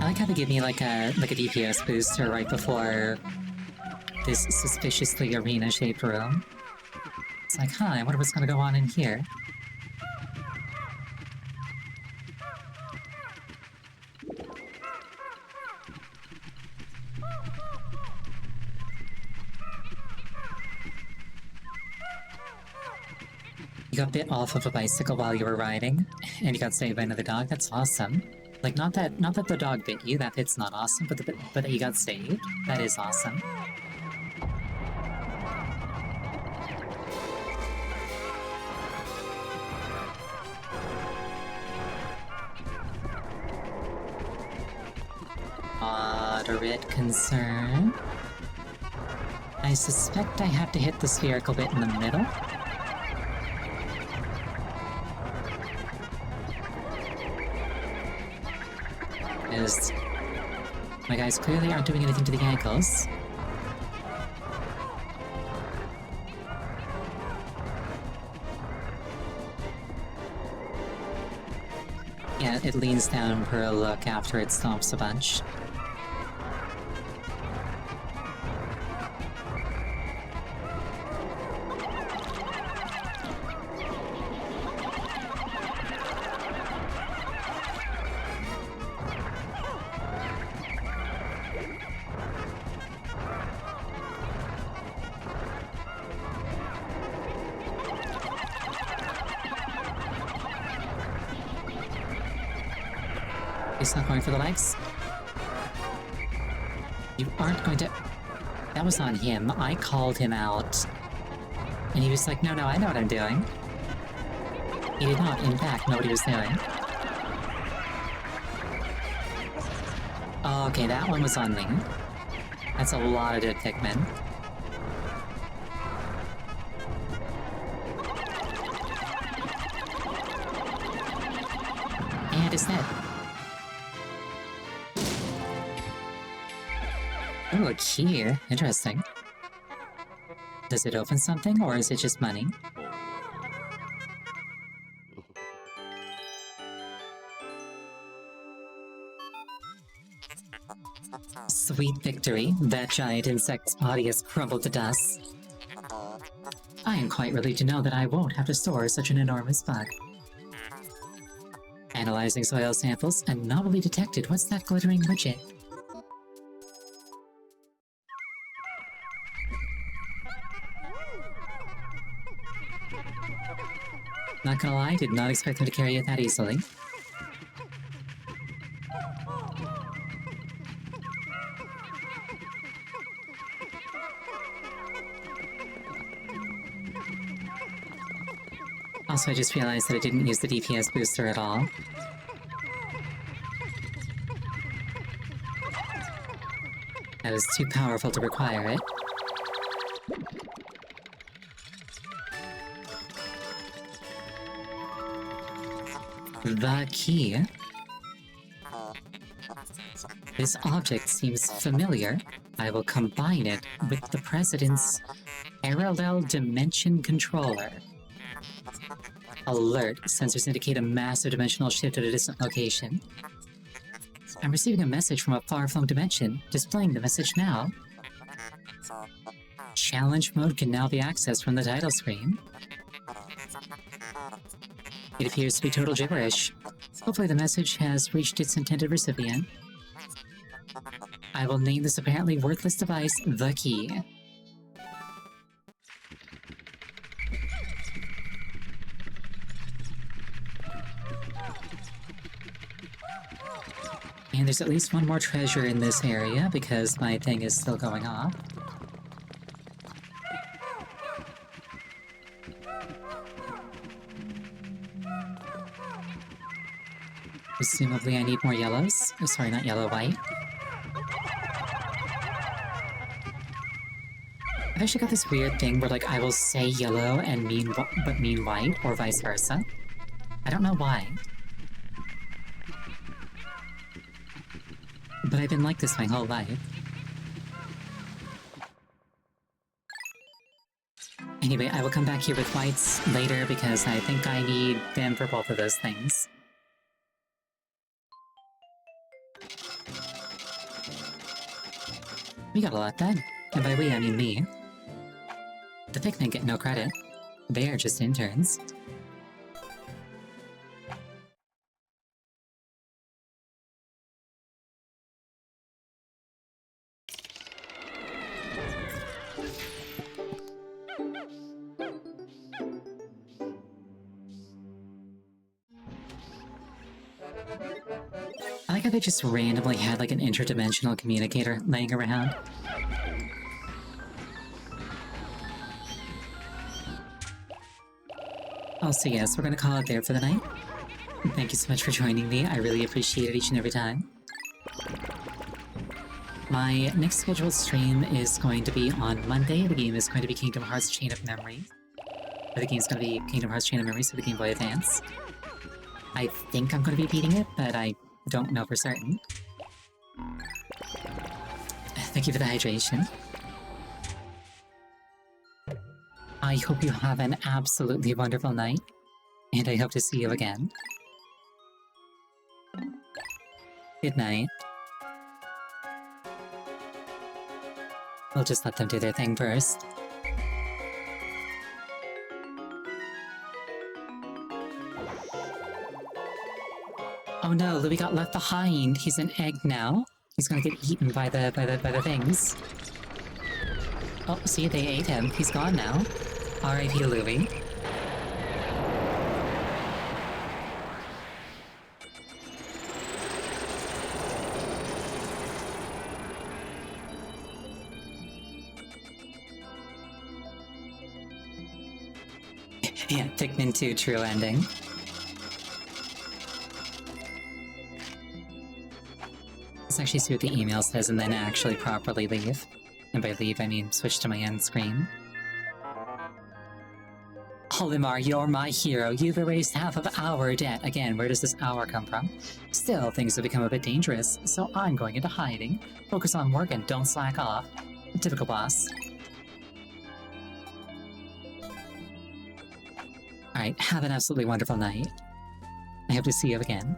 I like how they give me like a DPS booster right before this suspiciously arena-shaped room. It's like, huh, I wonder what's gonna go on in here. You got bit off of a bicycle while you were riding, and you got saved by another dog. That's awesome. Like, not that the dog bit you, that bit's not awesome, but that you got saved, that is awesome. Moderate concern. I suspect I have to hit the spherical bit in the middle. Because my guys clearly aren't doing anything to the ankles. Yeah, it leans down for a look after it stomps a bunch. He's not going for the legs. You aren't going to... That was on him. I called him out. And he was like, no, I know what I'm doing. He did not, in fact, know what he was doing. Okay, that one was on me. That's a lot of dead Pikmin. And it's dead. Oh, a key. Interesting. Does it open something, or is it just money? Sweet victory. That giant insect's body has crumbled to dust. I am quite relieved to know that I won't have to store such an enormous bug. Analyzing soil samples, anomaly detected. What's that glittering widget? Not gonna lie, did not expect them to carry it that easily. Also, I just realized that I didn't use the DPS booster at all. That was too powerful to require it. The key. This object seems familiar. I will combine it with the President's parallel dimension controller. Alert. Sensors indicate a massive dimensional shift at a distant location. I'm receiving a message from a far-flung dimension. Displaying the message now. Challenge mode can now be accessed from the title screen. It appears to be total gibberish. Hopefully the message has reached its intended recipient. I will name this apparently worthless device the key. And there's at least one more treasure in this area because my thing is still going off. Presumably I need more yellows. Oh, sorry, not yellow, white. I've actually got this weird thing where, like, I will say yellow and mean white, or vice versa. I don't know why. But I've been like this my whole life. Anyway, I will come back here with whites later because I think I need them for both of those things. We got a lot done. And by we, I mean me. The Pikmin get no credit. They are just interns. I like how they just randomly had like an interdimensional communicator laying around. Oh, so yes, we're gonna call it there for the night. Thank you so much for joining me. I really appreciate it each and every time. My next scheduled stream is going to be on Monday. The game is going to be Kingdom Hearts Chain of Memories. Or the game's going to be Kingdom Hearts Chain of Memories for the Game Boy Advance. I think I'm going to be beating it, but I don't know for certain. Thank you for the hydration. I hope you have an absolutely wonderful night, and I hope to see you again. Good night. We'll just let them do their thing first. Oh no, Louis got left behind. He's an egg now. He's gonna get eaten by the things. Oh, see, they ate him. He's gone now. R.I.P. Louis. Yeah, Pikmin 2 true ending. Let's actually see what the email says and then actually properly leave. And by leave, I mean switch to my end screen. Olimar, you're my hero. You've erased half of our debt. Again, where does this hour come from? Still, things have become a bit dangerous, so I'm going into hiding. Focus on work and don't slack off. Typical boss. Alright, have an absolutely wonderful night. I hope to see you again.